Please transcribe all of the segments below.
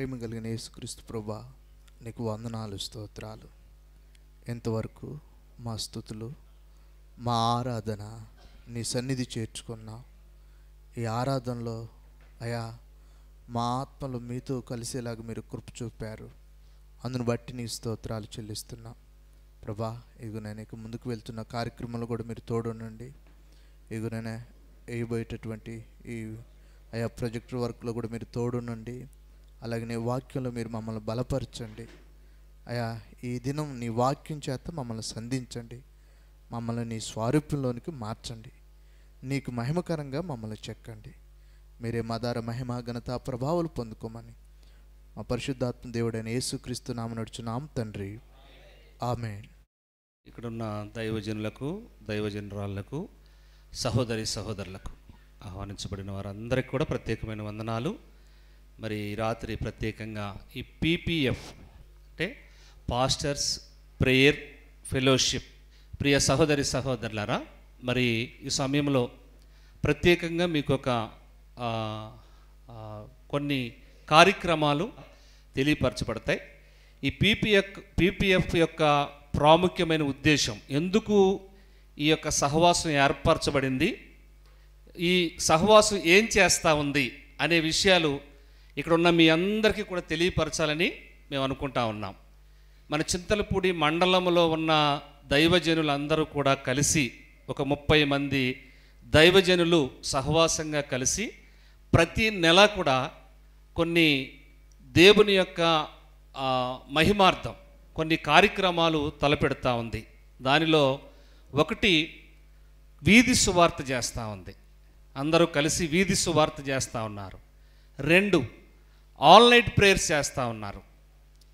ప్రేమ కలిగిన యేసుక్రీస్తు ప్రభువా, నీకు వందనాలు, స్తోత్రాలు. ఎంతవరకు మా స్తుతులు, మా ఆరాధన నీ సన్నిధి చేర్చుకున్నావు. ఈ ఆరాధనలో అయా మా ఆత్మలు మీతో కలిసేలాగా మీరు కృప చూపారు. అందును బట్టి నీ స్తోత్రాలు చెల్లిస్తున్నాం ప్రభా. ఇగో నేను ఇక ముందుకు వెళ్తున్న కార్యక్రమంలో కూడా మీరు తోడునండి. ఇగో నేను వేయబోయేటటువంటి ఈ అయా ప్రాజెక్ట్ వర్క్లో కూడా మీరు తోడునండి. అలాగే నీ వాక్యంలో మీరు మమ్మల్ని బలపరచండి అయా. ఈ దినం నీ వాక్యం చేత మమ్మల్ని సంధించండి, మమ్మల్ని నీ స్వారూప్యంలోనికి మార్చండి, నీకు మహిమకరంగా మమ్మల్ని చెక్కండి. మీరే మదార మహిమ ఘనత ప్రభావాలు పొందుకోమని మా పరిశుద్ధాత్మ దేవుడైన యేసుక్రీస్తు నామమున నడుచున్నాం తండ్రి, ఆమేన్. ఇక్కడున్న దైవజనులకు, దైవజనురాళ్లకు, సహోదరి సహోదరులకు, ఆహ్వానించబడిన వారందరికీ కూడా ప్రత్యేకమైన వందనాలు. మరి రాత్రి ప్రత్యేకంగా ఈ పీపీఎఫ్ అంటే పాస్టర్స్ ప్రేయర్ ఫెలోషిప్, ప్రియ సహోదరి సహోదరులారా, మరి ఈ సమయంలో ప్రత్యేకంగా మీకు ఒక కొన్ని కార్యక్రమాలు తెలియపరచబడతాయి. ఈ పీపీఎఫ్ యొక్క ప్రాముఖ్యమైన ఉద్దేశం, ఎందుకు ఈ యొక్క సహవాసం ఏర్పరచబడింది, ఈ సహవాసం ఏం చేస్తూ ఉంది అనే విషయాలు ఇక్కడ ఉన్న మీ అందరికీ కూడా తెలియపరచాలని మేము అనుకుంటా ఉన్నాం. మన చింతలపూడి మండలంలో ఉన్న దైవజనులందరూ కూడా కలిసి, ఒక 30 మంది దైవజనులు సహవాసంగా కలిసి ప్రతి నెల కూడా కొన్ని దేవుని యొక్క మహిమార్థం కొన్ని కార్యక్రమాలు తలపెడతా ఉంది. దానిలో ఒకటి వీధి సువార్త చేస్తూ ఉంది, అందరూ కలిసి వీధి సువార్త చేస్తూ ఉన్నారు. 2 ఆన్లైన్ ప్రేయర్స్ చేస్తూ ఉన్నారు.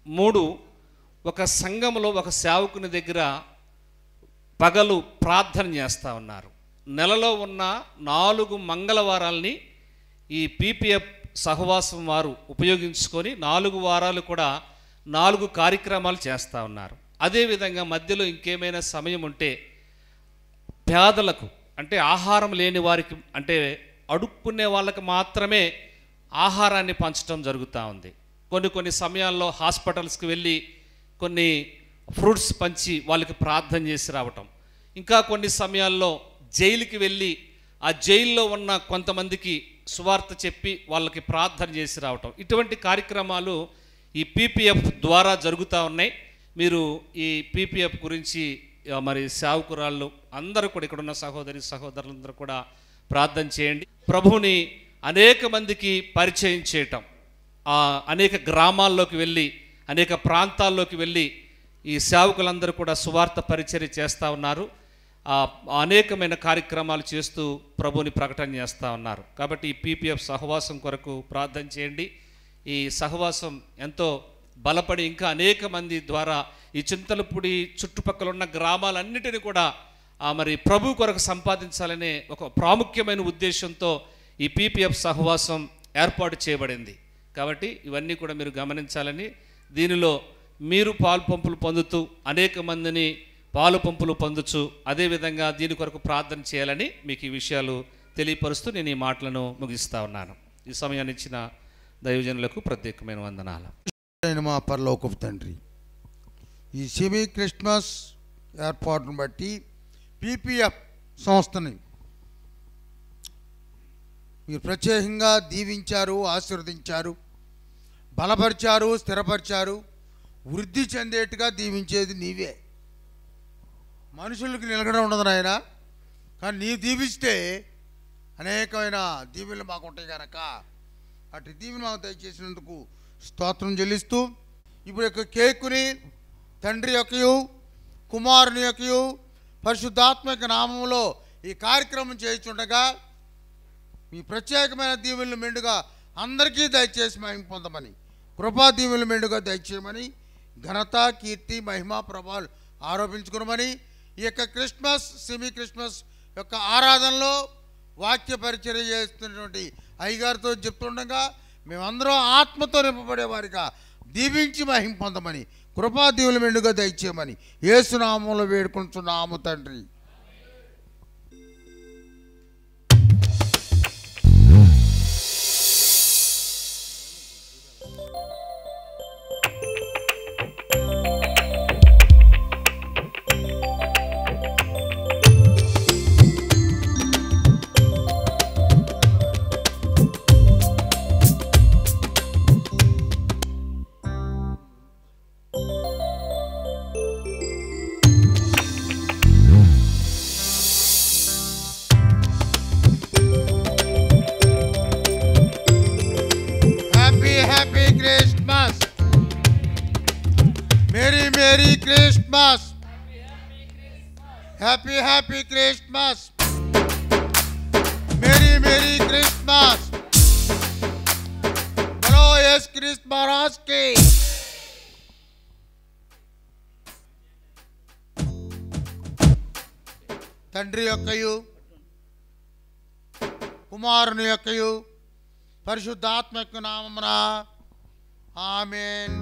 3 ఒక సంఘంలో ఒక సేవకుని దగ్గర పగలు ప్రార్థన చేస్తూ ఉన్నారు. నెలలో ఉన్న 4 మంగళవారాలని ఈ పీపీఎఫ్ సహవాసం వారు ఉపయోగించుకొని 4 వారాలు కూడా 4 కార్యక్రమాలు చేస్తూ ఉన్నారు. అదేవిధంగా మధ్యలో ఇంకేమైనా సమయం ఉంటే పేదలకు, అంటే ఆహారం లేని వారికి, అంటే అడుక్కునే వాళ్ళకి మాత్రమే ఆహారాన్ని పంచడం జరుగుతూ ఉంది. కొన్ని సమయాల్లో హాస్పిటల్స్కి వెళ్ళి కొన్ని ఫ్రూట్స్ పంచి వాళ్ళకి ప్రార్థన చేసి రావటం, ఇంకా కొన్ని సమయాల్లో జైలుకి వెళ్ళి ఆ జైల్లో ఉన్న కొంతమందికి సువార్త చెప్పి వాళ్ళకి ప్రార్థన చేసి రావటం, ఇటువంటి కార్యక్రమాలు ఈ పీపీఎఫ్ ద్వారా జరుగుతూ ఉన్నాయి. మీరు ఈ పీపీఎఫ్ గురించి మరి సేవకురాళ్ళు అందరూ కూడా, ఇక్కడ ఉన్న సహోదరి సహోదరులందరూ కూడా ప్రార్థన చేయండి. ప్రభువుని అనేక మందికి పరిచయం చేయటం, అనేక గ్రామాల్లోకి వెళ్ళి, అనేక ప్రాంతాల్లోకి వెళ్ళి ఈ సేవకులందరూ కూడా సువార్త పరిచర్య చేస్తూ ఉన్నారు. అనేకమైన కార్యక్రమాలు చేస్తూ ప్రభువుని ప్రకటన చేస్తూ ఉన్నారు. కాబట్టి ఈ పీపీఎఫ్ సహవాసం కొరకు ప్రార్థన చేయండి. ఈ సహవాసం ఎంతో బలపడి ఇంకా అనేక మంది ద్వారా ఈ చింతలపూడి చుట్టుపక్కల ఉన్న గ్రామాలన్నిటిని కూడా మరి ప్రభు కొరకు సంపాదించాలనే ఒక ప్రాముఖ్యమైన ఉద్దేశంతో ఈ పీపీఎఫ్ సహవాసం ఏర్పాటు చేయబడింది. కాబట్టి ఇవన్నీ కూడా మీరు గమనించాలని, దీనిలో మీరు పాలు పంపులు పొందుతూ అనేక మందిని పాలు పంపులు పొందొచ్చు, అదేవిధంగా దీని కొరకు ప్రార్థన చేయాలని మీకు ఈ విషయాలు తెలియపరుస్తూ నేను ఈ మాటలను ముగిస్తూ ఉన్నాను. ఈ సమయాన్ని ఇచ్చిన దైవజనులకు ప్రత్యేకమైన వందనాలు. మా పరలోకపు తండ్రి, ఈ సెమీ క్రిస్మస్ ఏర్పాటును బట్టి పీపీఎఫ్ సంస్థని మీరు ప్రత్యేకంగా దీవించారు, ఆశీర్వదించారు, బలపరిచారు, స్థిరపరిచారు. వృద్ధి చెందేట్టుగా దీవించేది నీవే. మనుషులకు నిలకడ ఉండదు నాయన, కానీ నీవు దీవిస్తే అనేకమైన దీవెనలు మాకు ఉంటాయి కనుక అటు దీవెన మాకు దయచేసినందుకు స్తోత్రం చెల్లిస్తూ, ఇప్పుడు యొక్క కేకుని తండ్రి యొక్కయు కుమారుని యొక్కయు పరిశుద్ధాత్మక నామంలో ఈ కార్యక్రమం చేయించుండగా మీ ప్రత్యేకమైన దీవెనలు మెండుగా అందరికీ దయచేసి మహిమ పొందమని, కృపా దీవెనలు మెండుగా దయచేయమని, ఘనత కీర్తి మహిమ ప్రభావాలు ఆరోపించుకున్నామని, ఈ యొక్క క్రిస్మస్ సెమీ క్రిస్మస్ యొక్క ఆరాధనలో వాక్య పరిచర్య చేస్తున్నటువంటి అయ్యగారితో చెప్తుండగా మేమందరం ఆత్మతో నింపబడే వారిగా దీవించి మహిమ పొందమని, కృపా దీవెనలు మెండుగా దయచేయమని యేసు నామములో వేడుకుంటున్నాము తండ్రి. Merry Christmas. Happy Christmas. Merry Christmas. బలో యేసు క్రీస్తు మహారాజ్ కి. తండ్రి యొక్కయు కుమారుని యొక్కయు పరిశుద్ధాత్మ యొక్క నామమున ఆమేన్.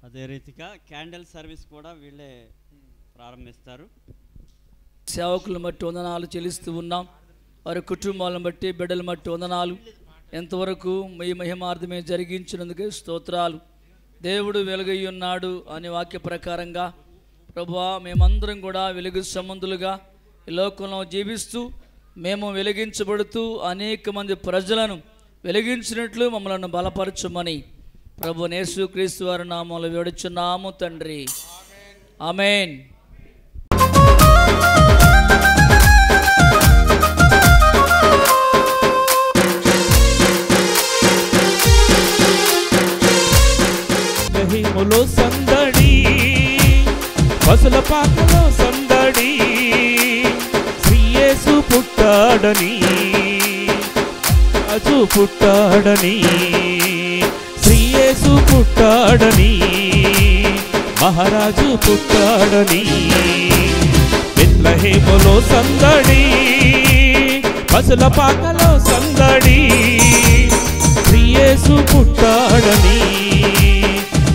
అదే రీతిగా క్యాండిల్ సర్వీస్ కూడా వీళ్ళే ప్రారంభిస్తారు. సేవకులను బట్టి వందనాలు చెల్లిస్తూ ఉన్నాం. వారి కుటుంబాలను బట్టి బిడ్డలను బట్టి వందనాలు. ఎంతవరకు మీ మహిమార్థమే జరిగించినందుకే స్తోత్రాలు. దేవుడు వెలుగై ఉన్నాడు అనే వాక్య ప్రకారంగా ప్రభువా మేమందరం కూడా వెలుగు సంబంధులుగా ఈ లోకంలో జీవిస్తూ మేము వెలిగించబడుతూ అనేక మంది ప్రజలను వెలిగించినట్లు మమ్మల్ని బలపరచుమని ప్రభు యేసుక్రీస్తు వారి నామములో వేడుచున్నాము తండ్రి. ఆమేన్. మహిమలో సందడి, పసుల పాకలో సందడి, శ్రీ యేసు పుట్టాడని, రాజు పుట్టాడని, శ్రీ యేసు పుట్టాడని, మహారాజు పుట్టాడని. బెత్లెహేములో సందడి, పసుల పాకలో సందడి, శ్రీ యేసు పుట్టాడని,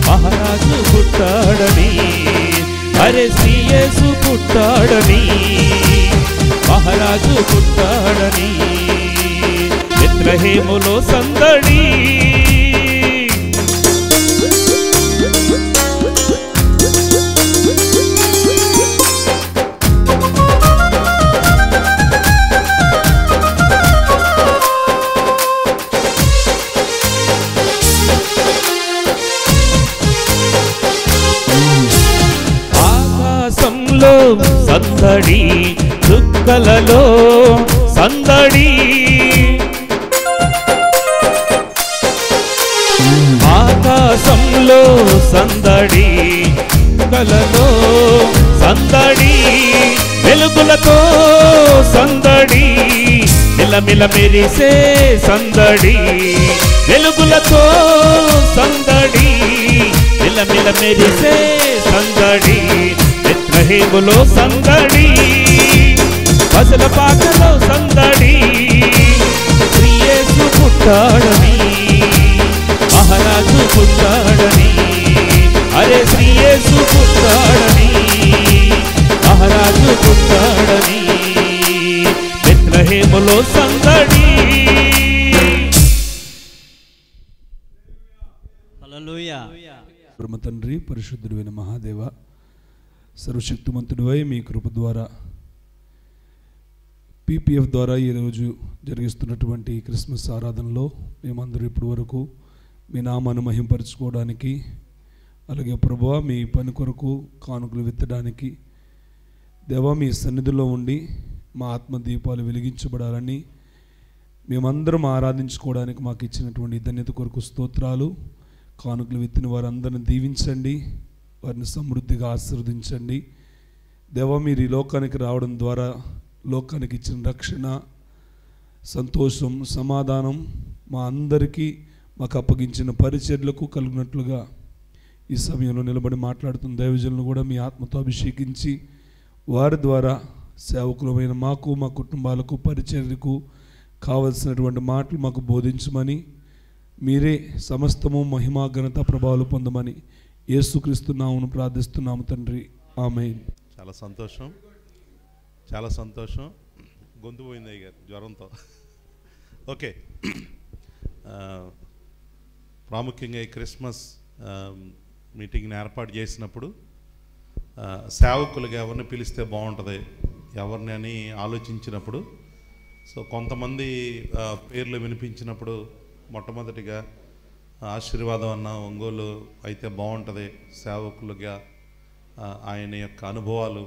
మహారాజు పుట్టాడని. అరే శ్రీ యేసు పుట్టాడని, మహారాజు పుట్టాడని. బెత్లెహేములో సందడి. ఆకాశంలో సందడి, చుక్కలలో సందడి, ఆకాశంలో సందడి, చుక్కలలో సందడి, వెలుగులతో సందడి, మిలమిల మెరిసే సందడి, వెలుగులతో సందడి, మిలమిల మెరిసే సందడి. బెత్లెహేములో సందడి, పసుల పాకలో సందడి, శ్రీ యేసు పుట్టాడని, మహారాజు పుట్టాడని. అరే శ్రీ యేసు పుట్టాడని, మహారాజు పుట్టాడని. బెత్లెహేములో సందడి. హల్లెలూయా. బ్రహ్మ తండ్రి, పరిశుద్ధుడైన మహాదేవ, సర్వశక్తిమంతుడివై మీ కృప ద్వారా పీపీఎఫ్ ద్వారా ఈరోజు జరిగిస్తున్నటువంటి క్రిస్మస్ ఆరాధనలో మేమందరూ ఇప్పటి వరకు మీ నామాన్ని మహింపరచుకోవడానికి, అలాగే ప్రభువా మీ పని కొరకు కానుకలు విత్తడానికి దేవా మీ సన్నిధిలో ఉండి మా ఆత్మదీపాలు వెలిగించబడాలని మేమందరం ఆరాధించుకోవడానికి మాకు ఇచ్చినటువంటి ధన్యత కొరకు స్తోత్రాలు. కానుకలు విత్తిన వారందరిని దీవించండి, వారిని సమృద్ధిగా ఆశీర్వదించండి. దేవా మీరు ఈ లోకానికి రావడం ద్వారా లోకానికి ఇచ్చిన రక్షణ, సంతోషం, సమాధానం మా అందరికీ మాకు అప్పగించిన పరిచర్లకు కలిగినట్లుగా ఈ సమయంలో నిలబడి మాట్లాడుతున్న దైవజనులను కూడా మీ ఆత్మతో అభిషేకించి వారి ద్వారా సేవకులమైన మాకు, మా కుటుంబాలకు, పరిచర్యకు కావలసినటువంటి మాటలు మాకు బోధించమని, మీరే సమస్తము మహిమా ఘనత ప్రభావాలు పొందమని యేసుక్రీస్తు నామమున ప్రార్థిస్తున్నాము తండ్రి. ఆమేన్. చాలా సంతోషం, చాలా సంతోషం. గొంతు పోయింది అయ్యారు జ్వరంతో. ఓకే, ప్రాముఖ్యంగా ఈ క్రిస్మస్ మీటింగ్ని ఏర్పాటు చేసినప్పుడు సేవకులుగా ఎవరిని పిలిస్తే బాగుంటుంది, ఎవరిని అని ఆలోచించినప్పుడు సో కొంతమంది పేర్లు వినిపించినప్పుడు మొట్టమొదటిగా ఆశీర్వాదం అన్న ఒంగోలు అయితే బాగుంటుంది, సేవకులుగా ఆయన యొక్క అనుభవాలు,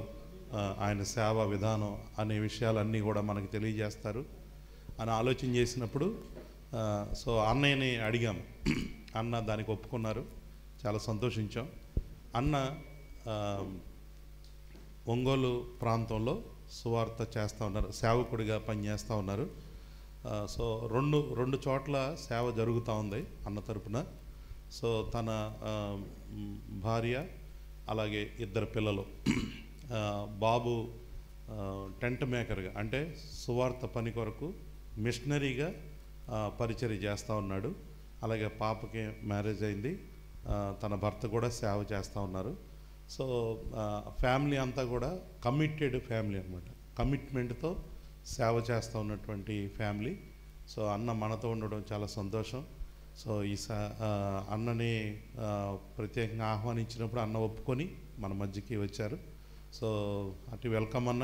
ఆయన సేవా విధానం అనే విషయాలన్నీ కూడా మనకు తెలియజేస్తారు అని ఆలోచన చేసినప్పుడు సో అన్నయ్యని అడిగాము. అన్న దానికి ఒప్పుకున్నారు, చాలా సంతోషించాం. అన్న ఒంగోలు ప్రాంతంలో సువార్త చేస్తూ ఉన్నారు, సేవకుడిగా పనిచేస్తూ ఉన్నారు. సో రెండు చోట్ల సేవ జరుగుతూ ఉంది అన్న తరపున. సో తన భార్య అలాగే 2 పిల్లలు, బాబు టెంట్ మేకర్గా అంటే సువార్త పని కొరకు మిషనరీగా పరిచర్య చేస్తూ ఉన్నాడు. అలాగే పాపకి మ్యారేజ్ అయింది, తన భర్త కూడా సేవ చేస్తూ ఉన్నారు. సో ఫ్యామిలీ అంతా కూడా కమిటెడ్ ఫ్యామిలీ అనమాట, కమిట్మెంట్తో సేవ చేస్తూ ఉన్నటువంటి ఫ్యామిలీ. సో అన్న మనతో ఉండడం చాలా సంతోషం. సో ఈ అన్నని ప్రత్యేకంగా ఆహ్వానించినప్పుడు అన్న ఒప్పుకొని మన మధ్యకి వచ్చారు. సో అటు వెల్కమ్ అన్న,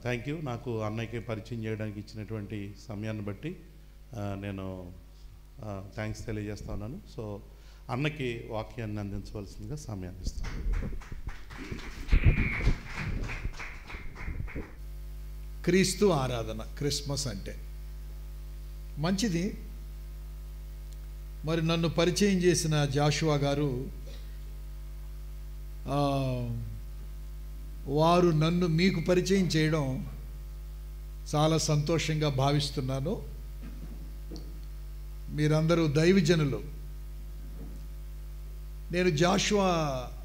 థ్యాంక్ యూ. నాకు అన్నయ్యకి పరిచయం చేయడానికి ఇచ్చినటువంటి సమయాన్ని బట్టి నేను థ్యాంక్స్ తెలియజేస్తా ఉన్నాను. సో అన్నకి వాక్యాన్ని అందించవలసిందిగా సమయాన్ని ఇస్తాను. క్రీస్తు ఆరాధన, క్రిస్మస్ అంటే మంచిది. మరి నన్ను పరిచయం చేసిన జాషువా గారు, వారు నన్ను మీకు పరిచయం చేయడం చాలా సంతోషంగా భావిస్తున్నాను. మీరందరూ దైవజనులు. నేను జాషువా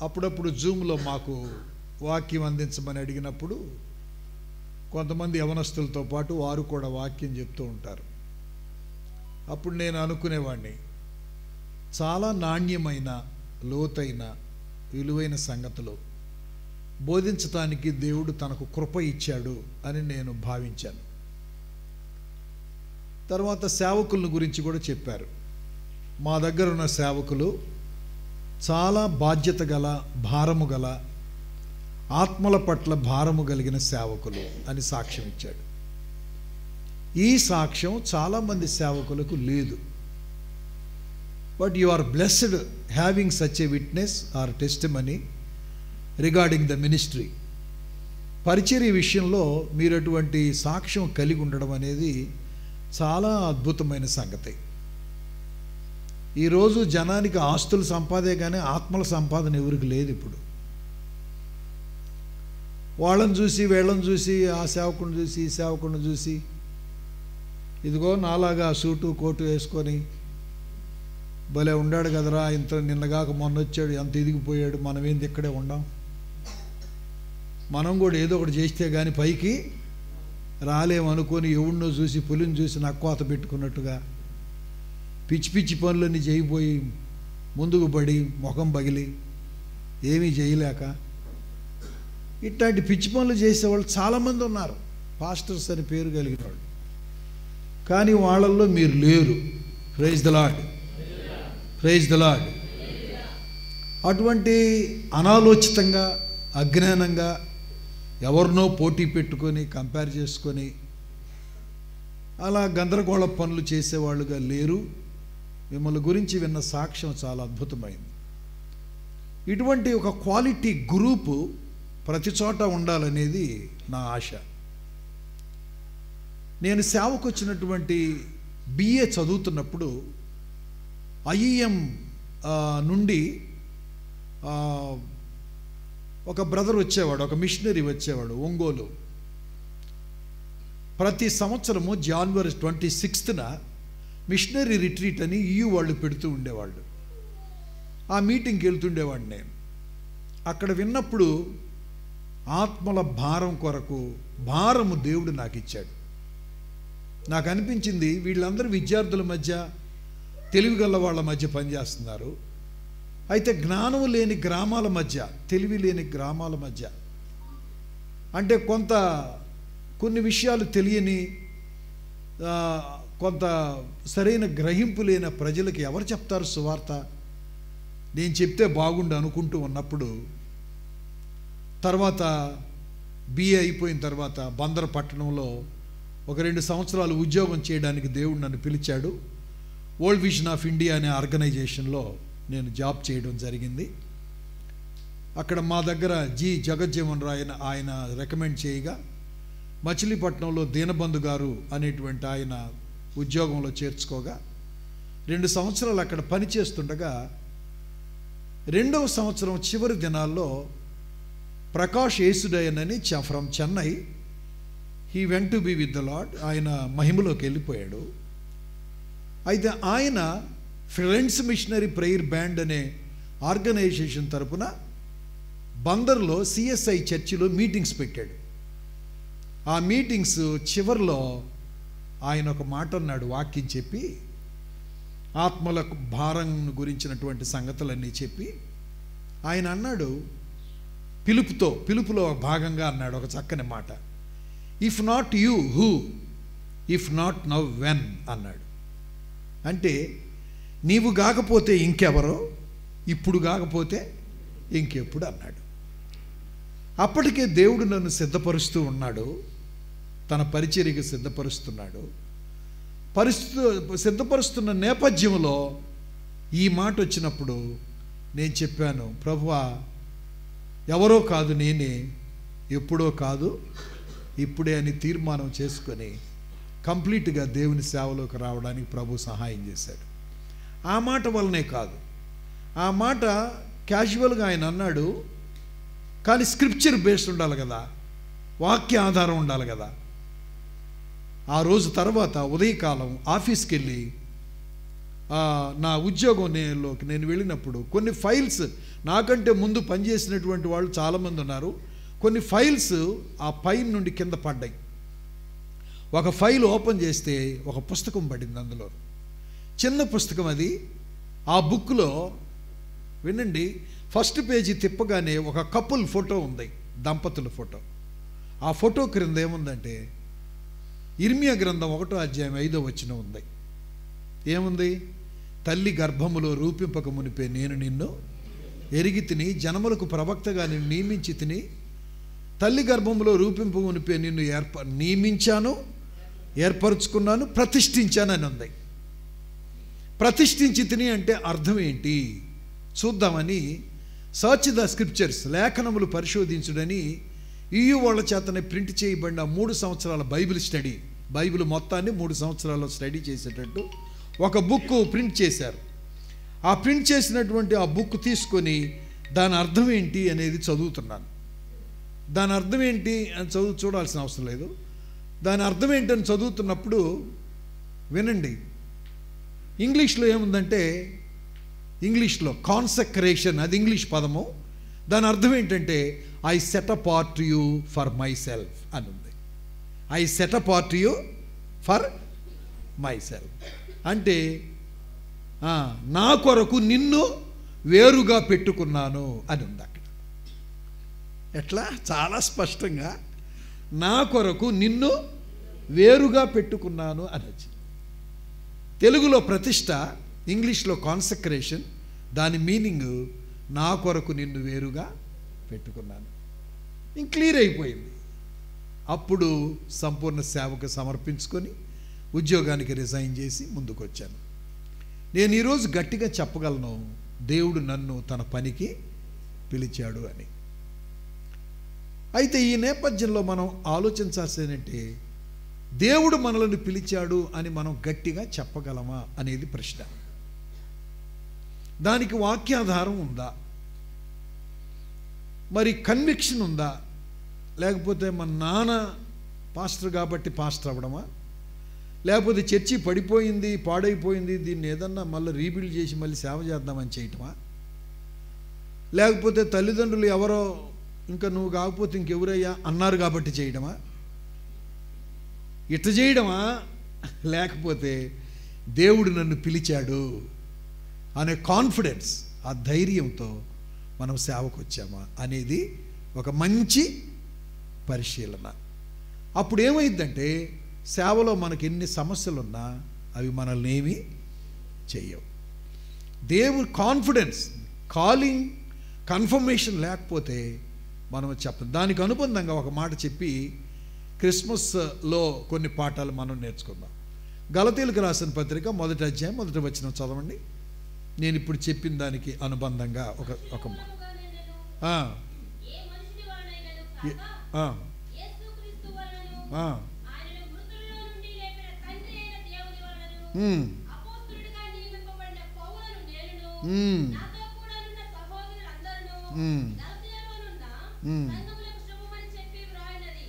అప్పుడప్పుడు జూమ్లో మాకు వాక్యం అందించమని అడిగినప్పుడు కొంతమంది యవనస్తులతో పాటు వారు కూడా వాక్యం చెప్తూ ఉంటారు. అప్పుడు నేను అనుకునేవాడిని, చాలా నాణ్యమైన, లోతైన, విలువైన సంగతులు బోధించటానికి దేవుడు తనకు కృప ఇచ్చాడు అని నేను భావించాను. తర్వాత సేవకుల గురించి కూడా చెప్పారు. మా దగ్గర ఉన్న సేవకులు చాలా బాధ్యత గల, భారము గల, ఆత్మల పట్ల భారము కలిగిన సేవకులు అని సాక్ష్యం ఇచ్చాడు. ఈ సాక్ష్యం చాలామంది సేవకులకు లేదు. But you are blessed having such a witness or testimony regarding the ministry. పరిచర్య విషయంలో మీరు అటువంటి సాక్ష్యం కలిగి ఉండడం అనేది చాలా అద్భుతమైన సంగతి. ఈరోజు జనానికి ఆస్తుల సంపాదే కానీ ఆత్మల సంపాదన ఎవరికి లేదు. ఇప్పుడు వాళ్ళని చూసి, వీళ్ళని చూసి, ఆ సేవకుని చూసి, ఈ సేవకుని చూసి, ఇదిగో నాలాగా సూటు కోటు వేసుకొని భలే ఉండాడు కదరా, ఇంత నిన్నగాక మొన్న వచ్చాడు, ఎంత ఎదిగిపోయాడు, మనం ఏంది ఇక్కడే ఉండాం, మనం కూడా ఏదో ఒకటి చేస్తే కానీ పైకి రాలేమనుకొని ఎవడినో చూసి, పులిని చూసి నక్కోత పెట్టుకున్నట్టుగా పిచ్చి పిచ్చి పనులన్నీ చేయిపోయి ముందుకు పడి ముఖం పగిలి ఏమీ చేయలేక ఇట్లాంటి పిచ్చి పనులు చేసేవాళ్ళు చాలామంది ఉన్నారు, పాస్టర్స్ అని పేరు కలిగిన వాళ్ళు. కానీ వాళ్ళల్లో మీరు లేరు. Praise the lord, praise the lord. అటువంటి అనాలోచితంగా, అజ్ఞానంగా ఎవరినో పోటీ పెట్టుకొని, కంపేర్ చేసుకొని అలా గందరగోళ పనులు చేసేవాళ్ళుగా లేరు. మిమ్మల్ని గురించి విన్న సాక్ష్యం చాలా అద్భుతమైంది. ఇటువంటి ఒక క్వాలిటీ గ్రూపు ప్రతి చోట ఉండాలనేది నా ఆశ. నేను సేవకు వచ్చినటువంటి బిఏ చదువుతున్నప్పుడు ఐఈఎం నుండి ఒక బ్రదర్ వచ్చేవాడు, ఒక మిషనరీ వచ్చేవాడు ఒంగోలు. ప్రతి సంవత్సరము జనవరి 26న మిషనరీ రిట్రీట్ అని వాళ్ళు పెడుతూ ఉండేవాళ్ళు. ఆ మీటింగ్కి వెళ్తుండేవాడిని నేను. అక్కడ విన్నప్పుడు ఆత్మల భారం కొరకు భారము దేవుడు నాకు ఇచ్చాడు. నాకు అనిపించింది, వీళ్ళందరూ విద్యార్థుల మధ్య, తెలివిగల వాళ్ళ మధ్య పనిచేస్తున్నారు. అయితే జ్ఞానం లేని గ్రామాల మధ్య, తెలివి లేని గ్రామాల మధ్య, అంటే కొన్ని విషయాలు తెలియని, కొంత సరైన గ్రహింపు లేని ప్రజలకి ఎవరు చెప్తారు సువార్త? నేను చెప్తే బాగుండు అనుకుంటూ ఉన్నప్పుడు, తర్వాత బిఏ అయిపోయిన తర్వాత బందర్ పట్టణంలో ఒక 2 సంవత్సరాలు ఉద్యోగం చేయడానికి దేవుడు నన్ను పిలిచాడు. వరల్డ్ విజన్ ఆఫ్ ఇండియా అనే ఆర్గనైజేషన్లో నేను జాబ్ చేయడం జరిగింది. అక్కడ మా దగ్గర జగజ్జీవన్ రాయ్ ఆయన రికమెండ్ చేయగా మచిలీపట్నంలో దీనబంధు గారు అనేటువంటి ఆయన ఉద్యోగంలో చేర్చుకోగా 2 సంవత్సరాలు అక్కడ పనిచేస్తుండగా 2వ సంవత్సరం చివరి దినాల్లో ప్రకాష్ యేసుడయన్ అని from Chennai, he went to be with the lord, ఆయన మహిమలోకి వెళ్ళిపోయాడు. అయితే ఆయన ఫ్రెండ్స్ మిషనరీ ప్రేయర్ బ్యాండ్ అనే ఆర్గనైజేషన్ తరపున బందర్లో సిఎస్ఐ చర్చిలో మీటింగ్స్ పెట్టాడు. ఆ మీటింగ్స్ చివరిలో ఆయన ఒక మాట అన్నాడు, వాక్యం చెప్పి ఆత్మలకు భారం గురించినటువంటి సంగతులన్నీ చెప్పి ఆయన అన్నాడు, పిలుపులో భాగంగా అన్నాడు ఒక చక్కని మాట, if not you who, if not now when అన్నాడు. అంటే నీవు కాకపోతే ఇంకెవరో, ఇప్పుడు కాకపోతే ఇంకెప్పుడు అన్నాడు. అప్పటికే దేవుడు నన్ను సిద్ధపరుస్తూ ఉన్నాడు, తన పరిచర్యకు సిద్ధపరుస్తున్నాడు. సిద్ధపరుస్తున్న నేపథ్యంలో ఈ మాట వచ్చినప్పుడు నేను చెప్పాను, ప్రభువా ఎవరో కాదు నేనే, ఎప్పుడో కాదు ఇప్పుడే అని తీర్మానం చేసుకొని కంప్లీట్గా దేవుని సేవలోకి రావడానికి ప్రభు సహాయం చేశాడు. ఆ మాట వల్లనే కాదు, ఆ మాట క్యాజువల్గా ఆయన అన్నాడు, కానీ స్క్రిప్చర్ బేస్డ్ ఉండాలి కదా, వాక్య ఆధారం ఉండాలి కదా. ఆ రోజు తర్వాత ఉదయకాలం ఆఫీస్కి వెళ్ళి నా ఉద్యోగంలోకి నేను వెళ్ళినప్పుడు కొన్ని ఫైల్స్, నాకంటే ముందు పనిచేసినటువంటి వాళ్ళు చాలామంది ఉన్నారు, కొన్ని ఫైల్స్ ఆ పైన నుండి కింద పడ్డాయి. ఒక ఫైల్ ఓపెన్ చేస్తే ఒక పుస్తకం పడింది, అందులో చిన్న పుస్తకం అది. ఆ బుక్లో వినండి, ఫస్ట్ పేజీ తిప్పగానే ఒక కపుల్ ఫోటో ఉంది, దంపతుల ఫోటో. ఆ ఫోటో క్రింద ఏముందంటే ఇర్మియా గ్రంథం 1వ అధ్యాయం 5వ వచనం ఉంది. ఏముంది? తల్లి గర్భములో రూపింపక మునిపే నేను నిన్ను ఎరిగి తిని, జనములకు ప్రవక్తగా నిన్ను నియమించి తిని, తల్లి గర్భములో రూపింపక మునిపే నిన్ను నియమించాను, ఏర్పరచుకున్నాను, ప్రతిష్ఠించాను అని ఉంది. ప్రతిష్ఠించి తిని అంటే అర్థం ఏంటి చూద్దామని సర్చ్ ద స్క్రిప్చర్స్, లేఖనములు పరిశోధించుడని EU వాళ్ళ చేతనే ప్రింట్ చేయబడిన 3 సంవత్సరాల బైబిల్ స్టడీ, బైబిల్ మొత్తాన్ని 3 సంవత్సరాల్లో స్టడీ చేసేటట్టు ఒక బుక్ ప్రింట్ చేశారు. ఆ ప్రింట్ చేసినటువంటి ఆ బుక్ తీసుకొని దాని అర్థం ఏంటి అనేది చదువుతున్నాను. దాని అర్థం ఏంటి అని చూడాల్సిన అవసరం లేదు. దాని అర్థం ఏంటని చదువుతున్నప్పుడు వినండి, ఇంగ్లీష్లో ఏముందంటే, ఇంగ్లీష్లో కాన్సక్రేషన్, అది ఇంగ్లీష్ పదము. దాని అర్థం ఏంటంటే I set apart you for my self అని ఉంది. I set apart you for my self అంటే నా కొరకు నిన్ను వేరుగా పెట్టుకున్నాను అని ఉంది అక్కడ. ఎట్లా? చాలా స్పష్టంగా నా కొరకు నిన్ను వేరుగా పెట్టుకున్నాను అని వచ్చింది. తెలుగులో ప్రతిష్ట, ఇంగ్లీష్లో కాన్సక్రేషన్. దాని మీనింగ్ నా కొరకు నిన్ను వేరుగా పెట్టుకున్నాను. ఇంక క్లియర్ అయిపోయింది. అప్పుడు సంపూర్ణ సేవకు సమర్పించుకొని ఉద్యోగానికి రిజైన్ చేసి ముందుకు వచ్చాను. నేను ఈరోజు గట్టిగా చెప్పగలను, దేవుడు నన్ను తన పనికి పిలిచాడు అని. అయితే ఈ నేపథ్యంలో మనం ఆలోచించాల్సిందంటే, దేవుడు మనల్ని పిలిచాడు అని మనం గట్టిగా చెప్పగలమా అనేది ప్రశ్న. దానికి వాక్యాధారం ఉందా? మరి కన్విక్షన్ ఉందా? లేకపోతే మన నాన్న పాస్టర్ కాబట్టి పాస్టర్ అవ్వడమా? లేకపోతే చర్చి పడిపోయింది, పాడైపోయింది, దీన్ని ఏదన్నా మళ్ళీ రీబిల్డ్ చేసి మళ్ళీ సేవ చేద్దామని చేయటమా? లేకపోతే తల్లిదండ్రులు ఎవరో ఇంకా నువ్వు కాకపోతే ఇంకెవరయ్యా అన్నారు కాబట్టి చేయడమా? ఇట్ట చేయడమా? లేకపోతే దేవుడు నన్ను పిలిచాడు అనే కాన్ఫిడెన్స్, ఆ ధైర్యంతో మనం సేవకు వచ్చామా అనేది ఒక మంచి పరిశీలన. అప్పుడు ఏమైందంటే, సేవలో మనకి ఎన్ని సమస్యలున్నా అవి మనల్ని ఏమీ చెయ్యవు. దేవుడు కాన్ఫిడెన్స్, కాలింగ్ కన్ఫర్మేషన్ లేకపోతే మనం చెప్పం. దానికి అనుబంధంగా ఒక మాట చెప్పి క్రిస్మస్లో కొన్ని పాఠాలు మనం నేర్చుకుందాం. గలతీయులకు రాసిన పత్రిక 1వ అధ్యాయం 1వ వచనం చదవండి. నేను ఇప్పుడు చెప్పిన దానికి అనుబంధంగా ఒక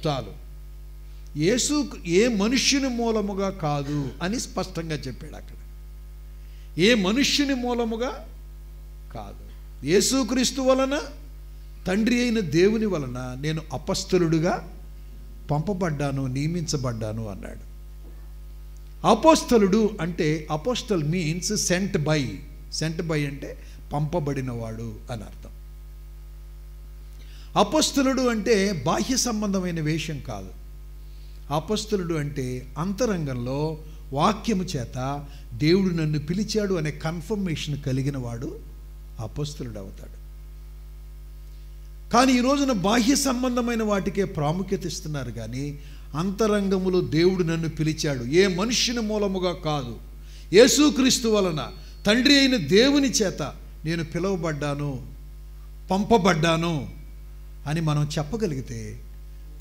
చాలు. యేసు ఏ మనుష్యుని మూలముగా కాదు అని స్పష్టంగా చెప్పాడు అక్కడ. ఏ మనుష్యుని మూలముగా కాదు, యేసుక్రీస్తు వలన, తండ్రి అయిన దేవుని వలన నేను అపొస్తలుడుగా పంపబడ్డాను, నియమించబడ్డాను అన్నాడు. అపోస్తలుడు అంటే apostle means sent by. Sent by అంటే పంపబడినవాడు అని అర్థం. అపోస్తలుడు అంటే బాహ్య సంబంధమైన వేషం కాదు. అపోస్తలుడు అంటే అంతరంగంలో వాక్యము చేత దేవుడు నన్ను పిలిచాడు అనే కన్ఫర్మేషన్ కలిగిన వాడు అపోస్తలుడు అవుతాడు. కానీ ఈ రోజున బాహ్య సంబంధమైన వాటికే ప్రాముఖ్యత ఇస్తున్నారు, కానీ అంతరంగములో దేవుడు నన్ను పిలిచాడు, ఏ మనుష్యుని మూలముగా కాదు, యేసుక్రీస్తు వలన, తండ్రి అయిన దేవుని చేత నేను పిలువబడ్డాను, పంపబడ్డాను అని మనం చెప్పగలిగితే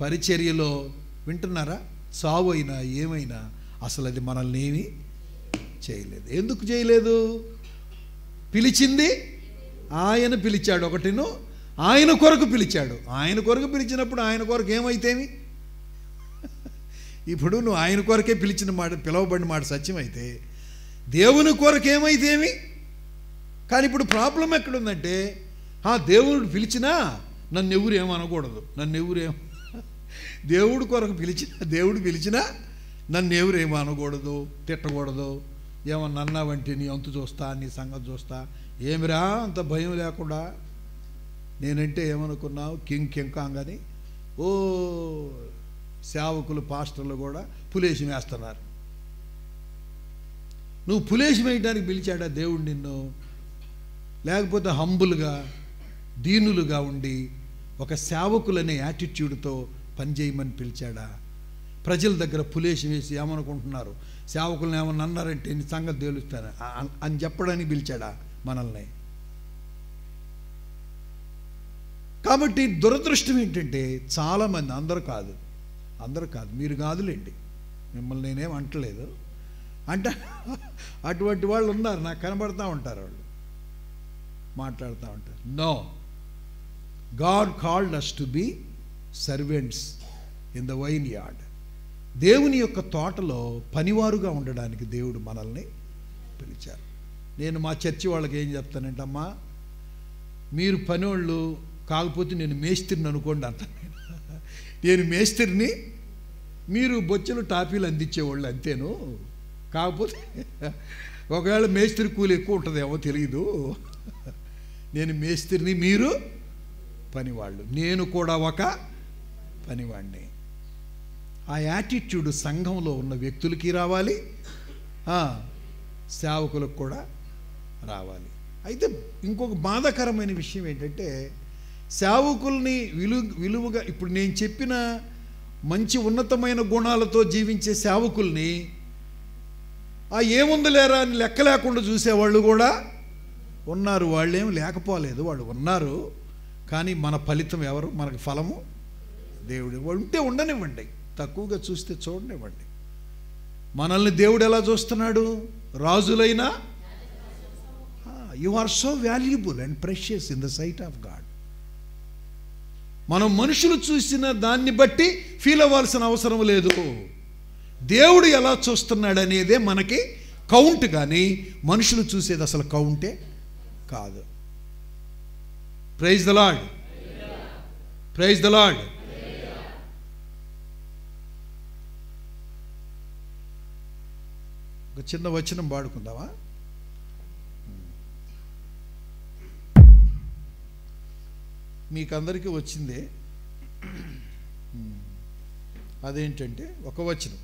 పరిచర్యలో, వింటున్నారా, చావు అయినా ఏమైనా అసలు అది మనల్ని ఏమీ చేయలేదు. ఎందుకు చేయలేదు? పిలిచింది ఆయన, పిలిచాడు ఒకటిను, ఆయన కొరకు పిలిచాడు. ఆయన కొరకు పిలిచినప్పుడు ఆయన కొరకు ఏమైతేమి? ఇప్పుడు నువ్వు ఆయన కొరకే పిలిచిన మాట, పిలవబడిన మాట సత్యమైతే దేవుని కొరకు ఏమైతేమి? కానీ ఇప్పుడు ప్రాబ్లం ఎక్కడుందంటే, దేవుడు పిలిచినా నన్ను ఎవరు ఏమనకూడదు, నన్ను ఎవరేం, దేవుడు కొరకు దేవుడు పిలిచినా నన్ను ఎవరు ఏమనకూడదు, తిట్టకూడదు, ఏమన్నా అన్నావంటే నీ అంతు చూస్తా, నీ సంగతి చూస్తా. ఏమిరా అంత భయం లేకుండా? నేనంటే ఏమనుకున్నావు? కింకాంగని ఓ సేవకులు, పాస్టర్లు కూడా పులేసి వేస్తున్నారు. నువ్వు పులేసి వేయడానికి పిలిచాడా దేవుడు నిన్ను? లేకపోతే హంబుల్గా, దీనులుగా ఉండి ఒక సేవకులనే యాటిట్యూడ్తో పనిచేయమని పిలిచాడా? ప్రజల దగ్గర పులేసి వేసి ఏమనుకుంటున్నారు, సేవకులను ఏమన్నా అన్నారంటే నీ సంగతి తేలుస్తాను అని చెప్పడానికి పిలిచాడా మనల్ని? కాబట్టి దురదృష్టం ఏంటంటే చాలామంది, అందరూ కాదు, మీరు కాదులేండి, మిమ్మల్ని నేనేం అంటలేదు, అంటే అటువంటి వాళ్ళు ఉన్నారు, నాకు కనబడుతూ ఉంటారు, వాళ్ళు మాట్లాడుతూ ఉంటారు. No, God called us to be servants in the vineyard. దేవుని యొక్క తోటలో పనివారుగా ఉండడానికి దేవుడు మనల్ని పిలిచారు. నేను మా చర్చి వాళ్ళకి ఏం చెప్తానంటే, అమ్మా మీరు పనివాళ్ళు కాకపోతే నేను మేస్త్రిని అనుకోండి అంత. నేను మేస్త్రిని, మీరు బొచ్చెలు టాపీలు అందించేవాళ్ళు అంతేను. కాకపోతే ఒకవేళ మేస్త్రి కూలి ఎక్కువ ఉంటుందేమో తెలియదు. నేను మేస్త్రిని, మీరు పనివాళ్ళు, నేను కూడా ఒక పనివాడిని. ఆ యాటిట్యూడ్ సంఘంలో ఉన్న వ్యక్తులకి రావాలి, సేవకులకు కూడా రావాలి. అయితే ఇంకొక బాధాకరమైన విషయం ఏంటంటే, సేవకుల్ని విలువగా, ఇప్పుడు నేను చెప్పిన మంచి ఉన్నతమైన గుణాలతో జీవించే సేవకుల్ని ఏముందలేరా అని లెక్క లేకుండా చూసేవాళ్ళు కూడా ఉన్నారు. వాళ్ళేం లేకపోలేదు, వాళ్ళు ఉన్నారు. కానీ మన ఫలితం ఎవరు? మనకు ఫలము దేవుడు. ఉంటే ఉండనివ్వండి, తక్కువగా చూస్తే చూడనివ్వండి. మనల్ని దేవుడు ఎలా చూస్తున్నాడు? రాజులైనా you are so valuable and precious in the sight of God. మనం మనుషులు చూసిన దాన్ని బట్టి ఫీల్ అవ్వాల్సిన అవసరం లేదు. దేవుడు ఎలా చూస్తున్నాడు అనేదే మనకి కౌంట్, కానీ మనుషులు చూసేది అసలు కౌంటే కాదు. Praise the lord, praise the Lord. ఒక చిన్న వచనం పాడుకుందామా? మీకందరికీ వచ్చిందే. అదేంటంటే ఒక వచనం,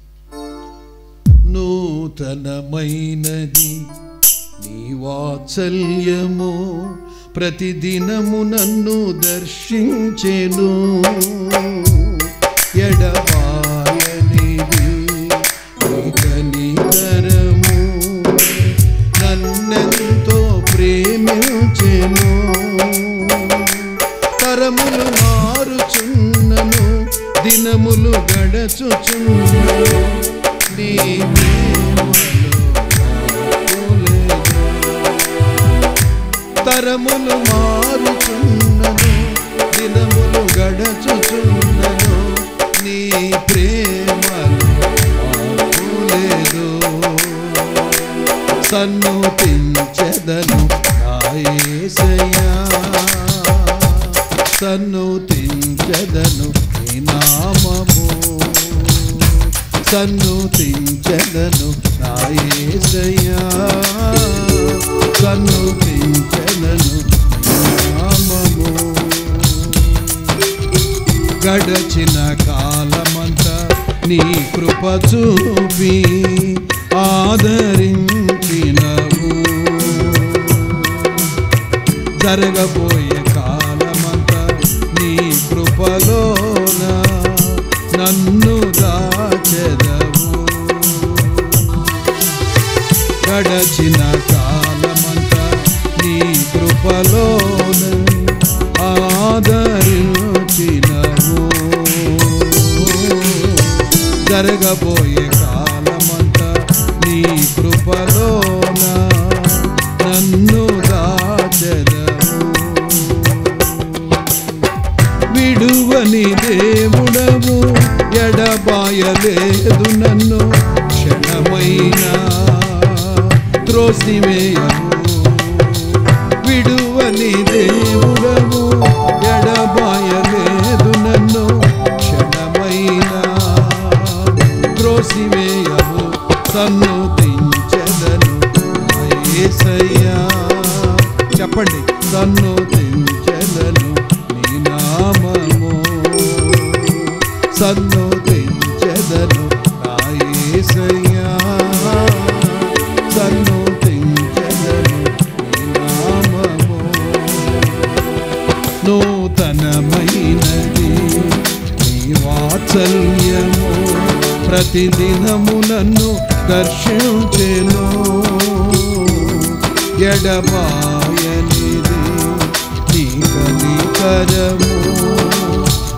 నూతనమైనది నీ వాత్సల్యము ప్రతిదినము నన్ను దర్శించెను, ఎడబా గడచుచున్నను నీ ప్రేమలో మార్పులేదు. తరములు మారుచున్నను దినములు గడచుచున్నను నీ ప్రేమలో మార్పులేదు. సన్నుతించెదను నా యేసయ్యా, సన్నుతించెదను నీ నామము, సన్నుతించెదను నా యేసయ్యా, సన్నుతించెదను నీ నామము. గడచిన కాలమంతా నీ కృప చూపి ఆదరించినవు, జరగబోయే కాలమంతా నీ కృపలోన నన్ను దాచెదవు. గడచిన కాలమంతా నీ కృపలోన ఆదరించినవు, జరగబోయే కాలమంతా నీ కృపలోన నన్ను దాచెదవు. విడువని దేవుడవు ఎడబాయలేదు నన్ను క్షణమైనా త్రోసివేయవు. విడువని దేవుడవు ఎడబాయలేదు నన్ను క్షణమైనా త్రోసివేయవు. సన్నుతించెదను నా యేసయ్యా, చెప్పండి, సన్నుతించెదను నీ నామము, సన్నుతించెదను నా యేసయ్యా, సన్నుతించెదను నీ నామము. నూతనమైనది నీ వాత్సల్యము, ప్రతిదినము నన్ను దర్శించెను. ఎడబాయనిది నీ కనికరము,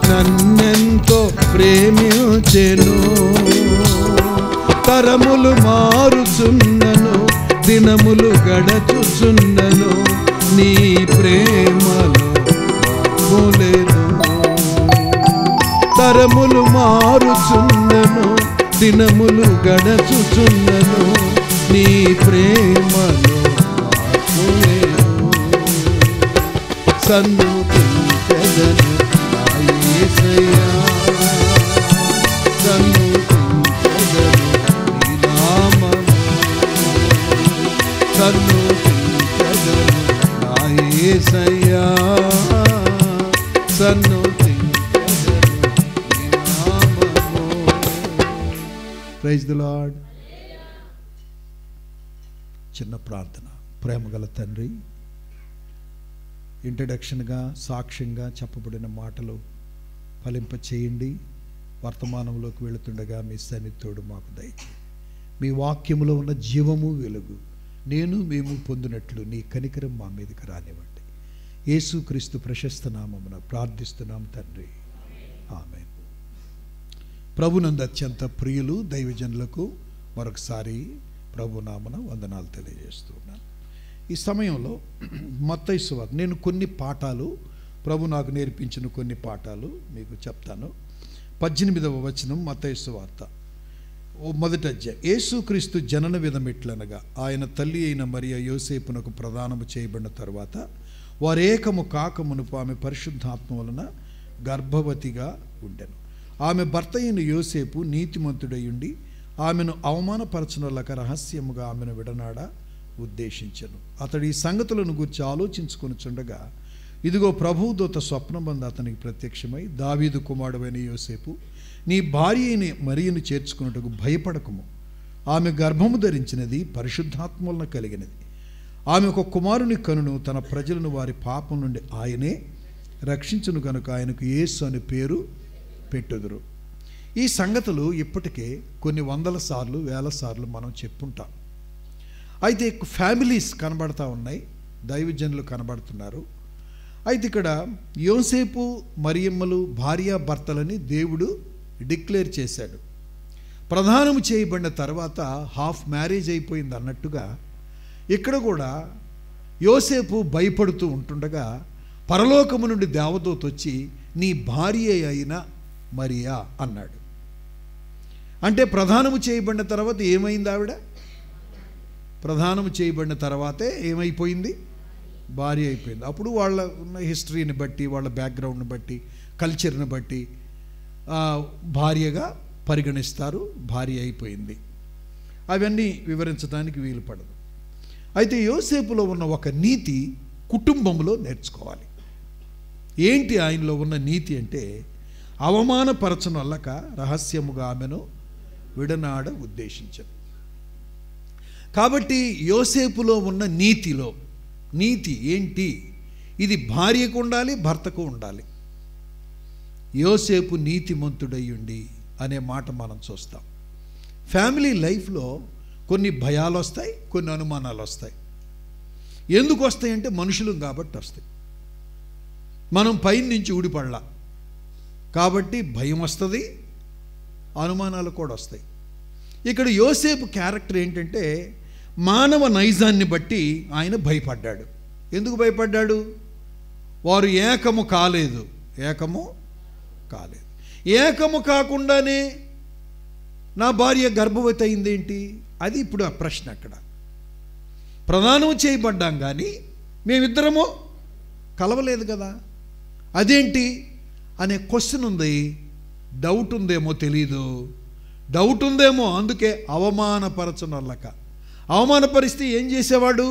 నన్నెంతో ప్రేమించెను. తరములు మారుచున్నను దినములు గడచుచున్నను నీ ప్రేమలో మార్పులేదు. తరములు మారుచున్నను దినములు గడచుచున్నను నీ ప్రేమలో మార్పులేదు. సన్నుతించెదను నా యేసయ్యా, సన్నుతించెదను నీ నామము, సన్నుతించెదను నా యేసయ్యా, సన్నుతించెదను నీ నామము. Praise the Lord. చిన్న ప్రార్థన. ప్రేమగల తండ్రి, ఇంట్రడక్షన్గా సాక్ష్యంగా చెప్పబడిన మాటలు ఫలింప చేయండి. వర్తమానంలోకి వెళుతుండగా మీ సన్నిధితోడు మాకు దయచేయండి. మీ వాక్యములో ఉన్న జీవము వెలుగు నేను మేము పొందినట్లు నీ కనికరం మా మీదకి రానివ్వండి. యేసుక్రీస్తు ప్రశస్త నామమున ప్రార్థిస్తున్నాం తండ్రి, ఆమేన్. ప్రభునందు అత్యంత ప్రియులు దైవజనులకు మరొకసారి ప్రభునామన వందనాలు తెలియజేస్తున్నాను. ఈ సమయంలో మత్తయి సువార్త, నేను కొన్ని పాఠాలు, ప్రభు నాకు నేర్పించిన కొన్ని పాఠాలు మీకు చెప్తాను. 18వ వచనం మత్తయి సువార్త మొదటి అధ్యాయం. యేసుక్రీస్తు జనన విధం ఎట్లనగా, ఆయన తల్లి అయిన మరియ యోసేపునకు ప్రదానము చేయబడిన తరువాత వారేకము కాకమునుపు ఆమె పరిశుద్ధాత్మ వలన గర్భవతిగా ఉండెను. ఆమె భర్త అయిన యోసేపు నీతిమంతుడయుండి ఆమెను అవమానపరచనలక రహస్యముగా ఆమెను విడనాడ ఉద్దేశించెను. అతడు ఈ సంగతులను గురించి ఆలోచించుకొనుచుండగా, ఇదిగో ప్రభుదూత స్వప్నమందు అతనికి ప్రత్యక్షమై, దావీదు కుమారుడైన యోసేపు, నీ భార్య అయిన మరియను చేర్చుకున్నట్టుకు భయపడకము. ఆమె గర్భము ధరించినది పరిశుద్ధాత్మ వలన కలిగినది. ఆమె ఒక కుమారుని కనును, తన ప్రజలను వారి పాపం నుండి ఆయనే రక్షించును కనుక ఆయనకు యేసు అనే పేరు పెట్టుదురు. ఈ సంగతులు ఇప్పటికే కొన్ని వందల సార్లు వేల సార్లు మనం చెప్పుంటాం. అయితే ఫ్యామిలీస్ కనబడతా ఉన్నాయి, దైవజనులు కనబడుతున్నారు. అయితే ఇక్కడ యోసేపు మరియమ్మలు భార్యాభర్తలని దేవుడు డిక్లేర్ చేశాడు. ప్రధానము చేయబడిన తర్వాత హాఫ్ మ్యారేజ్ అయిపోయింది అన్నట్టుగా ఇక్కడ కూడా యోసేపు భయపడుతూ ఉంటుండగా పరలోకము నుండి దేవదూత వచ్చి నీ భార్య అయిన మరియా అన్నాడు. అంటే ప్రధానము చేయబడిన తర్వాత ఏమైంది ఆవిడ? ప్రధానము చేయబడిన తర్వాతే ఏమైపోయింది? భార్య అయిపోయింది. అప్పుడు వాళ్ళ ఉన్న హిస్టరీని బట్టి, వాళ్ళ బ్యాక్గ్రౌండ్ని బట్టి, కల్చర్ని బట్టి భార్యగా పరిగణిస్తారు. భార్య అయిపోయింది. అవన్నీ వివరించడానికి వీలు పడదు. అయితే యోసేపులో ఉన్న ఒక నీతి కుటుంబంలో నేర్చుకోవాలి. ఏంటి ఆయనలో ఉన్న నీతి అంటే, అవమానపరచనొల్లక రహస్యముగా ఆమెను విడనాడ ఉద్దేశించను. కాబట్టి యోసేపులో ఉన్న నీతి ఏంటి? ఇది భార్యకు ఉండాలి, భర్తకు ఉండాలి. యోసేపు నీతిమంతుడయ్యుండి అనే మాట మనం చూస్తాం. ఫ్యామిలీ లైఫ్లో కొన్ని భయాలు వస్తాయి, కొన్ని అనుమానాలు వస్తాయి. ఎందుకు వస్తాయంటే మనుషులు కాబట్టి వస్తాయి. మనం పైన నుంచి ఊడిపడలా కాబట్టి భయం వస్తుంది, అనుమానాలు కూడా వస్తాయి. ఇక్కడ యోసేపు క్యారెక్టర్ ఏంటంటే మానవ నైజాన్ని బట్టి ఆయన భయపడ్డాడు. ఎందుకు భయపడ్డాడు? వారు ఏకము కాలేదు. ఏకము కాకుండానే నా భార్య గర్భవతి అయిందేంటి? అది ఇప్పుడు ఆ ప్రశ్న. అక్కడ ప్రధానం చేయబడ్డాం కానీ మేమిద్దరము కలవలేదు కదా, అదేంటి అనే క్వశ్చన్ ఉంది. డౌట్ ఉందేమో, తెలీదు. డౌట్ ఉందేమో, అందుకే అవమానపరచనొల్లక. అవమానపరిస్తే ఏం చేసేవాడు?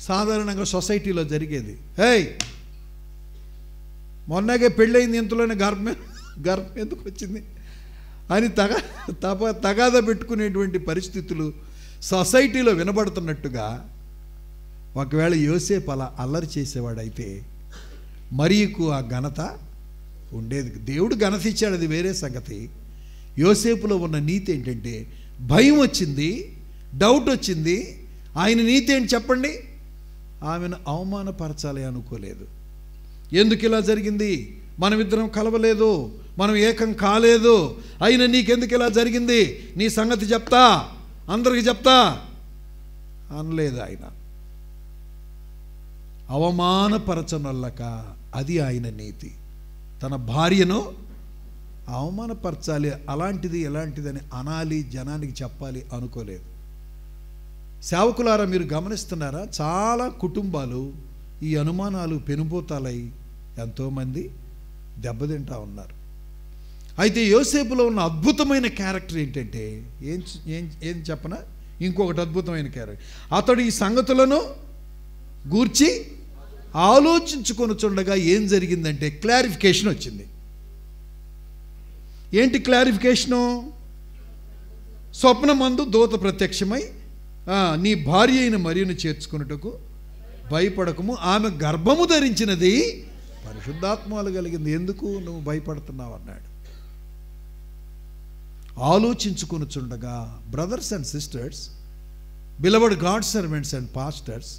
సాధారణంగా సొసైటీలో జరిగేది, ఏయ్ మొన్నగే పెళ్ళయింది, ఇంతలోనే గర్భం ఎందుకు వచ్చింది అని తగాదా పెట్టుకునేటువంటి పరిస్థితులు సొసైటీలో వినబడుతున్నట్టుగా ఒకవేళ యోసేపు అలా అల్లరి చేసేవాడైతే మరియకు ఆ ఘనత ఉండేది. దేవుడు ఘనత ఇచ్చాడు, అది వేరే సంగతి. యోసేపులో ఉన్న నీతి ఏంటంటే భయం వచ్చింది, డౌట్ వచ్చింది. ఆయన నీతి ఏంటి చెప్పండి? ఆమెను అవమానపరచాలి అనుకోలేదు. ఎందుకు ఇలా జరిగింది? మనమిద్దరం కలవలేదు, మనం ఏకం కాలేదు, అయినా నీకెందుకు ఇలా జరిగింది? నీ సంగతి చెప్తా, అందరికి చెప్తా అనలేదు ఆయన. అవమానపరచనొల్లక, అది ఆయన నీతి. తన భార్యను అవమానపరచాలి, అలాంటిది ఎలాంటిదని అనాలి, జనానికి చెప్పాలి అనుకోలేదు. సేవకులారా, మీరు గమనిస్తున్నారా? చాలా కుటుంబాలు ఈ అనుమానాలు పెనుబోతాలై ఎంతోమంది దెబ్బతింటా ఉన్నారు. అయితే యోసేపులో ఉన్న అద్భుతమైన క్యారెక్టర్ ఏంటంటే ఏం చెప్పనా? ఇంకొకటి అద్భుతమైన క్యారెక్టర్. అతడు ఈ సంగతులను గూర్చి ఆలోచించుకొనుచుండగా ఏం జరిగిందంటే క్లారిఫికేషన్ వచ్చింది. ఏంటి క్లారిఫికేషను? స్వప్నమందు దూత ప్రత్యక్షమై నీ భార్య అయిన మరియను చేర్చుకున్నటకు భయపడకము, ఆమె గర్భము ధరించినది పరిశుద్ధాత్మలు కలిగింది, ఎందుకు నువ్వు భయపడుతున్నావు అన్నాడు. ఆలోచించుకొనుచుండగా brothers and sisters, beloved God servants and pastors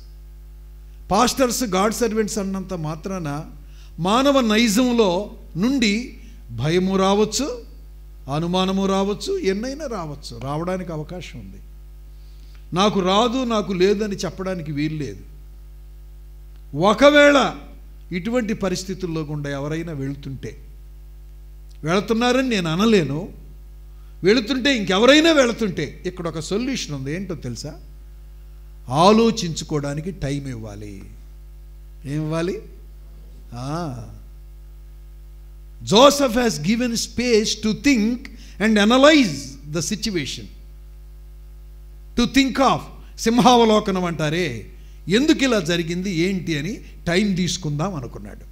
God servants అన్నంత మాత్రాన మానవ నైజంలో నుండి భయము రావచ్చు, అనుమానము రావచ్చు, ఎన్నైనా రావచ్చు. రావడానికి అవకాశం ఉంది. నాకు రాదు, నాకు లేదని చెప్పడానికి వీలు లేదు. ఒకవేళ ఇటువంటి పరిస్థితుల్లో గుండా ఎవరైనా వెళుతున్నారని నేను అనలేను. వెళుతుంటే ఇంకెవరైనా వెళుతుంటే ఇక్కడ ఒక సొల్యూషన్ ఉంది. ఏంటో తెలుసా? ఆలోచించుకోవడానికి టైం ఇవ్వాలి. ఏం ఇవ్వాలి? Joseph has given space to think and analyse the situation, to think of. సింహావలోకనం అంటారే, ఎందుకు ఇలా జరిగింది ఏంటి అని టైం తీసుకుందాం అనుకున్నాడు.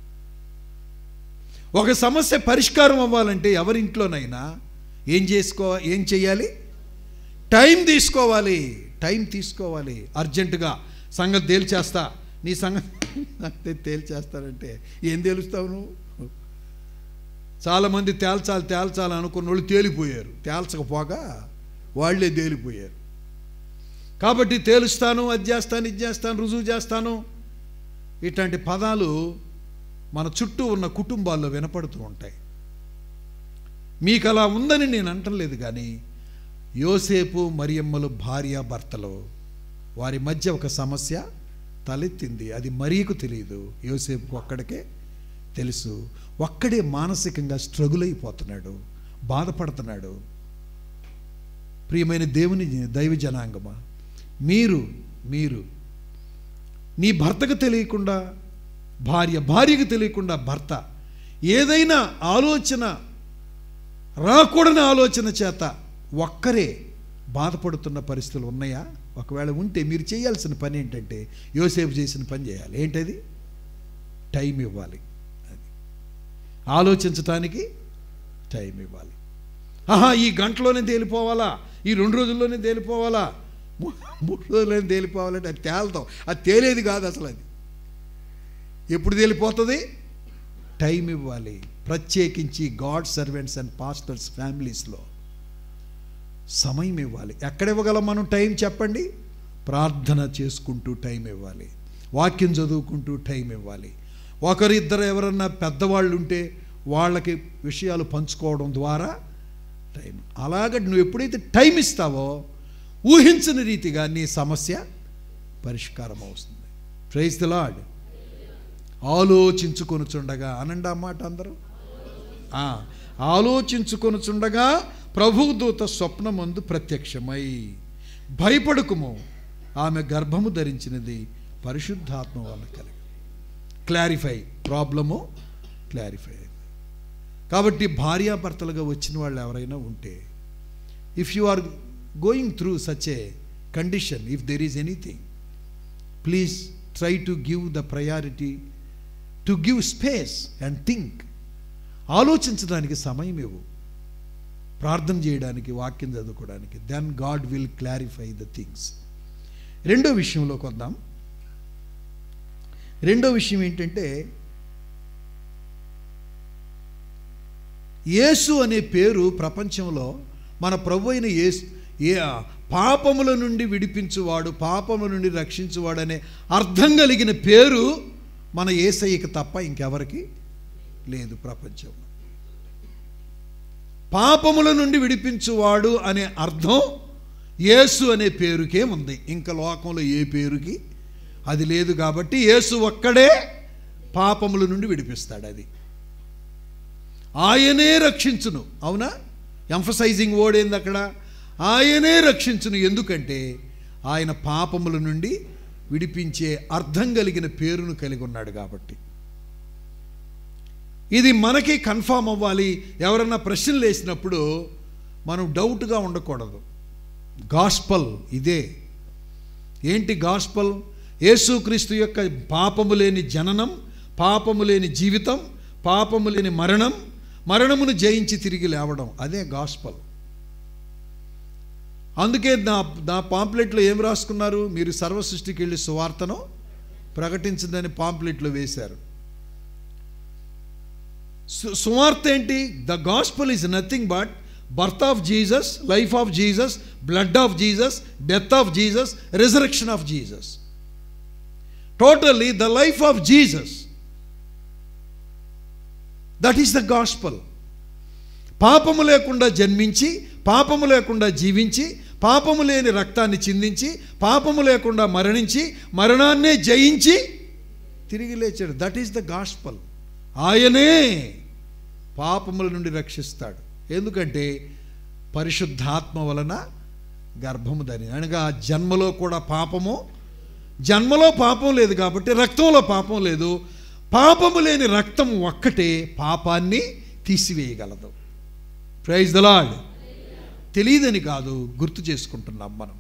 ఒక సమస్య పరిష్కారం అవ్వాలంటే ఎవరింట్లోనైనా ఏం చేయాలి? టైం తీసుకోవాలి. అర్జెంటుగా సంగతి తేల్చేస్తా, నీ సంగతి తేల్చేస్తానంటే ఏం తేలుస్తావు నువ్వు? చాలామంది తేల్చాలి అనుకున్న వాళ్ళు తేలిపోయారు, తేల్చకపోగా వాళ్ళే తేలిపోయారు. కాబట్టి తేలుస్తాను, అది చేస్తాను, ఇది చేస్తాను, రుజువు చేస్తాను, ఇట్లాంటి పదాలు మన చుట్టూ ఉన్న కుటుంబాల్లో వినపడుతూ ఉంటాయి. మీకు అలా ఉందని నేను అంటలేదు, కానీ యోసేపు మరియమ్మలు భార్యాభర్తలు వారి మధ్య ఒక సమస్య తలెత్తింది. అది మరియకు తెలియదు, యోసేపుకు ఒక్కడికే తెలుసు. ఒక్కడే మానసికంగా స్ట్రగుల్ అయిపోతున్నాడు, బాధపడుతున్నాడు. ప్రియమైన దేవుని దైవ జనాంగమా, మీరు నీ భర్తకు తెలియకుండా భార్యకు తెలియకుండా భర్త ఏదైనా ఆలోచన, రాకూడని ఆలోచన చేత ఒక్కరే బాధపడుతున్న పరిస్థితులు ఉన్నాయా? ఒకవేళ ఉంటే మీరు చేయాల్సిన పని ఏంటంటే యోసేపు చేసిన పని చేయాలి. ఏంటది? టైం ఇవ్వాలి. అది ఆలోచించటానికి టైం ఇవ్వాలి. ఈ గంటలోనే తేలిపోవాలా, ఈ 2 రోజుల్లోనే తేలిపోవాలా, 3 రోజుల్లోనే తేలిపోవాలంటే అది తేలుతాం. అది తేలేది కాదు అసలు. అది ఎప్పుడు తేలిపోతుంది? టైం ఇవ్వాలి. ప్రత్యేకించి గాడ్ సర్వెంట్స్ అండ్ పాస్టర్స్ ఫ్యామిలీస్లో సమయం ఇవ్వాలి. ఎక్కడ ఇవ్వగలం మనం టైం చెప్పండి? ప్రార్థన చేసుకుంటూ టైం ఇవ్వాలి, వాక్యం చదువుకుంటూ టైం ఇవ్వాలి. ఒకరిద్దరు ఎవరన్నా పెద్దవాళ్ళు ఉంటే వాళ్ళకి విషయాలు పంచుకోవడం ద్వారా టైం. అలాగ నువ్వు ఎప్పుడైతే టైం ఇస్తావో ఊహించని రీతిగా నీ సమస్య పరిష్కారం అవుతుంది. Praise the lord. ఆలోచించుకొనుచుండగా అనండి అన్నమాట అందరూ. ఆలోచించుకొనుచుండగా ప్రభుదూత స్వప్నమందు ప్రత్యక్షమై, భయపడకుము, ఆమె గర్భము ధరించినది పరిశుద్ధాత్మ వల్ల కలిగి. క్లారిఫై, ప్రాబ్లము క్లారిఫై అయింది. కాబట్టి భార్యాభర్తలుగా వచ్చిన వాళ్ళు ఎవరైనా ఉంటే, if you are going through such a condition, if there is anything, please try to give the priority, to give space and think. ఆలోచించడానికి సమయం ఇవ్వు, ప్రార్థన చేయడానికి, వాక్యం చదువుకోవడానికి. Then God will clarify the things. రెండో విషయంలోకి వద్దాం. రెండో విషయం ఏంటంటే, యేసు అనే పేరు ప్రపంచంలో మన ప్రభు అయిన యేసు, పాపముల నుండి విడిపించువాడు, పాపముల నుండి రక్షించువాడు అనే అర్థం కలిగిన పేరు మన యేసయ్యకి తప్ప ఇంకెవరికి లేదు ప్రపంచంలో. పాపముల నుండి విడిపించువాడు అనే అర్థం యేసు అనే పేరుకే ఉంది. ఇంకా లోకంలో ఏ పేరుకి అది లేదు. కాబట్టి యేసు ఒక్కడే పాపముల నుండి విడిపిస్తాడు. అది ఆయనే రక్షించును. అవునా? ఎంఫసైజింగ్ వర్డ్ ఏంది అక్కడ? ఆయనే రక్షించును. ఎందుకంటే ఆయన పాపముల నుండి విడిపించే అర్థం కలిగిన పేరును కలిగి ఉన్నాడు కాబట్టి. ఇది మనకి కన్ఫామ్ అవ్వాలి. ఎవరన్నా ప్రశ్నలు వేసినప్పుడు మనం డౌట్గా ఉండకూడదు. గాస్పల్ ఇదే. ఏంటి గాస్పల్? యేసుక్రీస్తు యొక్క పాపము లేని జననం, పాపము లేని జీవితం, పాపము లేని మరణం, మరణమును జయించి తిరిగి లేవడం, అదే గాస్పల్. అందుకే నా పాంప్లెట్లో ఏం రాసుకున్నారు? మీరు సర్వ సృష్టికి వెళ్ళి సువార్తను ప్రకటించదని పాంప్లెట్లో వేశారు. సువార్త ఏంటి? The gospel is nothing but birth of Jesus, life of Jesus, blood of Jesus, death of Jesus, resurrection of Jesus. Totally the life of Jesus. That is the gospel. పాపము లేకుండా జన్మించి, పాపము లేకుండా జీవించి, పాపము లేని రక్తాన్ని చిందించి, పాపము లేకుండా మరణించి, మరణాన్నే జయించి తిరిగి లేచాడు. That is the gospel. ఆయనే పాపముల నుండి రక్షిస్తాడు. ఎందుకంటే పరిశుద్ధాత్మ వలన గర్భము ధరి, అనగా జన్మలో కూడా పాపము, జన్మలో పాపం లేదు కాబట్టి రక్తంలో పాపం లేదు. పాపము లేని రక్తం ఒక్కటే పాపాన్ని తీసివేయగలదు. Praise the lord. తెలియదని కాదు, గుర్తు చేసుకుంటున్నాం మనం.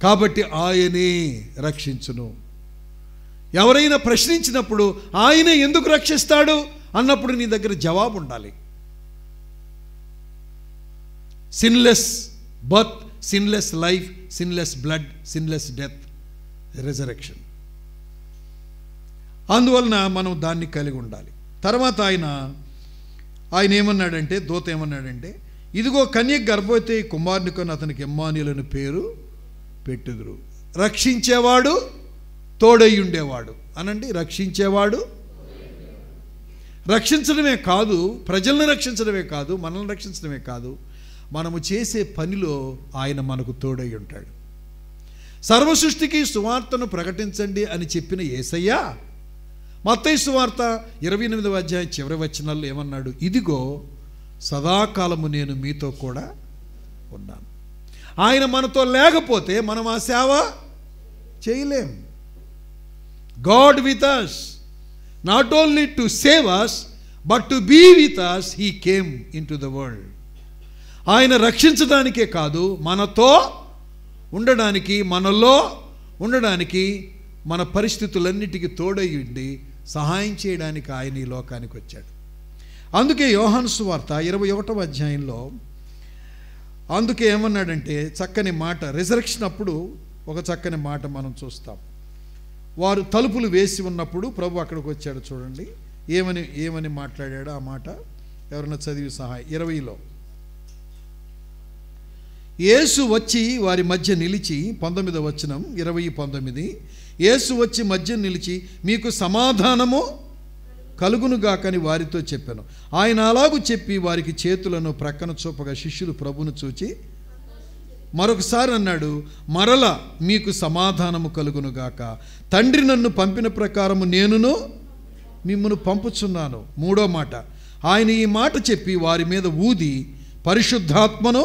కాబట్టి ఆయనే రక్షించును. ఎవరైనా ప్రశ్నించినప్పుడు ఆయనే ఎందుకు రక్షిస్తాడు అన్నప్పుడు నీ దగ్గర జవాబు ఉండాలి. Sinless birth, sinless life, sinless blood, sinless death, resurrection. అందువలన మనం దాన్ని కలిగి ఉండాలి. తర్వాత ఆయన ఏమన్నాడంటే, దూత ఏమన్నాడంటే, ఇదిగో కన్యక గర్భవతి కుమారుని కొని అతనికి ఇమ్మానుయేలు పేరు పెట్టుదురు. రక్షించేవాడు తోడై ఉండేవాడు. అనండి, రక్షించేవాడు. రక్షించడమే కాదు, ప్రజలను రక్షించడమే కాదు, మనల్ని రక్షించడమే కాదు, మనము చేసే పనిలో ఆయన మనకు తోడై ఉంటాడు. సర్వ సృష్టికి సువార్తను ప్రకటించండి అని చెప్పిన యేసయ్య మత్తయి సువార్త 28వ అధ్యాయం చివరి వచనాల్లో ఏమన్నాడు? ఇదిగో సదాకాలము నేను మీతో కూడా ఉన్నాను. ఆయన మనతో లేకపోతే మనం ఆ సేవ చేయలేం. God with us, not only to save us but to be with us he came into the world. ఆయన రక్షించడానికే కాదు, మనతో ఉండడానికి, మనలో ఉండడానికి, మన పరిస్థితులన్నిటికీ తోడై ఉండి సహాయం చేయడానికి ఆయన ఈ లోకానికి వచ్చాడు. అందుకే యోహాను సువార్త 21వ అధ్యాయంలో అందుకే ఏమన్నాడంటే చక్కని మాట, రిజరెక్షన్ అప్పుడు ఒక చక్కని మాట మనం చూస్తాం. వారు తలుపులు వేసి ఉన్నప్పుడు ప్రభు అక్కడికి వచ్చాడు. చూడండి ఏమని మాట్లాడాడు ఆ మాట. ఎవరైనా చదివి సహాయం. 20లో యేసు వచ్చి వారి మధ్య నిలిచి, 19వ వచనం 20:19, యేసు వచ్చి మధ్య నిలిచి మీకు సమాధానము కలుగునుగాకని వారితో చెప్పాను. ఆయన అలాగూ చెప్పి వారికి చేతులను ప్రక్కన చూపగా శిష్యులు ప్రభును చూచి మరొకసారి అన్నాడు, మరల మీకు సమాధానము కలుగునుగాక. తండ్రి నన్ను పంపిన ప్రకారము నేనును మిమ్మును పంపుచున్నాను. 3వ మాట, ఆయన ఈ మాట చెప్పి వారి మీద ఊది పరిశుద్ధాత్మను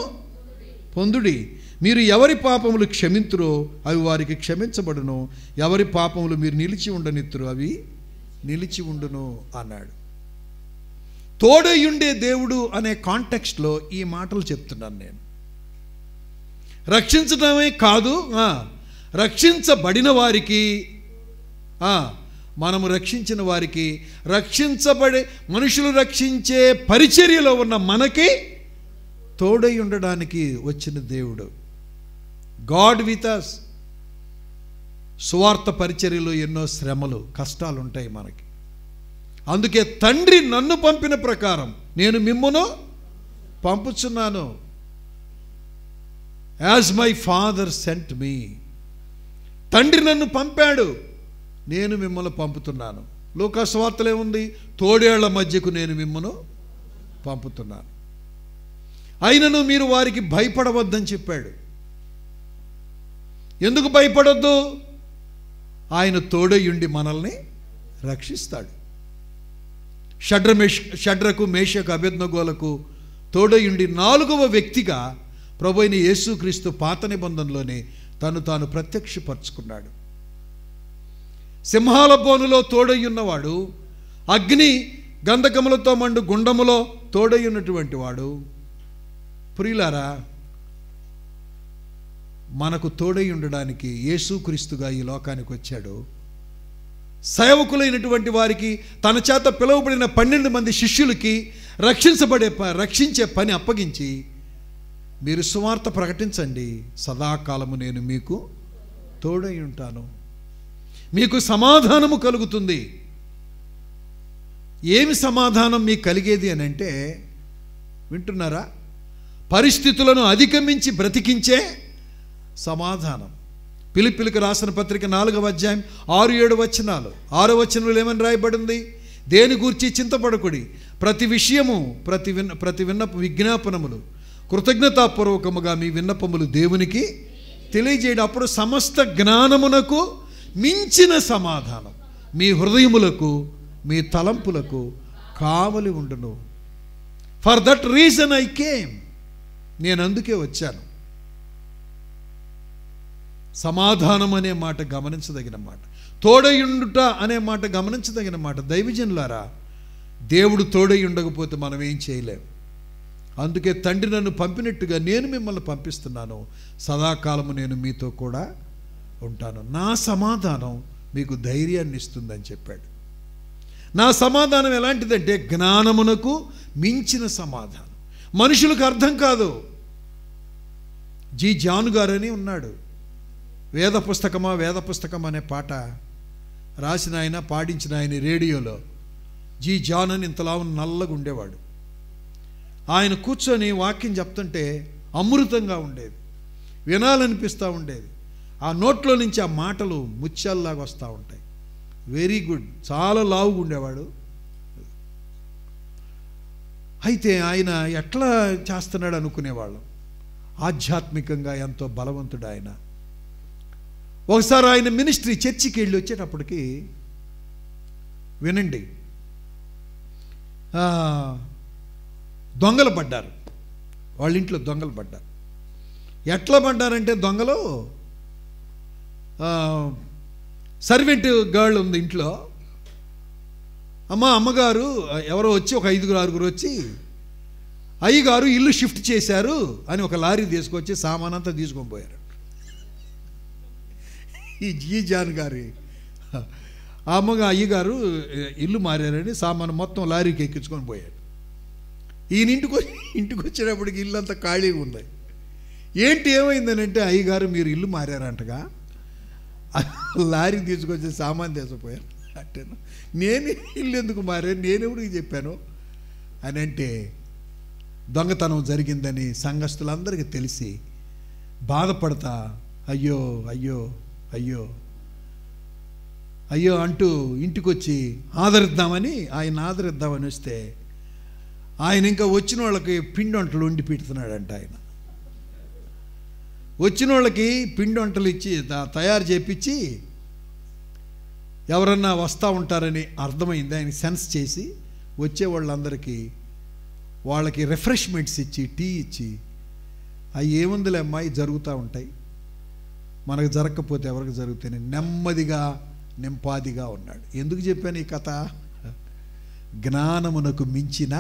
పొందుడి. మీరు ఎవరి పాపములు క్షమింతురో అవి వారికి క్షమించబడును, ఎవరి పాపములు మీరు నిలిచి ఉండనిత్తురో అవి నిలిచి ఉండును అన్నాడు. తోడయుండే దేవుడు అనే కాంటెక్స్ట్లో ఈ మాటలు చెప్తున్నాను నేను. రక్షించడమే కాదు, రక్షించబడిన వారికి, మనము రక్షించిన వారికి, రక్షించబడే మనుషులు రక్షించే పరిచర్యలో ఉన్న మనకి తోడై ఉండడానికి వచ్చిన దేవుడు. God with us. సువార్త పరిచర్యలో ఎన్నో శ్రమలు, కష్టాలు ఉంటాయి మనకి. అందుకే తండ్రి నన్ను పంపిన ప్రకారం నేను మిమ్మును పంపుచున్నాను. As my father sent me. తండ్రి నన్ను పంపాడు, నేను మిమ్మల్ని పంపుతున్నాను. లూకా సువార్తలో ఏముంది? తోడేళ్ల మధ్యకు నేను మిమ్మను పంపుతున్నాను. అయినను మీరు వారికి భయపడవద్దని చెప్పాడు. ఎందుకు భయపడొద్దు? ఆయన తోడయుండి మనల్ని రక్షిస్తాడు. షడ్రకు మేషకు అబేద్నెగోలకు తోడయుండి 4వ వ్యక్తిగా ప్రభు అయిన యేసుక్రీస్తు పాత నిబంధనలోనే తాను ప్రత్యక్షపరుచుకున్నాడు. సింహాల బోనులో తోడయ్యున్నవాడు, అగ్ని గంధకములతో మండు గుండములో తోడయ్యున్నటువంటి వాడు. ప్రియులారా, మనకు తోడై ఉండడానికి యేసుక్రీస్తుగా ఈ లోకానికి వచ్చాడు. సేవకులైనటువంటి వారికి తన చేత పిలువబడిన 12 మంది శిష్యులకి రక్షించే పని అప్పగించి, మీరు సువార్త ప్రకటించండి, సదాకాలము నేను మీకు తోడై ఉంటాను, మీకు సమాధానము కలుగుతుంది. ఏమి సమాధానం మీకు కలిగేది అని అంటే, వింటున్నారా? పరిస్థితులను అధిగమించి బ్రతికించే సమాధానం. ఫిలిప్పీయులకు రాసిన పత్రిక 4వ అధ్యాయం 6-7 వచనాలు. 6వ వచనంలో ఏమని రాయబడింది? దేని గూర్చి చింతపడకుడి, ప్రతి విషయము ప్రతి విన్నప విజ్ఞాపనములు కృతజ్ఞతాపూర్వకముగా మీ విన్నపములు దేవునికి తెలియజేయడం. అప్పుడు సమస్త జ్ఞానమునకు మించిన సమాధానం మీ హృదయములకు మీ తలంపులకు కావలి ఉండును. For that reason I came. నేను అందుకే వచ్చాను. సమాధానం అనే మాట గమనించదగిన మాట. తోడయుండుట అనే మాట గమనించదగిన మాట. దైవజనులారా, దేవుడు తోడై ఉండకపోతే మనం ఏం చేయలేం. అందుకే తండ్రి నన్ను పంపినట్టుగా నేను మిమ్మల్ని పంపిస్తున్నాను, సదాకాలము నేను మీతో కూడా ఉంటాను. నా సమాధానం మీకు ధైర్యాన్ని ఇస్తుందని చెప్పాడు. నా సమాధానం ఎలాంటిదంటే జ్ఞానమునకు మించిన సమాధానం. మనుషులకు అర్థం కాదు. జి జాన్ గారని ఉన్నాడు. వేద పుస్తకం అనే పాట రాసిన ఆయన, పాడించిన ఆయన రేడియోలో. జి జాన్ అని ఇంతలా నల్లగా ఉండేవాడు. ఆయన కూర్చొని వాక్యం చెప్తుంటే అమృతంగా ఉండేది, వినాలనిపిస్తూ ఉండేది. ఆ నోట్లో నుంచి ఆ మాటలు ముత్యాల్లాగా వస్తూ ఉంటాయి. Very good. చాలా లావుగా ఉండేవాడు. అయితే ఆయన ఎట్లా చేస్తున్నాడు అనుకునేవాళ్ళం. ఆధ్యాత్మికంగా ఎంతో బలవంతుడు ఆయన. ఒకసారి ఆయన మినిస్ట్రీ చర్చికి వెళ్ళి వచ్చేటప్పటికి, వినండి, దొంగలు పడ్డారు. వాళ్ళ ఇంట్లో దొంగలు పడ్డారు. ఎట్లా పడ్డారంటే, దొంగలు సర్వెంట్ గర్ల్ ఉంది ఇంట్లో. అమ్మగారు ఎవరో వచ్చి, ఒక 5-6 వచ్చి, అయ్యగారు ఇల్లు షిఫ్ట్ చేశారు అని ఒక లారీ తీసుకొచ్చి సామాన్ అంతా తీసుకొని పోయారు. ఈ జాన్ గారి అయ్యగారు ఇల్లు మారారని సామాను మొత్తం లారీకి ఎక్కించుకొని పోయాడు. ఈయన ఇంటికి వచ్చేటప్పటికి ఇల్లు అంతా ఖాళీగా ఉంది. ఏంటి ఏమైందని అంటే, అయ్యగారు మీరు ఇల్లు మారారంటగా, లారీ తీసుకొచ్చి సామాన్ తీసుకుపోయారు అంటే, నేను ఇల్లు ఎందుకు మారాను, నేను ఎవరికి చెప్పాను అని అంటే, దొంగతనం జరిగిందని సంఘస్థులందరికీ తెలిసి బాధపడతా అయ్యో అయ్యో అయ్యో అయ్యో అంటూ ఇంటికి వచ్చి ఆయన ఆదరిద్దామని వస్తే, ఆయన ఇంకా వచ్చిన వాళ్ళకి పిండి వంటలు వండి పెడుతున్నాడంట. ఆయన వచ్చిన వాళ్ళకి పిండి వంటలు ఇచ్చి తయారు చేపించి, ఎవరన్నా వస్తూ ఉంటారని అర్థమైంది. ఆయన సెన్స్ చేసి వచ్చే వాళ్ళందరికీ వాళ్ళకి రిఫ్రెష్మెంట్స్ ఇచ్చి, టీ ఇచ్చి, అవి ఏముందిలే అమ్మాయి జరుగుతూ ఉంటాయి, మనకు జరగకపోతే ఎవరికి జరుగుతాయని నెమ్మదిగా నింపాదిగా ఉన్నాడు. ఎందుకు చెప్పాను ఈ కథ? జ్ఞానమునకు మించిన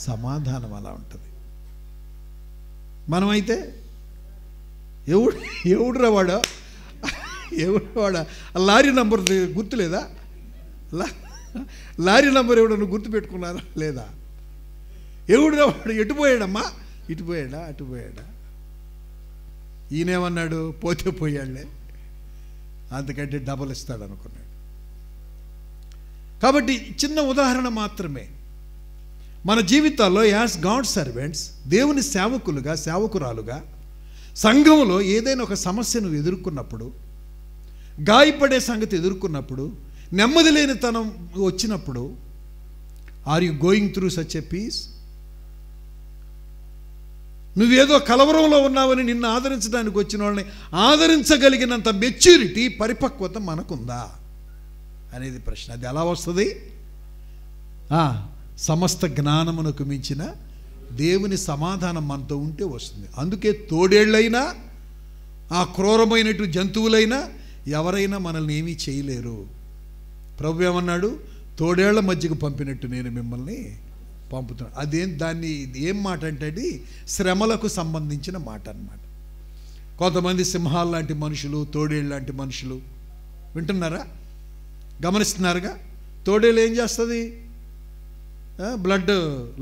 సమాధానం అలా ఉంటుంది. మనమైతే ఎవడురా వాడు, లారీ నంబర్ గుర్తులేదా? లారీ నంబర్ ఎవడన్నా గుర్తుపెట్టుకున్నారా లేదా? ఎవడురా వాడు, ఎటుపోయాడమ్మా, ఇటుపోయాడా అటుపోయాడా? ఈయనేమన్నాడు, పోతే పోయాడులే, అందుకంటే డబల్ ఇస్తాడు అనుకున్నాడు. కాబట్టి చిన్న ఉదాహరణ మాత్రమే. మన జీవితాల్లో యాజ్ గాడ్ సర్వెంట్స్, దేవుని సేవకులుగా సేవకురాలుగా సంఘంలో ఏదైనా ఒక సమస్యను ఎదుర్కొన్నప్పుడు, గాయపడే సంగతి ఎదుర్కొన్నప్పుడు, నెమ్మది లేనితనం వచ్చినప్పుడు, are you going through such a peace? నువ్వేదో కలవరంలో ఉన్నావని నిన్ను ఆదరించడానికి వచ్చిన వాళ్ళని ఆదరించగలిగినంత మెచ్యూరిటీ, పరిపక్వత మనకుందా అనేది ప్రశ్న. అది ఎలా వస్తుంది? సమస్త జ్ఞానమునకు మించిన దేవుని సమాధానం మనతో ఉంటే వస్తుంది. అందుకే తోడేళ్ళైనా, ఆ క్రూరమైనటు జంతువులైనా, ఎవరైనా మనల్ని ఏమీ చేయలేరు. ప్రభు ఏమన్నాడు? తోడేళ్ల మధ్యకు పంపినట్టు నేను మిమ్మల్ని పంపుతున్నాను. దాన్ని ఏం మాట అంటే, అది శ్రమలకు సంబంధించిన మాట అన్నమాట. కొంతమంది సింహాల లాంటి మనుషులు, తోడేళ్ళ లాంటి మనుషులు, వింటున్నారా, గమనిస్తున్నారుగా? తోడేళ్ళు ఏం చేస్తుంది? బ్లడ్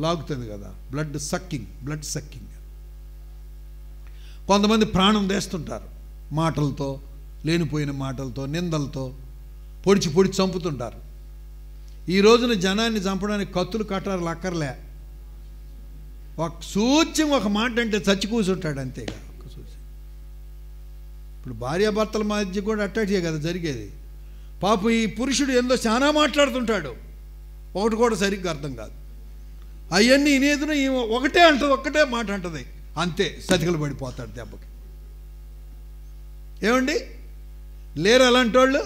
లాగుతుంది కదా, బ్లడ్ సక్కింగ్. కొంతమంది ప్రాణం తీస్తుంటారు మాటలతో, లేనిపోయిన మాటలతో, నిందలతో పొడిచి చంపుతుంటారు. ఈ రోజున జనాన్ని చంపడానికి కత్తులు కట్టారు అక్కర్లే. ఒక సూచ్యం ఒక మాట అంటే చచ్చి కూర్చుంటాడు, అంతేగా. ఒక సూచ్యం. ఇప్పుడు భార్యాభర్తల మధ్య కూడా అట్టాడే కదా జరిగేది. పాప ఈ పురుషుడు ఏందో చాలా మాట్లాడుతుంటాడు, ఒకటి కూడా సరిగ్గా అర్థం కాదు. అవన్నీ ఇనేదున ఒకటే అంటది, ఒక్కటే మాట అంటది, అంతే సతికలు పడిపోతాడు దెబ్బకి. ఏమండి, లేరు అలాంటి వాళ్ళు?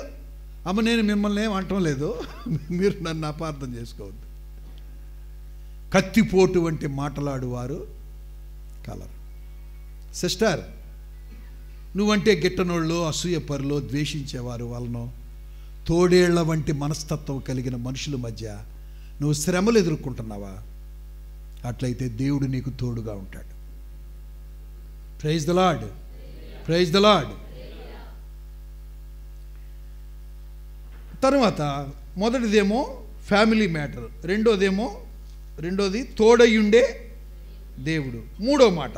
అమ్మ, నేను మిమ్మల్ని ఏం అంటం లేదు, మీరు నన్ను అపార్థం చేసుకోవద్దు. కత్తిపోటు వంటి మాటలాడువారు కలరు. సిస్టర్, నువ్వంటే గిట్టనోళ్ళు, అసూయపరులు, ద్వేషించేవారు వలన తోడేళ్ల వంటి మనస్తత్వం కలిగిన మనుషుల మధ్య నువ్వు శ్రమలు ఎదుర్కొంటున్నావా? అట్లయితే దేవుడు నీకు తోడుగా ఉంటాడు. Praise the lord, praise the Lord. తర్వాత మొదటిదేమో ఫ్యామిలీ మ్యాటర్, రెండోది తోడయ్యుండే దేవుడు. మూడో మాట,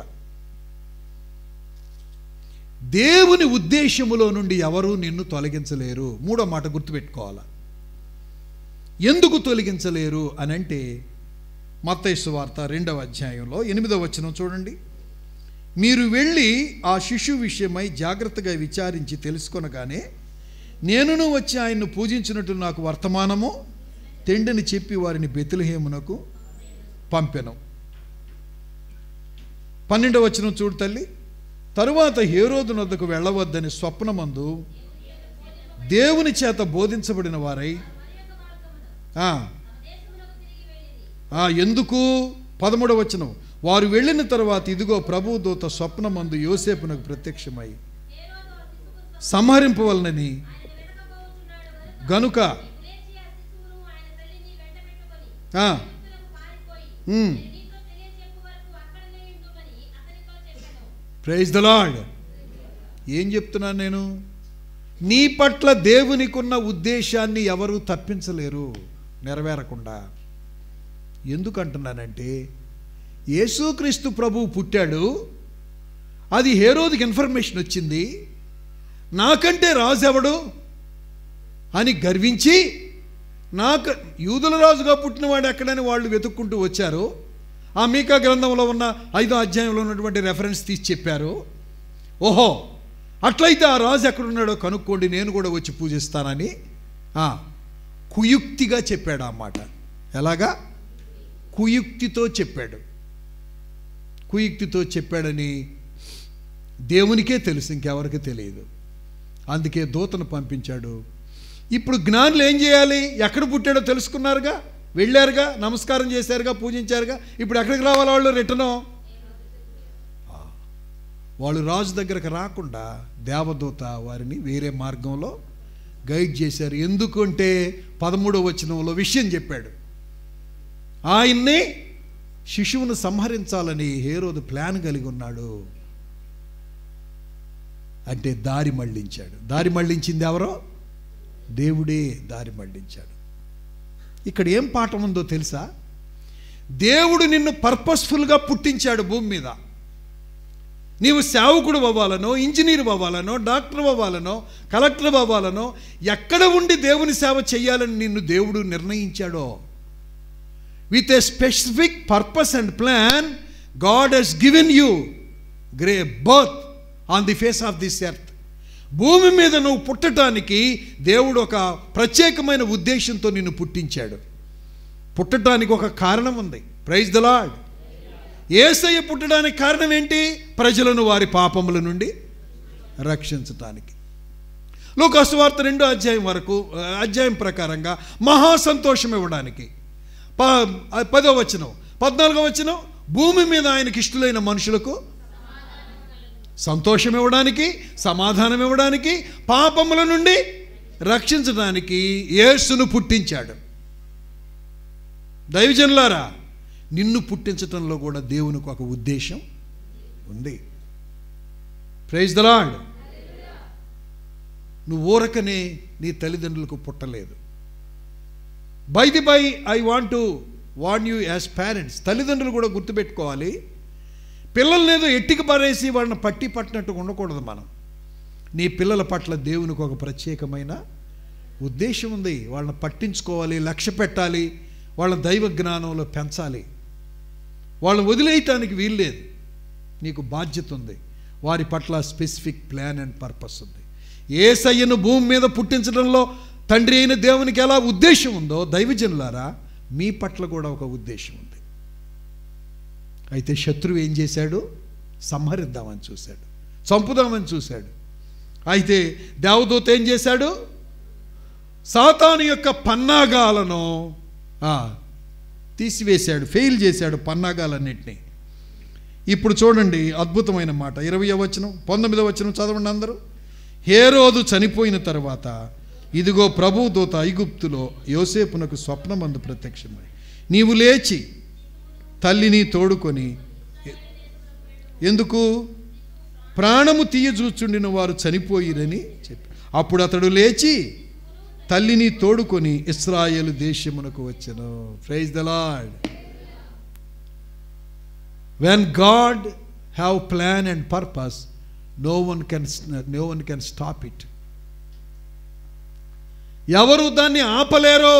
దేవుని ఉద్దేశములో నుండి ఎవరూ నిన్ను తొలగించలేరు. మూడో మాట గుర్తుపెట్టుకోవాలా. ఎందుకు తొలగించలేరు అని అంటే, మత్తయి సువార్త 2వ అధ్యాయంలో 8వ వచనం చూడండి. మీరు వెళ్ళి ఆ శిశువు విషయమై జాగ్రత్తగా విచారించి తెలుసుకొనగానే నేనును వచ్చి ఆయన్ను పూజించినట్టు నాకు వర్తమానము తెండని చెప్పి వారిని బెత్లెహేమునకు పంపెను. 12వ వచనం చూడు తల్లి. తరువాత హేరోదు నొద్దకు వెళ్ళవద్దని స్వప్నమందు దేవుని చేత బోధించబడిన వారై ఎందుకు 13వ వచనం, వారు వెళ్ళిన తర్వాత ఇదిగో ప్రభువు దూత స్వప్నమందు యోసేపునకు ప్రత్యక్షమై సంహరింపవలనని గనుక ప్రైజ్ ద లార్డ్. ఏం చెప్తున్నాను నేను? నీ పట్ల దేవునికున్న ఉద్దేశాన్ని ఎవరు తప్పించలేరు నెరవేరకుండా. ఎందుకంటున్నానంటే యేసుక్రీస్తు ప్రభువు పుట్టాడు, అది హేరోదుకి ఇన్ఫర్మేషన్ వచ్చింది, నాకంటే రాజు ఎవడు అని గర్వించి, నాకు యూదుల రాజుగా పుట్టినవాడు ఎక్కడని వాళ్ళు వెతుక్కుంటూ వచ్చారు. ఆ మీకా గ్రంథంలో ఉన్న 5వ అధ్యాయంలో ఉన్నటువంటి రెఫరెన్స్ తీసి చెప్పారు. ఓహో, అట్లయితే ఆ రాజు ఎక్కడున్నాడో కనుక్కోండి, నేను కూడా వచ్చి పూజిస్తానని కుయుక్తిగా చెప్పాడు అన్నమాట. ఎలాగా? కుయుక్తితో చెప్పాడు. కుయుక్తితో చెప్పాడని దేవునికే తెలుసు, ఇంకెవరికి తెలియదు. అందుకే దూతను పంపించాడు. ఇప్పుడు జ్ఞానులు ఏం చేయాలి? ఎక్కడ పుట్టాడో తెలుసుకున్నారుగా, వెళ్ళారుగా, నమస్కారం చేశారుగా, పూజించారుగా. ఇప్పుడు ఎక్కడికి రావాలి వాళ్ళు? రిటర్ను వాళ్ళు రాజు దగ్గరకు రాకుండా దేవదూత వారిని వేరే మార్గంలో గైడ్ చేశారు. ఎందుకంటే 13వ వచనంలో విషయం చెప్పాడు. ఆయన్ని శిశువును సంహరించాలని హేరోదు ప్లాన్ కలిగి ఉన్నాడు. అంటే దారి మళ్ళించాడు. దారి మళ్ళించింది ఎవరో? దేవుడే దారి మళ్ళించాడు. ఇక్కడ ఏం పాఠం ఉందో తెలుసా? దేవుడు నిన్ను పర్పస్ఫుల్గా పుట్టించాడు భూమి మీద. నీవు సేవకుడు అవ్వాలనో, ఇంజనీర్ అవ్వాలనో, డాక్టర్ అవ్వాలనో, కలెక్టర్ అవ్వాలనో, ఎక్కడ ఉండి దేవుని సేవ చేయాలని నిన్ను దేవుడు నిర్ణయించాడో, with a specific purpose and plan, God has given you birth on the face of this earth. భూమి మీద నువ్వు పుట్టడానికి దేవుడు ఒక ప్రత్యేకమైన ఉద్దేశంతో నిన్ను పుట్టించాడు. పుట్టడానికి ఒక కారణం ఉంది. Praise the lord. యేసయ్య పుట్టడానికి కారణం ఏంటి? ప్రజలను వారి పాపముల నుండి రక్షించటానికి. లూకా సువార్త 2వ అధ్యాయం వరకు అధ్యాయం ప్రకారంగా మహా సంతోషం ఇవ్వడానికి. 10వ వచనం, 14వ వచనం, భూమి మీద ఆయనకి ఇష్టలైన మనుషులకు సంతోషం ఇవ్వడానికి, సమాధానం ఇవ్వడానికి, పాపముల నుండి రక్షించడానికి యేసును పుట్టించాడు. దైవజనులారా, నిన్ను పుట్టించటంలో కూడా దేవునికి ఒక ఉద్దేశం ఉంది. Praise the Lord. నువ్వు ఊరకనే నీ తల్లిదండ్రులకు పుట్టలేదు. By the by I want to warn you as parents. తల్లిదండ్రులు కూడా గుర్తుపెట్టుకోవాలి, పిల్లల్ని ఏదో ఎట్టికి పారేసి వాళ్ళని పట్టినట్టు ఉండకూడదు. మనం నీ పిల్లల పట్ల దేవునికి ఒక ప్రత్యేకమైన ఉద్దేశం ఉంది. వాళ్ళని పట్టించుకోవాలి, లక్ష్య పెట్టాలి, వాళ్ళ దైవ జ్ఞానంలో పెంచాలి. వాళ్ళని వదిలేయటానికి వీల్లేదు. నీకు బాధ్యత ఉంది. వారి పట్ల స్పెసిఫిక్ ప్లాన్ అండ్ పర్పస్ ఉంది. యేసయ్యను భూమి మీద పుట్టించడంలో తండ్రి అయిన దేవునికి ఎలా ఉద్దేశం ఉందో, దైవజనులారా, మీ పట్ల కూడా ఒక ఉద్దేశం ఉంది. అయితే శత్రువు ఏం చేశాడు? సంహరిద్దామని చూశాడు, చంపుదామని చూశాడు. అయితే దేవదూత ఏం చేశాడు? సాతాను యొక్క పన్నాగాలను తీసివేశాడు, ఫెయిల్ చేశాడు పన్నాగాలన్నింటినీ. ఇప్పుడు చూడండి అద్భుతమైన మాట. 20వ వచనం, 19వ వచనం చదవండి అందరూ. హేరోదు చనిపోయిన తర్వాత ఇదిగో ప్రభువు దూత ఐగుప్తులో యోసేపునకు స్వప్నమందు ప్రత్యక్షమై, నీవు లేచి తల్లిని తోడుకొని, ఎందుకు? ప్రాణము తీయజూచుండిన వారు చనిపోయిరని చెప్పి. అప్పుడు అతడు లేచి తల్లిని తోడుకొని ఇశ్రాయేలు దేశమునకు వచ్చెను. Praise the Lord. When God have plan and purpose, no one can stop it. ఎవరు దాన్ని ఆపలేరో.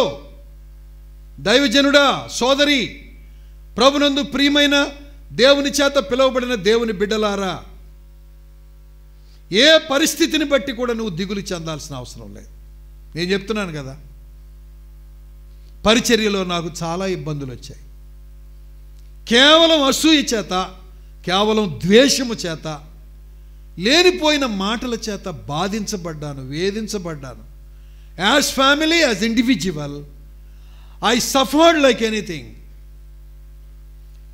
దైవజనుడా, సోదరి, ప్రభునందు ప్రియమైన దేవుని చేత పిలువబడిన దేవుని బిడ్డలారా, ఏ పరిస్థితిని బట్టి కూడా నువ్వు దిగులు చెందాల్సిన అవసరం లేదు. నేను చెప్తున్నాను కదా, పరిచర్యలో నాకు చాలా ఇబ్బందులు వచ్చాయి. కేవలం అసూయ చేత, కేవలం ద్వేషము చేత, లేనిపోయిన మాటల చేత బాధించబడ్డాను, వేధించబడ్డాను. As family, as individual I suffered like anything.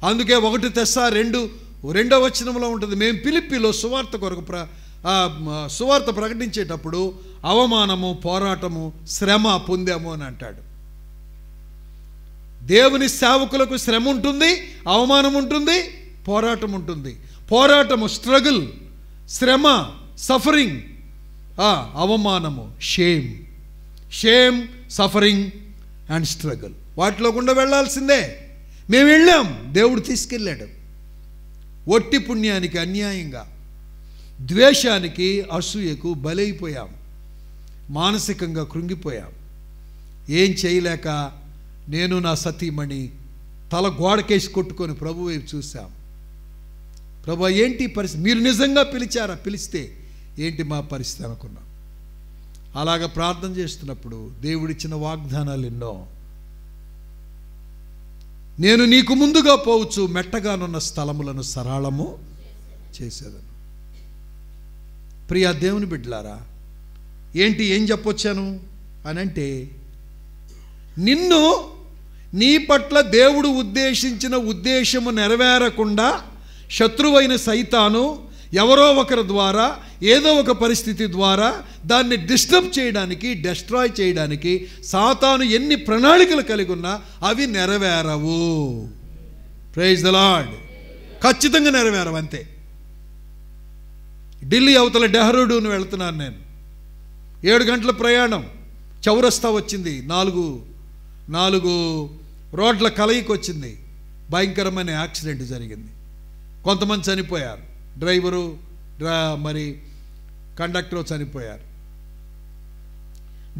అందుకే 1 తెస్సా 2వ వచనంలో ఉంటుంది, మేము ఫిలిప్పీలో సువార్త కొరకు సువార్త ప్రకటించేటప్పుడు అవమానము, పోరాటము, శ్రమ పొందాము అని అంటాడు. దేవుని సేవకులకు శ్రమ ఉంటుంది, అవమానం ఉంటుంది, పోరాటం ఉంటుంది. పోరాటము స్ట్రగుల్, శ్రమ సఫరింగ్, అవమానము షేమ్, సఫరింగ్ అండ్ స్ట్రగుల్. వాటిలో గుండా వెళ్ళాల్సిందే. మేము వెళ్ళాం, దేవుడు తీసుకెళ్ళాడు. ఒట్టి పుణ్యానికి అన్యాయంగా, ద్వేషానికి, అసూయకు బలైపోయాం, మానసికంగా కృంగిపోయాం. ఏం చేయలేక నేను నా సతీమణి తల గోడకేసి కొట్టుకొని ప్రభు వైపు చూశాం. ప్రభు ఏంటి పరిస్థితి, మీరు నిజంగా పిలిచారా? పిలిస్తే ఏంటి మా పరిస్థితి అనుకున్నాం. అలాగ ప్రార్థన చేస్తున్నప్పుడు దేవుడిచ్చిన వాగ్దానాలు ఎన్నో. నేను నీకు ముందుగా పోవచ్చు, మెట్టగానున్న స్థలములను సరళము చేసేదను. ప్రియా దేవుని బిడ్డలారా, ఏం చెప్పొచ్చాను అని అంటే, నిన్ను నీ పట్ల దేవుడు ఉద్దేశించిన ఉద్దేశము నెరవేరకుండా శత్రువైన సైతాను ఎవరో ఒకరి ద్వారా, ఏదో ఒక పరిస్థితి ద్వారా దాన్ని డిస్టర్బ్ చేయడానికి, డెస్ట్రాయ్ చేయడానికి సాతాను ఎన్ని ప్రణాళికలు కలిగి ఉన్నా అవి నెరవేరవు. Praise the lord. ఖచ్చితంగా నెరవేరవు, అంతే. ఢిల్లీ అవతల డెహ్రాడూన్ వెళ్తున్నాను నేను. 7 గంటల ప్రయాణం. చౌరస్తా వచ్చింది, 4 రోడ్ల కలయిక వచ్చింది. భయంకరమైన యాక్సిడెంట్ జరిగింది. కొంతమంది చనిపోయారు. డ్రైవరు, మరి కండక్టరు చనిపోయారు.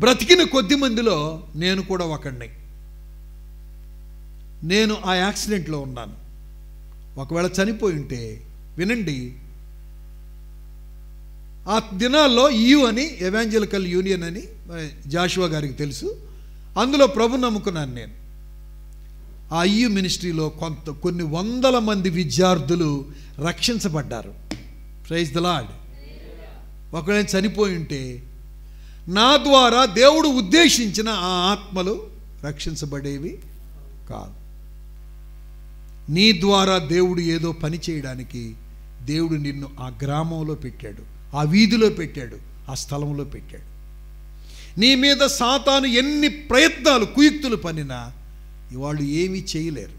బ్రతికిన కొద్ది మందిలో నేను కూడా ఒకడిని. నేను ఆ యాక్సిడెంట్లో ఉన్నాను. ఒకవేళ చనిపోయి ఉంటే వినండి, ఆ దినాల్లో అని ఎవాంజలికల్ యూనియన్ అని జాషువా గారికి తెలుసు, అందులో ప్రభు నమ్ముకున్నాను నేను. ఆ మినిస్ట్రీలో కొన్ని వందల మంది విద్యార్థులు రక్షించబడ్డారు. Praise the lord. ఒకవేళ చనిపోయి ఉంటే నా ద్వారా దేవుడు ఉద్దేశించిన ఆ ఆత్మలు రక్షించబడేవి కాదు. నీ ద్వారా దేవుడు ఏదో పని చేయడానికి దేవుడు నిన్ను ఆ గ్రామంలో పెట్టాడు, ఆ వీధిలో పెట్టాడు, ఆ స్థలంలో పెట్టాడు. నీ మీద సాతాను ఎన్ని ప్రయత్నాలు, కుయుక్తులు పన్నినా వాళ్ళు ఏమీ చేయలేరు.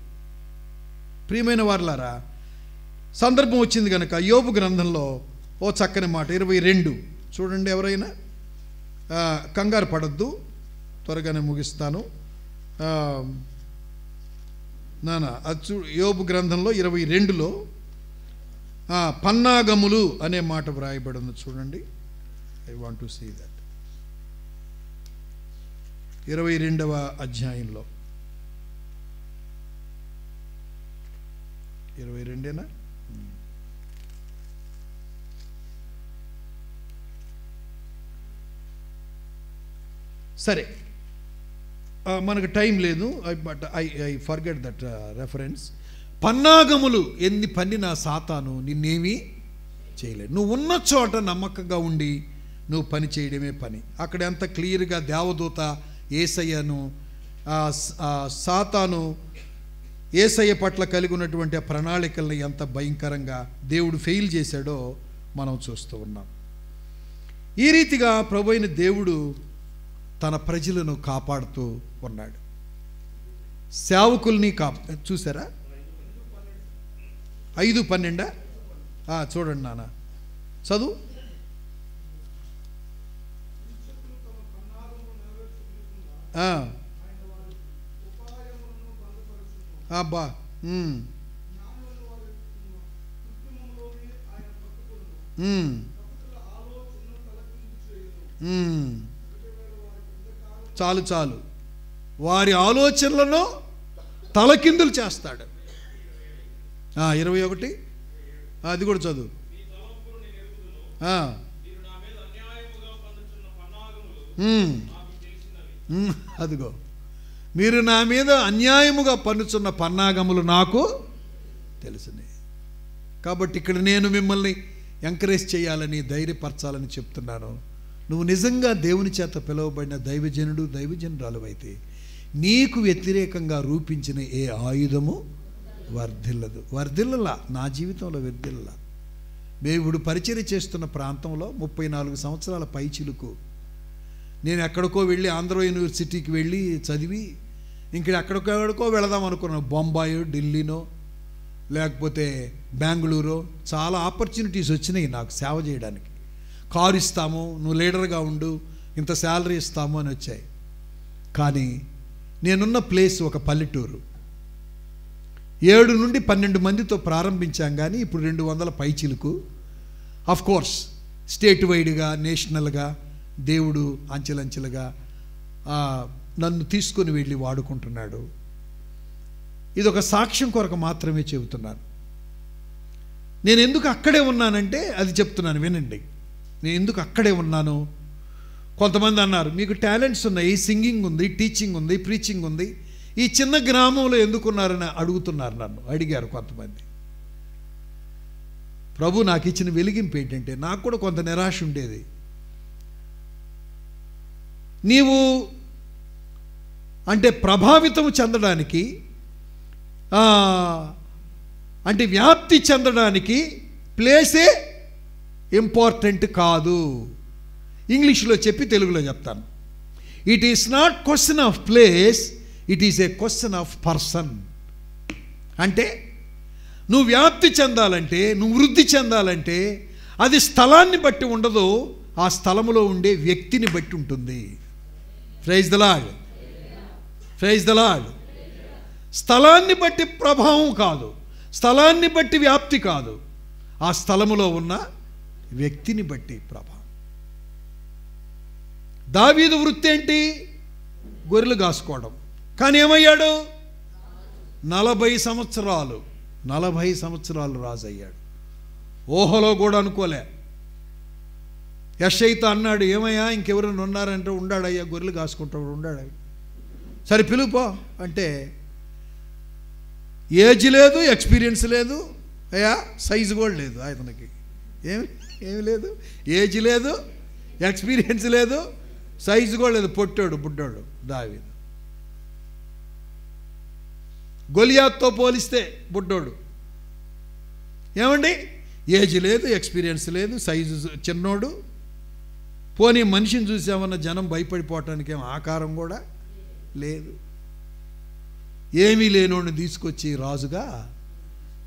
ప్రియమైన వారలారా, సందర్భం వచ్చింది కనుక యోబు గ్రంథంలో ఓ చక్కని మాట 22 చూడండి. ఎవరైనా కంగారు పడద్దు, త్వరగానే ముగిస్తాను. అది యోబు గ్రంథంలో 22లో పన్నాగములు అనే మాట వ్రాయబడి ఉంది చూడండి. I want to see that. 22వ అధ్యాయంలో 22 సరే, మనకు టైం లేదు, but I forget that reference. పన్నాగములు ఎన్ని పన్నినా సాతాను నిన్నేమీ చేయలేదు. నువ్వు ఉన్న చోట నమ్మకంగా ఉండి నువ్వు పని చేయడమే పని. అక్కడ ఎంత క్లియర్గా దేవదూత యేసయ్యను, సాతాను యేసయ్య పట్ల కలిగి ఉన్నటువంటి ఆ ప్రణాళికల్ని ఎంత భయంకరంగా దేవుడు ఫెయిల్ చేశాడో మనం చూస్తూ ఉన్నాం. ఈ రీతిగా ప్రభువైన దేవుడు తన ప్రజలను కాపాడుతూ ఉన్నాడు. సేవకుల్ని చూసారా? 5:12 చూడండి నాన్న, చదువు. అబ్బా, చాలు, వారి ఆలోచనలను తలకిందులు చేస్తాడు. 21 అది కూడా చదువు. అదిగో, మీరు నా మీద అన్యాయముగా పన్నుచున్న పన్నాగములు నాకు తెలుసునే. కాబట్టి ఇక్కడ నేను మిమ్మల్ని ఎంకరేజ్ చేయాలని, ధైర్యపరచాలని చెప్తున్నాను. నువ్వు నిజంగా దేవుని చేత పిలువబడిన దైవజనుడు, దైవజనురాలు అయితే నీకు వ్యతిరేకంగా రూపించిన ఏ ఆయుధము వర్ధిల్లదు. వర్ధిల్లలా, నా జీవితంలో వర్ధిల్లలా. మేము ఇప్పుడు పరిచర్య చేస్తున్న ప్రాంతంలో 34 సంవత్సరాల పైచిలుకు నేను ఎక్కడికో వెళ్ళి ఆంధ్ర యూనివర్సిటీకి వెళ్ళి చదివి ఇంక ఎక్కడికో వెళదాం అనుకున్నాను. బొంబాయో, ఢిల్లీనో, లేకపోతే బెంగళూరు. చాలా ఆపర్చునిటీస్ వచ్చినాయి నాకు సేవ చేయడానికి. కారు ఇస్తాము, నువ్వు లీడర్గా ఉండు, ఇంత శాలరీ ఇస్తాము అని వచ్చాయి. కానీ నేనున్న ప్లేస్ ఒక పల్లెటూరు. 7 నుండి 12 మందితో ప్రారంభించాం. కానీ ఇప్పుడు 200 పైచిలుకు. ఆఫ్ కోర్స్ స్టేట్ వైడ్గా, నేషనల్గా దేవుడు అంచెలంచెలుగా నన్ను తీసుకొని వెళ్ళి వాడుకుంటున్నాడు. ఇది ఒక సాక్ష్యం కొరకు మాత్రమే చెబుతున్నాను. నేను ఎందుకు అక్కడే ఉన్నానంటే అది చెప్తున్నాను, వినండి. నేను ఎందుకు అక్కడే ఉన్నాను. కొంతమంది అన్నారు, మీకు టాలెంట్స్ ఉన్నాయి, సింగింగ్ ఉంది, టీచింగ్ ఉంది, ప్రీచింగ్ ఉంది, ఈ చిన్న గ్రామంలో ఎందుకున్నారని అడుగుతున్నారు నన్ను. అడిగారు కొంతమంది. ప్రభు నాకు ఇచ్చిన వెలిగింపు ఏంటంటే, నాకు కూడా కొంత నిరాశ ఉండేది. నీవు అంటే ప్రభావితం చెందడానికి, అంటే వ్యాప్తి చెందడానికి ప్లేసే ఇంపార్టెంట్ కాదు. ఇంగ్లీష్లో చెప్పి తెలుగులో చెప్తాను. It is not question of place, it is a question of person. అంటే నువ్వు వ్యాప్తి చెందాలంటే, నువ్వు వృద్ధి చెందాలంటే అది స్థలాన్ని బట్టి ఉండదు, ఆ స్థలములో ఉండే వ్యక్తిని బట్టి ఉంటుంది. Praise the lord, praise the Lord. స్థలాన్ని బట్టి ప్రభావం కాదు, స్థలాన్ని బట్టి వ్యాప్తి కాదు, ఆ స్థలములో ఉన్న వ్యక్తిని బట్టి ప్రభావం. దావీదు వృత్తి ఏంటి? గొర్రెలు కాసుకోవడం. కానీ ఏమయ్యాడు? 40 సంవత్సరాలు రాజు అయ్యాడు. ఊహలో కూడా అనుకోలే. యెషయితో అన్నాడు, ఏమయ్యా ఇంకెవరైనా ఉన్నారంటే, ఉండాడయ్యా, గొర్రెలు కాసుకుంటాడు, ఉండాడు. సరే పిలుపో అంటే, ఏజ్ లేదు, ఎక్స్పీరియన్స్ లేదు, అయ్యా సైజు కూడా లేదు అతనికి. ఏమి లేదు, ఏజ్ లేదు, ఎక్స్పీరియన్స్ లేదు, సైజు కూడా లేదు. పొట్టాడు, బుడ్డాడు దావీదు. గొలియాత్తో పోలిస్తే బుడ్డోడు. ఏమండి, ఏజ్ లేదు, ఎక్స్పీరియన్స్ లేదు, సైజు చిన్నోడు. పోనీ మనిషిని చూసామన్న జనం భయపడిపోవటానికి ఏం ఆకారం కూడా లేదు. ఏమీ లేనోడిని తీసుకొచ్చి రాజుగా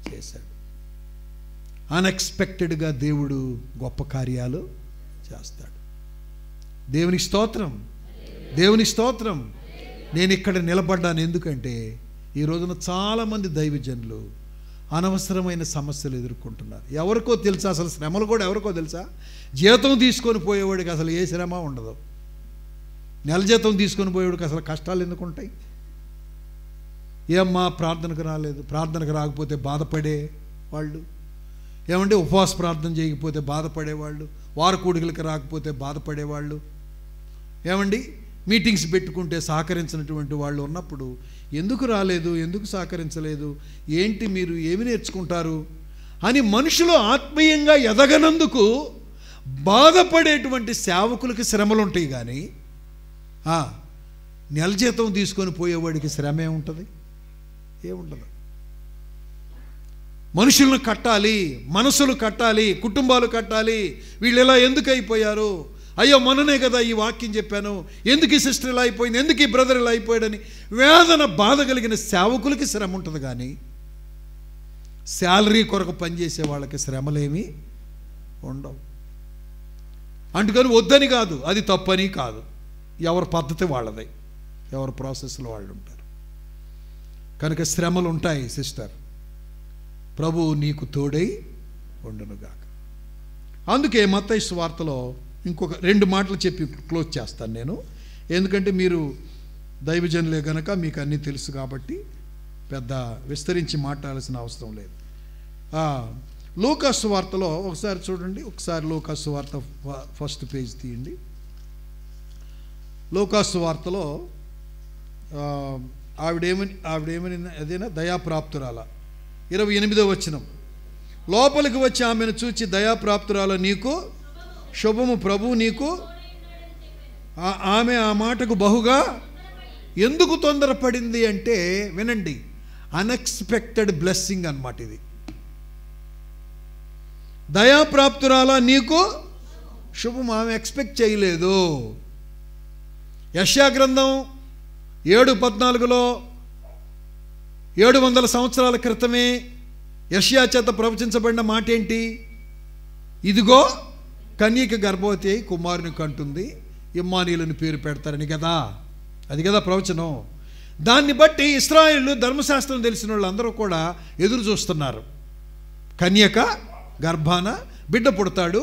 చేశాడు. అన్ఎక్స్పెక్టెడ్గా దేవుడు గొప్ప కార్యాలు చేస్తాడు. దేవునికి స్తోత్రం, దేవునికి స్తోత్రం. నేను ఇక్కడ నిలబడ్డాను ఎందుకంటే ఈ రోజున చాలామంది దైవజనులు అనవసరమైన సమస్యలు ఎదుర్కొంటున్నారు. ఎవరికో తెలుసా? అసలు శ్రమలు కూడా ఎవరికో తెలుసా? జీతం తీసుకొని పోయేవాడికి అసలు ఏ శ్రమ ఉండదు. నెల జీతం తీసుకొని పోయేవాడికి అసలు కష్టాలు ఎందుకు ఉంటాయి? ఏమ్మా ప్రార్థనకు రాలేదు, ప్రార్థనకు రాకపోతే బాధపడే వాళ్ళు, ఏమంటే ఉపవాస ప్రార్థన చేయకపోతే బాధపడేవాళ్ళు, వారకూడికలకు రాకపోతే బాధపడేవాళ్ళు, ఏమండి మీటింగ్స్ పెట్టుకుంటే సహకరించినటువంటి వాళ్ళు ఉన్నప్పుడు ఎందుకు రాలేదు, ఎందుకు సహకరించలేదు, ఏంటి మీరు ఏమి నేర్చుకుంటారు అని మనుషులు ఆత్మీయంగా ఎదగనందుకు బాధపడేటువంటి సేవకులకి శ్రమలు ఉంటాయి. కానీ నెల జీతం తీసుకొని పోయేవాడికి శ్రమ ఏముంటుంది? ఏముండదు. మనుషులను కట్టాలి, మనసులు కట్టాలి, కుటుంబాలు కట్టాలి. వీళ్ళు ఇలా ఎందుకు అయిపోయారు, అయ్యో మొన్ననే కదా ఈ వాక్యం చెప్పాను, ఎందుకు ఈ సిస్టర్ ఇలా అయిపోయింది, ఎందుకు ఈ బ్రదర్ ఇలా అయిపోయాడని వేదన బాధ కలిగిన సేవకులకి శ్రమ ఉంటుంది. కానీ శాలరీ కొరకు పనిచేసే వాళ్ళకి శ్రమలేమీ ఉండవు. అందుకని వద్దని కాదు, అది తప్పని కాదు, ఎవరి పద్ధతి వాళ్ళది, ఎవరి ప్రాసెస్లో వాళ్ళు ఉంటారు. కనుక శ్రమలు ఉంటాయి సిస్టర్. ప్రభువు నీకు తోడై ఉండునుగాక. అందుకే మత్తయి సువార్తలో ఇంకొక 2 మాటలు చెప్పి క్లోజ్ చేస్తాను నేను. ఎందుకంటే మీరు దైవజనులే గనక మీకు అన్నీ తెలుసు కాబట్టి పెద్ద విస్తరించి మాట్లాడాల్సిన అవసరం లేదు. లూకా సువార్తలో ఒకసారి చూడండి, ఒకసారి లూకా సువార్త ఫస్ట్ పేజ్ తీయండి. లూకా సువార్తలో ఆవిడేమని అదేనా దయాప్రాప్తురాల, 28వ వచనం. లోపలికి వచ్చి ఆమెను చూచి దయాప్రాప్తురాల నీకు శుభము, ప్రభువు నీకు. ఆమె ఆ మాటకు బహుగా ఎందుకు తొందరపడింది అంటే వినండి, అన్ఎక్స్పెక్టెడ్ బ్లెస్సింగ్ అన్నమాట ఇది. దయాప్రాప్తురాల నీకు శుభం, ఆమె ఎక్స్పెక్ట్ చేయలేదు. యెషయా గ్రంథం 7:14లో 700 సంవత్సరాల క్రితమే యెషయా చేత ప్రవచించబడిన మాట ఏంటి? ఇదిగో కన్యక గర్భవతి అయి కుమారుని కంటుంది, ఇమ్మానీయులను పేరు పెడతారని కదా. అది కదా ప్రవచనం. దాన్ని బట్టి ఇశ్రాయేలు ధర్మశాస్త్రం తెలిసిన వాళ్ళందరూ కూడా ఎదురు చూస్తున్నారు. కన్యక గర్భాన బిడ్డ పుడతాడు.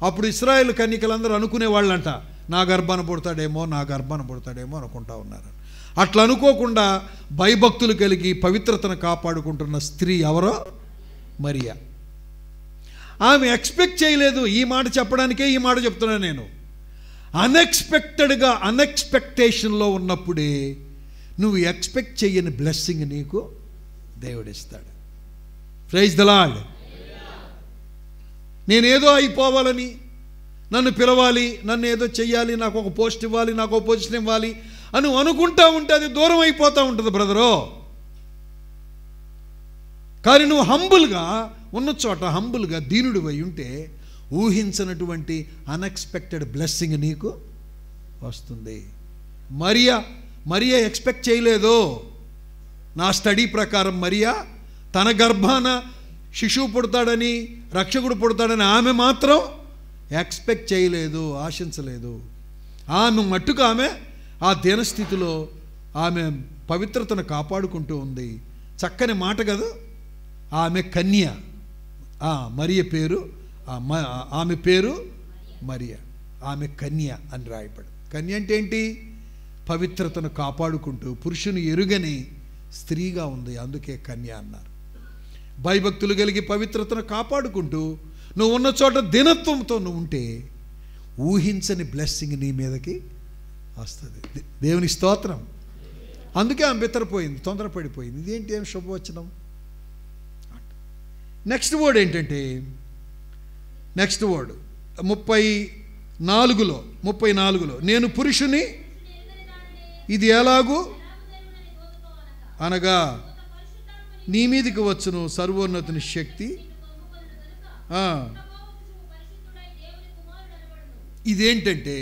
అప్పుడు ఇశ్రాయేలు కన్యకలందరూ అనుకునేవాళ్ళంట, నా గర్భాన పుడతాడేమో, నా గర్భాన పుడతాడేమో అనుకుంటా ఉన్నారు. అట్లా అనుకోకుండా భయభక్తులు కలిగి పవిత్రతను కాపాడుకుంటున్న స్త్రీ ఎవరో? మరియా. ఆమె ఎక్స్పెక్ట్ చేయలేదు. ఈ మాట చెప్పడానికే ఈ మాట చెప్తున్నాను నేను. అన్ఎక్స్పెక్టెడ్గా అన్ఎక్స్పెక్టేషన్లో ఉన్నప్పుడే నువ్వు ఎక్స్పెక్ట్ చేయని బ్లెస్సింగ్ నీకు దేవుడిస్తాడు. Praise the lord. నేనేదో అయిపోవాలని, నన్ను పిలవాలి, నన్ను ఏదో చెయ్యాలి, నాకు ఒక పోస్ట్ ఇవ్వాలి, నాకు ఒక పొజిషన్ ఇవ్వాలి అని అనుకుంటా ఉంటే అది దూరం అయిపోతూ ఉంటుంది బ్రదరు. కానీ నువ్వు హంబుల్గా ఉన్న చోట హంబుల్గా దీనుడు అయి ఉంటే ఊహించినటువంటి అన్ఎక్స్పెక్టెడ్ బ్లెస్సింగ్ నీకు వస్తుంది. మరియా ఎక్స్పెక్ట్ చేయలేదు. నా స్టడీ ప్రకారం మరియా తన గర్భాన శిశువు పుడతాడని, రక్షకుడు పుడతాడని ఆమె మాత్రం ఎక్స్పెక్ట్ చేయలేదు, ఆశించలేదు. ఆమె మట్టుకు ఆమె ఆ దీనస్థితిలో ఆమె పవిత్రతను కాపాడుకుంటూ ఉంది. చక్కని మాట కదా. ఆమె కన్య. మరియ పేరు, ఆమె పేరు మరియ. ఆమె కన్య అని రాయబడి. కన్య అంటే ఏంటి? పవిత్రతను కాపాడుకుంటూ పురుషుని ఎరుగని స్త్రీగా ఉంది, అందుకే కన్య అన్నారు. భయభక్తులు కలిగి పవిత్రతను కాపాడుకుంటూ నువ్వు ఉన్న చోట దినత్వంతో నువ్వు ఉంటే ఊహించని బ్లెస్సింగ్ నీ మీదకి వస్తుంది. దేవుని స్తోత్రం. అందుకే ఆమె బిత్తరపోయింది, తొందరపడిపోయింది. ఇదేంటి, ఏం శుభవచనం. నెక్స్ట్ వర్డ్ ఏంటంటే, నెక్స్ట్ వర్డ్ 34లో నేను పురుషుని ఇది ఎలాగూ అనగా నీ మీదికి వచ్చును సర్వోన్నతుని శక్తి. ఇదేంటంటే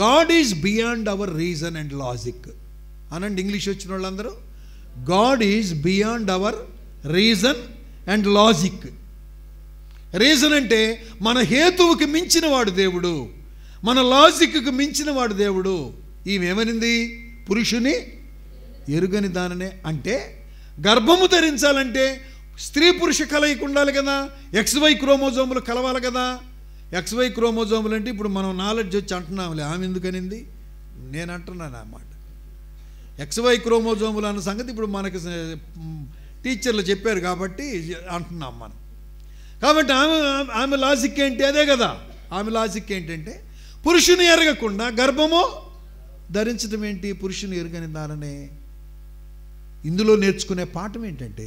God is beyond our reason and logic అనండి. ఇంగ్లీష్ వచ్చిన వాళ్ళందరూ God is beyond our reason and logic. Reason అంటే మన హేతువుకి మించిన వాడు దేవుడు, మన లాజిక్కి మించిన వాడు దేవుడు. ఈమెమనింది? పురుషుని ఎరుగని దాననే. అంటే గర్భము ధరించాలంటే స్త్రీ పురుష కలయిక ఉండాలి కదా, XY క్రోమోజోములు కలవాలి కదా. XY క్రోమోజోములు అంటే ఇప్పుడు మనం నాలెడ్జ్ వచ్చి అంటున్నాంలే, ఆమె ఎందుకనింది, నేను అంటున్నాను అన్నమాట. XY క్రోమోజోములు అన్న సంగతి ఇప్పుడు మనకి టీచర్లు చెప్పారు కాబట్టి అంటున్నాం మనం. కాబట్టి ఆమె లాజిక్ ఏంటి? అదే కదా. ఆమె లాజిక్ ఏంటంటే పురుషుని ఎరగకుండా గర్భము ధరించడం ఏంటి? పురుషుని ఎరగని దాననే. ఇందులో నేర్చుకునే పాఠం ఏంటంటే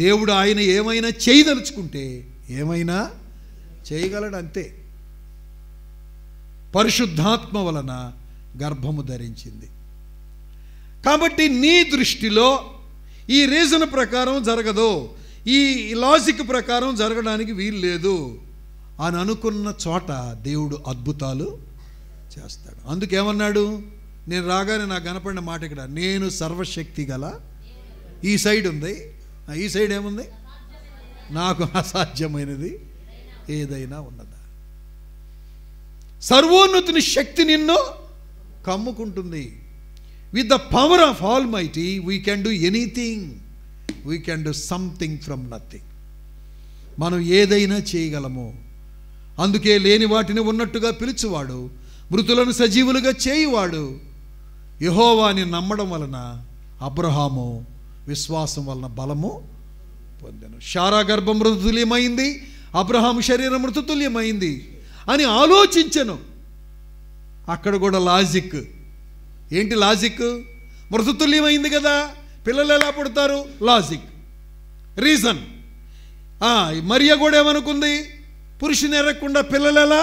దేవుడు ఆయన ఏమైనా చేయదలుచుకుంటే ఏమైనా చేయగలడు, అంతే. పరిశుద్ధాత్మ వలన గర్భము ధరించింది. కాబట్టి నీ దృష్టిలో ఈ రీజన్ ప్రకారం జరగదు, ఈ లాజిక్ ప్రకారం జరగడానికి వీలు లేదు అని అనుకున్న చోట దేవుడు అద్భుతాలు చేస్తాడు. అందుకేమన్నాడు? నేను రాగానే నాకు కనపడిన మాట ఇక్కడ, నేను సర్వశక్తి గల, ఈ సైడ్ ఉంది, ఈ సైడ్ ఏముంది? నాకు అసాధ్యమైనది ఏదైనా ఉన్నదా? సర్వోన్నతుని శక్తి నిన్ను కమ్ముకుంటుంది. With the power of almighty we can do anything, we can do something from nothing. మనం ఏదైనా చేయగలము. అందుకే లేని వాటిని ఉన్నట్టుగా పిలుచువాడు, మృతులను సజీవులుగా చేయువాడు. యెహోవాని నమ్మడం వలన అబ్రహాము విశ్వాసం వలన బలము పొందెను. శారా గర్భం మృతతుల్యమైంది, అబ్రహాము శరీరం మృతతుల్యమైంది అని ఆలోచించెను. అక్కడ కూడా లాజిక్ ఏంటి? లాజిక్ మృతతుల్యమైంది కదా, పిల్లలు ఎలా పుడతారు? లాజిక్. రీజన్. మరియ కూడా ఏమనుకుంది, పురుషుని ఎరగకుండా పిల్లలు ఎలా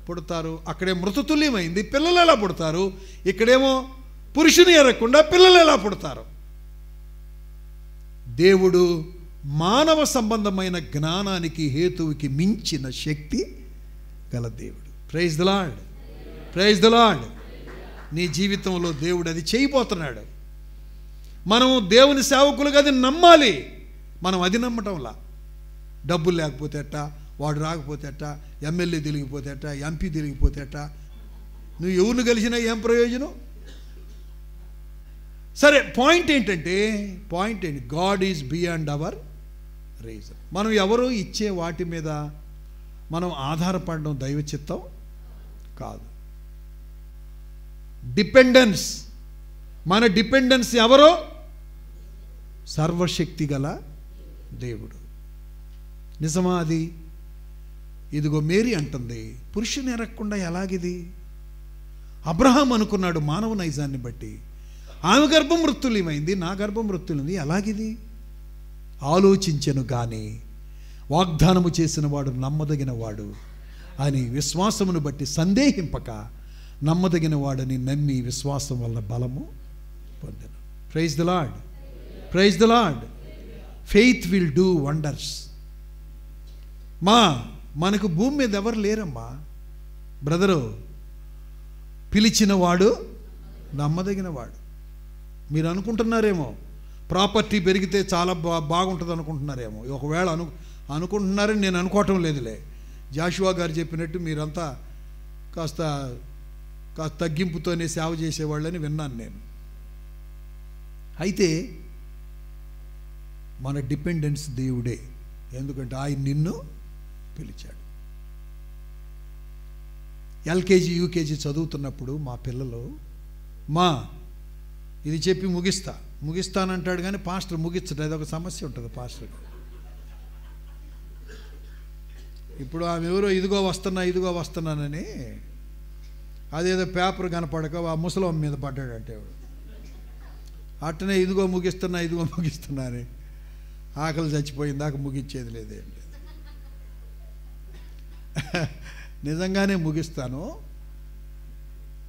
పుడతారు? అక్కడే మృతతుల్యమైంది, పిల్లలు ఎలా పుడతారు? ఇక్కడేమో పురుషుని ఎరగకుండా పిల్లలు ఎలా పుడతారు? దేవుడు మానవ సంబంధమైన జ్ఞానానికి హేతువుకి మించిన శక్తి గల దేవుడు. Praise the Lord, praise the Lord. నీ జీవితంలో దేవుడు అది చేయబోతున్నాడు. మనం దేవుని సేవకులుగా అది నమ్మాలి. మనం అది నమ్మటంలా. డబ్బులు లేకపోతే ఎట్టా, వాడు రాకపోతే ఎట్టా, ఎమ్మెల్యే తిరిగిపోతే ఎట్టా, ఎంపీ తిరిగిపోతే ఎట్టా, నువ్వు ఎవరిని కలిసినా ఏం ప్రయోజనం? సరే, పాయింట్ ఏంటి, God is beyond our reason. మనం ఎవరు ఇచ్చే వాటి మీద మనం ఆధారపడడం దైవ చిత్తం కాదు. డిపెండెన్స్, మన డిపెండెన్స్ ఎవరో? సర్వశక్తి గల దేవుడు. నిజమా అది? ఇదిగో మేరీ అంటుంది, పురుషుని ఎరగకుండా ఎలాగిది? అబ్రహాం అనుకున్నాడు మానవ నైజాన్ని బట్టి, ఆమె గర్భం మృత్యులేమైంది, నా గర్భం మృత్యులింది, ఎలాగిది? ఆలోచించెను కానీ వాగ్దానము చేసిన వాడు నమ్మదగిన వాడు అని విశ్వాసమును బట్టి సందేహింపక నమ్మదగిన వాడని నమ్మి విశ్వాసం వల్ల బలము పొందెను. Praise the Lord, praise the Lord. Faith will do wonders. మనకు భూమి మీద ఎవరు లేరమ్మా బ్రదరు. పిలిచిన వాడు నమ్మదగిన వాడు. మీరు అనుకుంటున్నారేమో ప్రాపర్టీ పెరిగితే చాలా బాగుంటుంది అనుకుంటున్నారేమో. ఒకవేళ అనుకుంటున్నారని నేను అనుకోవటం లేదులే. జాషువా గారు చెప్పినట్టు మీరంతా కాస్త తగ్గింపుతోనే సేవ చేసేవాళ్ళని విన్నాను నేను. అయితే మన డిపెండెన్స్ దేవుడే. ఎందుకంటే ఆయన నిన్ను పిలిచాడు. ఎల్కేజీ యూకేజీ చదువుతున్నప్పుడు మా పిల్లలు ఇది చెప్పి ముగిస్తానంటాడు కానీ పాస్టర్ ముగించడు. అదొక సమస్య ఉంటుంది పాస్టర్. ఇప్పుడు ఆమె ఎవరో ఇదిగో వస్తున్నానని అదేదో పేపర్ కనపడక ఆ ముసలమ్మ మీద పడ్డాడంటే అట్టనే ఇదిగో ముగిస్తున్నా అని ఆకలి చచ్చిపోయిన దాకా ముగించేది లేదేం లేదు. నిజంగానే ముగిస్తాను.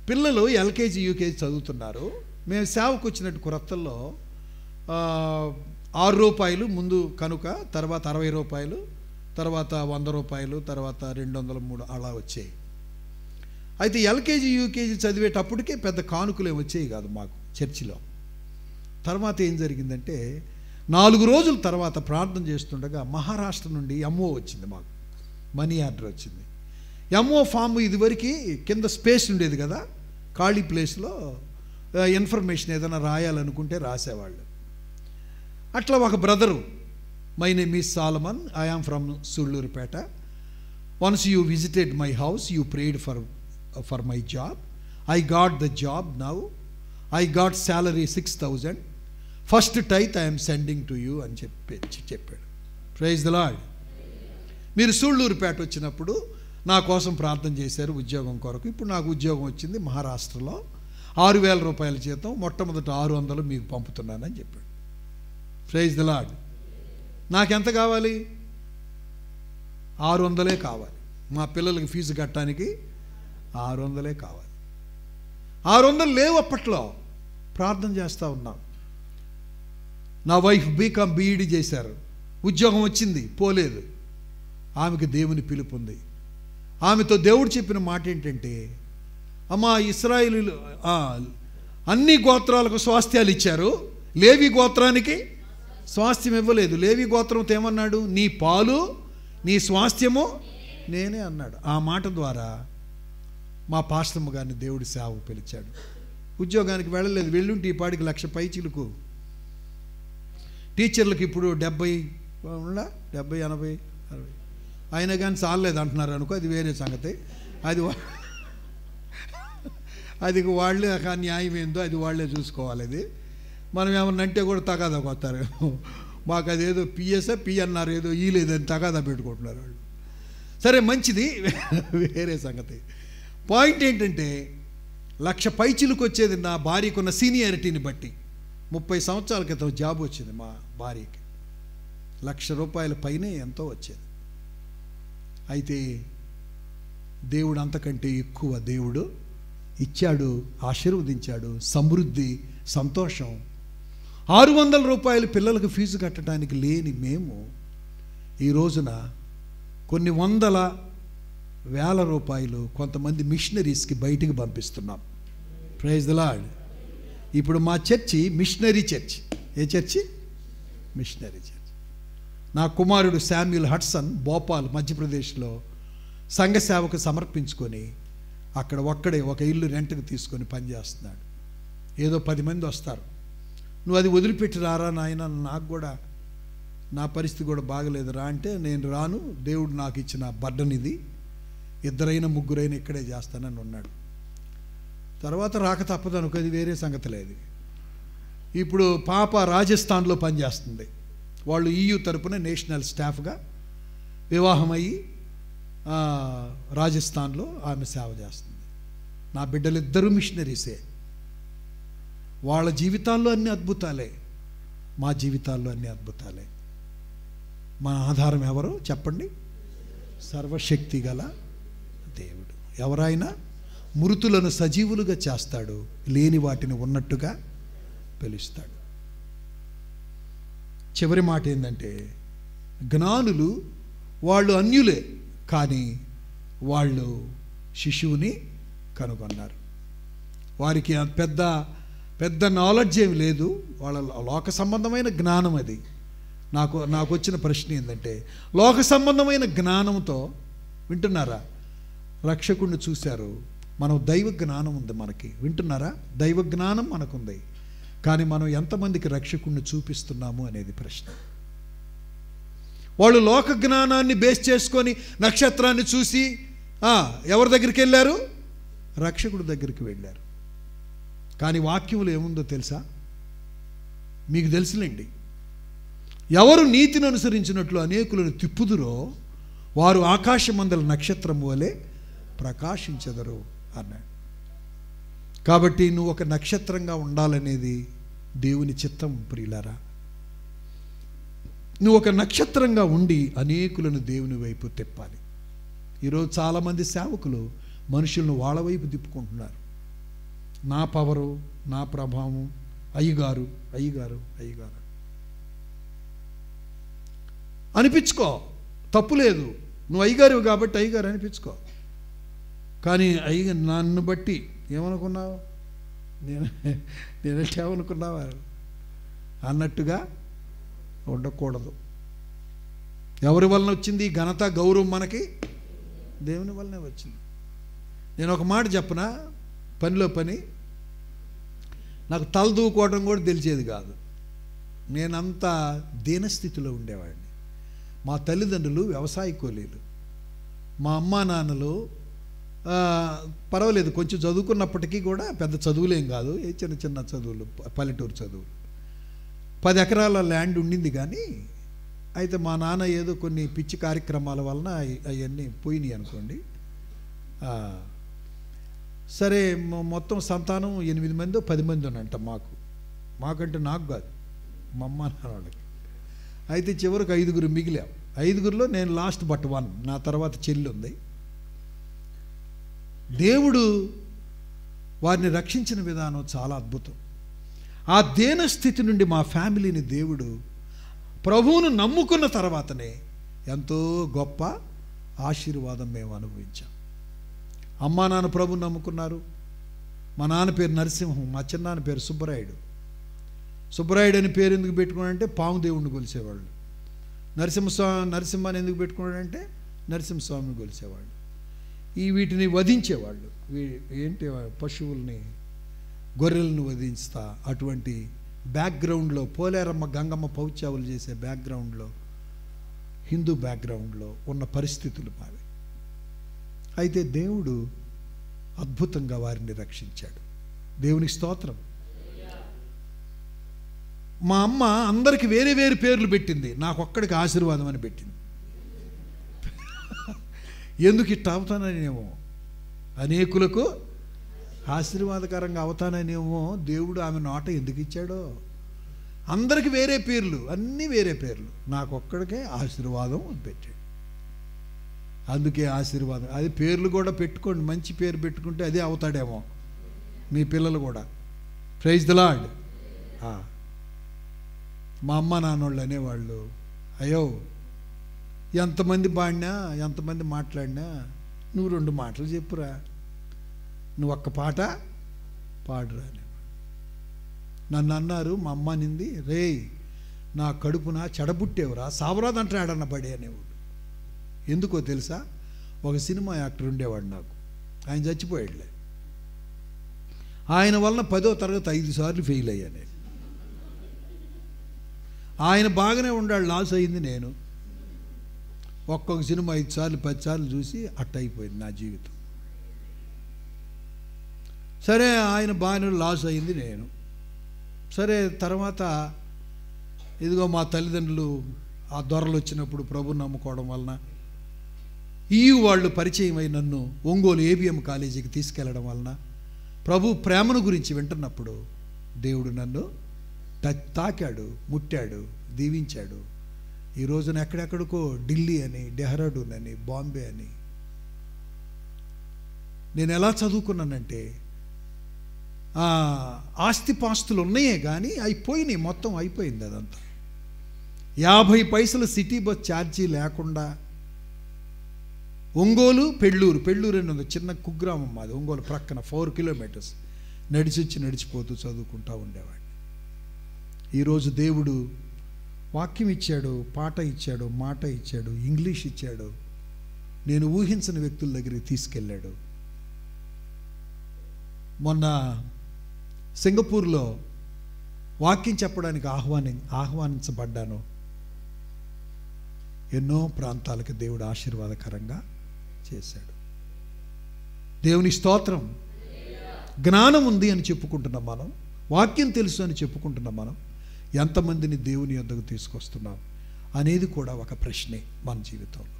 పిల్లలు ఎల్కేజీ యూకేజీ చదువుతున్నారు. మేము సేవకు వచ్చినట్టు కొరతల్లో 6 రూపాయలు ముందు కనుక, తర్వాత 60 రూపాయలు, తర్వాత 100 రూపాయలు, తర్వాత 200, 3 అలా వచ్చాయి. అయితే ఎల్కేజీ యూకేజీ చదివేటప్పటికే పెద్ద కానుకలు ఏమి వచ్చాయి కాదు మాకు చర్చిలో. తర్వాత ఏం జరిగిందంటే 4 రోజుల తర్వాత ప్రార్థన చేస్తుండగా మహారాష్ట్ర నుండి ఎంఓ వచ్చింది, మాకు మనీ ఆర్డర్ వచ్చింది. ఎంఓ ఫామ్ ఇదివరకు కింద స్పేస్ ఉండేది కదా, ఖాళీ ప్లేస్లో ఇన్ఫర్మేషన్ ఏదైనా రాయాలనుకుంటే రాసేవాళ్ళు. అట్లా ఒక brother, my name is Solomon, I am from Sullurupeta. Once you visited my house, you prayed for my job, I got the job now, I got salary 6,000, first tithe I'm sending to you అని చెప్పాడు. Praise the Lord. మీరు సూళ్ళూరుపేట వచ్చినప్పుడు నా కోసం ప్రార్థన చేశారు ఉద్యోగం కొరకు. ఇప్పుడు నాకు ఉద్యోగం వచ్చింది మహారాష్ట్రలో, 6,000 రూపాయల జీతం, మొట్టమొదట 600 మీకు పంపుతున్నానని చెప్పాడు. Praise the Lord. నాకెంత కావాలి? 600 కావాలి. మా పిల్లలకి ఫీజు కట్టడానికి 600 కావాలి. 600 లేవు అప్పట్లో. ప్రార్థన చేస్తూ ఉన్నాం. నా వైఫ్ బీకామ్ బీఈడీ చేశారు, ఉద్యోగం వచ్చింది, పోలేదు. ఆమెకు దేవుని పిలుపు ఉంది. ఆమెతో దేవుడు చెప్పిన మాట ఏంటంటే, అమ్మా ఇశ్రాయేలీయులు అన్ని గోత్రాలకు స్వాస్థ్యాలు ఇచ్చారు, లేవి గోత్రానికి స్వాస్థ్యం ఇవ్వలేదు. లేవి గోత్రంతో ఏమన్నాడు? నీ పాలు నీ స్వాస్థ్యము నేనే అన్నాడు. ఆ మాట ద్వారా మా పాస్టమ్మ గారిని దేవుడి సేవకు పిలిచాడు. ఉద్యోగానికి వెళ్ళలేదు. వెళ్ళుంటే ఈ పాడికి 1,00,000 పైచిలకు. టీచర్లకు ఇప్పుడు 70, 80, 60 అయినా కానీ చాలలేదు అంటున్నారు అనుకో, అది వేరే సంగతి. అది వాళ్ళే న్యాయం ఏందో అది వాళ్ళే చూసుకోవాలి. అది మనం ఏమన్నా అంటే కూడా తగాదా కొత్తారు. మాకు అదేదో పిఎన్ఆర్ ఏదో ఈ లేదని తగాదా పెట్టుకుంటున్నారు వాళ్ళు. సరే మంచిది, వేరే సంగతి. పాయింట్ ఏంటంటే 1,00,000 పైచిలకు వచ్చేది నా భార్యకున్న సీనియారిటీని బట్టి. 30 సంవత్సరాల క్రితం జాబ్ వచ్చింది మా భార్యకి. 1,00,000 పైనే ఎంతో వచ్చేది. అయితే దేవుడు అంతకంటే ఎక్కువ దేవుడు ఇచ్చాడు, ఆశీర్వదించాడు. సమృద్ధి, సంతోషం. 600 రూపాయలు పిల్లలకు ఫీజు కట్టడానికి లేని మేము ఈ రోజున కొన్ని వందల వేల రూపాయలు కొంతమంది మిషనరీస్కి బయటికి పంపిస్తున్నాం. Praise the Lord. ఇప్పుడు మా చర్చి మిషనరీ చర్చ్. ఏ చర్చి? Missionary church. నా కుమారుడు శామ్యూల్ హడ్సన్ భోపాల్ మధ్యప్రదేశ్లో సంఘ సేవకు సమర్పించుకొని అక్కడ ఒక్కడే ఒక ఇల్లు రెంట్కి తీసుకొని పనిచేస్తున్నాడు. ఏదో 10 మంది వస్తారు. నువ్వు అది వదిలిపెట్టి రారా నాయన, నాకు కూడా నా పరిస్థితి కూడా బాగలేదురా అంటే, నేను రాను, దేవుడు నాకు ఇచ్చిన బర్డన్ ఇది, 2 3 ఇక్కడే చేస్తానని ఉన్నాడు. తర్వాత రాక తప్పదు అనుకో, అది వేరే సంగతి లేదు. ఇప్పుడు పాప రాజస్థాన్లో పనిచేస్తుంది. వాళ్ళు EU తరపున నేషనల్ స్టాఫ్గా వివాహం అయ్యి రాజస్థాన్లో ఆమె సేవ చేస్తుంది. నా బిడ్డలిద్దరూ మిషనరీసే. వాళ్ళ జీవితాల్లో అన్ని అద్భుతాలే, మా జీవితాల్లో అన్ని అద్భుతాలే. మన ఆధారం ఎవరు చెప్పండి? సర్వశక్తి గల దేవుడు. ఎవరైనా మృతులను సజీవులుగా చేస్తాడు, లేని వాటిని ఉన్నట్టుగా పిలుస్తాడు. చివరి మాట ఏంటంటే, జ్ఞానులు వాళ్ళు అన్యులే, కానీ వాళ్ళు శిశువుని కనుగొన్నారు. వారికి పెద్ద పెద్ద నాలెడ్జ్ ఏమి లేదు, వాళ్ళ లోక సంబంధమైన జ్ఞానం అది. నాకు వచ్చిన ప్రశ్న ఏంటంటే, లోక సంబంధమైన జ్ఞానంతో వింటున్నారా? రక్షకుడిని చూశారు, మనం దైవ జ్ఞానం ఉంది మనకి. వింటున్నారా? దైవ జ్ఞానం మనకుంది, కానీ మనం ఎంతమందికి రక్షకుడిని చూపిస్తున్నాము అనేది ప్రశ్న. వాళ్ళు లోక జ్ఞానాన్ని బేస్ చేసుకొని నక్షత్రాన్ని చూసి ఎవరి దగ్గరికి వెళ్ళారు? రక్షకుడి దగ్గరికి వెళ్ళారు. కానీ వాక్యములు ఏముందో తెలుసా? మీకు తెలుసులేండి. ఎవరు నీతిని అనుసరించినట్లు అనేకులను తిప్పుదురో వారు ఆకాశమందల నక్షత్రం వలె ప్రకాశించెదరు అన్నాడు. కాబట్టి నువ్వు ఒక నక్షత్రంగా ఉండాలనేది దేవుని చిత్తం ప్రియులారా. నువ్వు ఒక నక్షత్రంగా ఉండి అనేకులను దేవుని వైపు తిప్పాలి. ఈరోజు చాలామంది సేవకులు మనుషులను వాళ్ళ వైపు తిప్పుకుంటున్నారు. నా పవరు, నా ప్రభావం, అయ్యగారు అయ్యగారు అయ్యగారు అనిపించుకో, తప్పులేదు. నువ్వు అయ్యగారు కాబట్టి అయ్యగారు అనిపించుకో. కానీ నన్ను బట్టి ఏమనుకున్నావు, నేనంటే ఏమనుకున్నావా అన్నట్టుగా ఉండకూడదు. ఎవరి వలన వచ్చింది ఘనత, గౌరవం? మనకి దేవుని వల్లనే వచ్చింది. నేను ఒక మాట చెప్పనా, పనిలో పని నాకు తల దూకోవడం కూడా తెలిసేది కాదు. నేనంతా దీనస్థితిలో ఉండేవాడిని. మా తల్లిదండ్రులు వ్యవసాయ కూలీలు, మా అమ్మా నాన్నలు పర్వాలేదు కొంచెం చదువుకున్నప్పటికీ కూడా పెద్ద చదువులేం కాదు, చిన్న చిన్న చదువులు, పల్లెటూరు చదువులు. 10 ఎకరాల ల్యాండ్ ఉండింది. కానీ అయితే మా నాన్న ఏదో కొన్ని పిచ్చి కార్యక్రమాల వలన అవన్నీ పోయినాయి అనుకోండి. సరే, మొత్తం సంతానం 8 మందో 10 మంది ఉన్నంట మాకంటే నాకు కాదు, మా అమ్మ నాన్న వాళ్ళకి. అయితే చివరికి 5గురు మిగిలాం. 5గురిలో నేను లాస్ట్ బట్ 1. నా తర్వాత చెల్లి ఉంది. దేవుడు వారిని రక్షించిన విధానం చాలా అద్భుతం. ఆ దీన స్థితి నుండి మా ఫ్యామిలీని దేవుడు ప్రభువును నమ్ముకున్న తర్వాతనే ఎంతో గొప్ప ఆశీర్వాదం మేము అనుభవించాం. అమ్మా నాన్న ప్రభువుని నమ్ముకున్నారు. మా నాన్న పేరు నరసింహం, మా చిన్నాన్న పేరు సుబ్బరాయుడు. సుబ్బరాయుడు అని పేరు ఎందుకు పెట్టుకున్నాడంటే పాము దేవుణ్ణి కొలిసేవాళ్ళు. నరసింహాన్ని ఎందుకు పెట్టుకున్నాడంటే నరసింహస్వామిని కొలిసేవాళ్ళు. వీటిని వధించేవాళ్ళు. ఏంటి, పశువుల్ని, గొర్రెలను వధించుతా అటువంటి బ్యాక్గ్రౌండ్లో, పోలేరమ్మ గంగమ్మ పౌచావులు చేసే బ్యాక్గ్రౌండ్లో, హిందూ బ్యాక్గ్రౌండ్లో ఉన్న పరిస్థితులు మావి. అయితే దేవుడు అద్భుతంగా వారిని రక్షించాడు. దేవునికి స్తోత్రం. మా అమ్మ అందరికి వేరే వేరే పేర్లు పెట్టింది, నాకు ఒక్కడికి ఆశీర్వాదం అని పెట్టింది. ఎందుకు ఇట్లా అవుతాననేమో, అనేకులకు ఆశీర్వాదకరంగా అవుతాననేమో దేవుడు ఆమె నోట ఎందుకు ఇచ్చాడో. అందరికి వేరే పేర్లు, అన్నీ వేరే పేర్లు, నాకొక్కడికే ఆశీర్వాదం అని పెట్టాడు. అందుకే ఆశీర్వాదం. అది పేర్లు కూడా పెట్టుకోండి, మంచి పేరు పెట్టుకుంటే అదే అవుతాడేమో మీ పిల్లలు కూడా. Praise the Lord. మా అమ్మ నాన్నోళ్ళు అనేవాళ్ళు, అయ్యో ఎంతమంది పాడినా ఎంతమంది మాట్లాడినా నువ్వు 2 మాటలు చెప్పురా, నువ్వు ఒక్క పాట పాడురా అని. నన్ను అన్నారు, మా అమ్మ నింది, రే నా కడుపున చెడబుట్టేవురా, సావరాదంటాడన్న పడే అనేవాడు. ఎందుకో తెలుసా? ఒక సినిమా యాక్టర్ ఉండేవాడు నాకు, ఆయన చచ్చిపోయాడులే. ఆయన వలన 10వ తరగతి 5 సార్లు ఫెయిల్ అయ్యా నేను. ఆయన బాగానే ఉండాడు, లాస్ అయింది నేను. ఒక్కొక్క సినిమా 5 సార్లు 10 సార్లు చూసి అట్ట అయిపోయింది నా జీవితం. సరే ఆయన బాగానే లాస్ అయింది నేను. సరే తర్వాత ఇదిగో మా తల్లిదండ్రులు ఆ దొరలు వచ్చినప్పుడు ప్రభుని నమ్ముకోవడం వలన వాళ్ళు పరిచయం అయి నన్ను ఒంగోలు ABM కాలేజీకి తీసుకెళ్ళడం వలన ప్రభు ప్రేమను గురించి వింటున్నప్పుడు దేవుడు నన్ను తాకాడు, ముట్టాడు, దీవించాడు. ఈ రోజున ఎక్కడెక్కడికో ఢిల్లీ అని, డెహ్రాడూన్ అని, బాంబే అని. నేను ఎలా చదువుకున్నానంటే ఆస్తిపాస్తులు ఉన్నాయే కానీ అయిపోయినాయి, మొత్తం అయిపోయింది అదంతా. 50 పైసలు సిటీ బస్ ఛార్జీ లేకుండా ఒంగోలు పెళ్ళూరు అని ఉంది, చిన్న కుగ్రామం మాది, ఒంగోలు ప్రక్కన 4 కిలోమీటర్స్ నడిచిపోతూ చదువుకుంటూ ఉండేవాడిని. ఈరోజు దేవుడు వాక్యం ఇచ్చాడు, పాట ఇచ్చాడు, మాట ఇచ్చాడు, ఇంగ్లీష్ ఇచ్చాడు, నేను ఊహించని వ్యక్తుల దగ్గరికి తీసుకెళ్ళాడు. మొన్న సింగపూర్లో వాక్యం చెప్పడానికి ఆహ్వానించబడ్డాను. ఎన్నో ప్రాంతాలకు దేవుడు ఆశీర్వాదకరంగా చేశాడు. దేవుని స్తోత్రం. జ్ఞానం ఉంది అని చెప్పుకుంటున్నాం మనం, వాక్యం తెలుసు అని చెప్పుకుంటున్నాం మనం. ఎంతమందిని దేవుని యొద్దకు తీసుకొస్తున్నాం అనేది కూడా ఒక ప్రశ్నే మన జీవితంలో.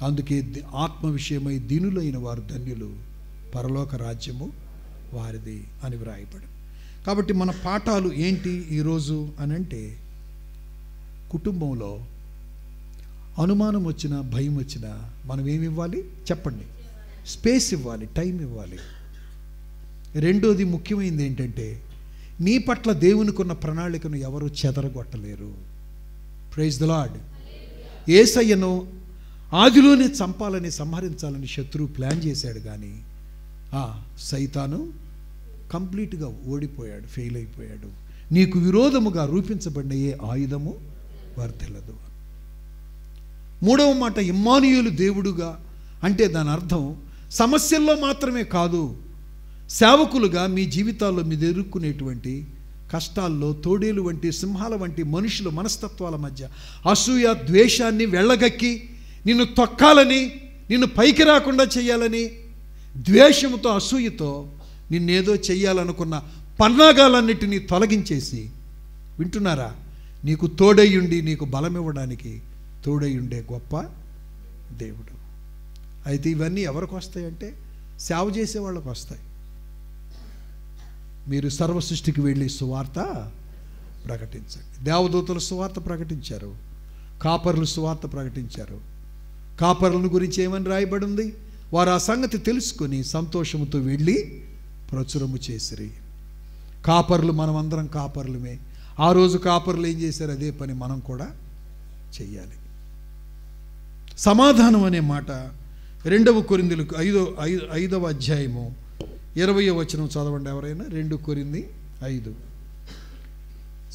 అందుకే ఆత్మ విషయమై దీనులైన వారు ధన్యులు, పరలోక రాజ్యము వారిది అని వ్రాయబడి. కాబట్టి మన పాఠాలు ఏంటి ఈరోజు అని అంటే, కుటుంబంలో అనుమానం వచ్చినా భయం వచ్చినా మనం ఏమి ఇవ్వాలి చెప్పండి? స్పేస్ ఇవ్వాలి, టైం ఇవ్వాలి. రెండోది ముఖ్యమైనది ఏంటంటే, నీ పట్ల దేవునికి ఉన్న ప్రణాళికను ఎవరు చెదరగొట్టలేరు. Praise the Lord. యేసయ్యను ఆదిలోనే చంపాలని, సంహరించాలని శత్రువు ప్లాన్ చేశాడు, కానీ సైతాను కంప్లీట్గా ఓడిపోయాడు, ఫెయిల్ అయిపోయాడు. నీకు విరోధముగా రూపించబడిన ఏ ఆయుధము వర్తిల్లదు. మూడవ మాట, ఇమ్మానుయేలు దేవుడుగా అంటే దాని అర్థం సమస్యల్లో మాత్రమే కాదు, సేవకులుగా మీ జీవితాల్లో మీరు ఎదుర్కొనేటువంటి కష్టాల్లో తోడేలు వంటి, సింహాల వంటి మనుషుల మనస్తత్వాల మధ్య అసూయ ద్వేషాన్ని వెళ్ళగక్కి నిన్ను తొక్కాలని, నిన్ను పైకి రాకుండా చేయాలని, ద్వేషంతో అసూయతో నిన్నేదో చెయ్యాలనుకున్న పన్నాగాలన్నిటినీ తొలగించేసి, వింటున్నారా, నీకు తోడయ్యుండి నీకు బలం ఇవ్వడానికి తోడయ్యుండే గొప్ప దేవుడు. అయితే ఇవన్నీ ఎవరికి వస్తాయంటే సేవ చేసే వాళ్ళకి వస్తాయి. మీరు సర్వ సృష్టికి వెళ్ళి సువార్త ప్రకటించండి. దేవదూతలు సువార్త ప్రకటించారు, కాపరులు సువార్త ప్రకటించారు. కాపరులను గురించి ఏమని రాయబడి ఉంది? వారు ఆ సంగతి తెలుసుకొని సంతోషంతో వెళ్ళి ప్రచురము చేసిరి. కాపరులు మనమందరం కాపరులమే. ఆ రోజు కాపరులు ఏం చేశారు, అదే పని మనం కూడా చెయ్యాలి. సమాధానం అనే మాట 2 కొరింథీయులకు 5వ అధ్యాయము 20వ వచనం చదవండి ఎవరైనా. 2 కొరింథీ 5.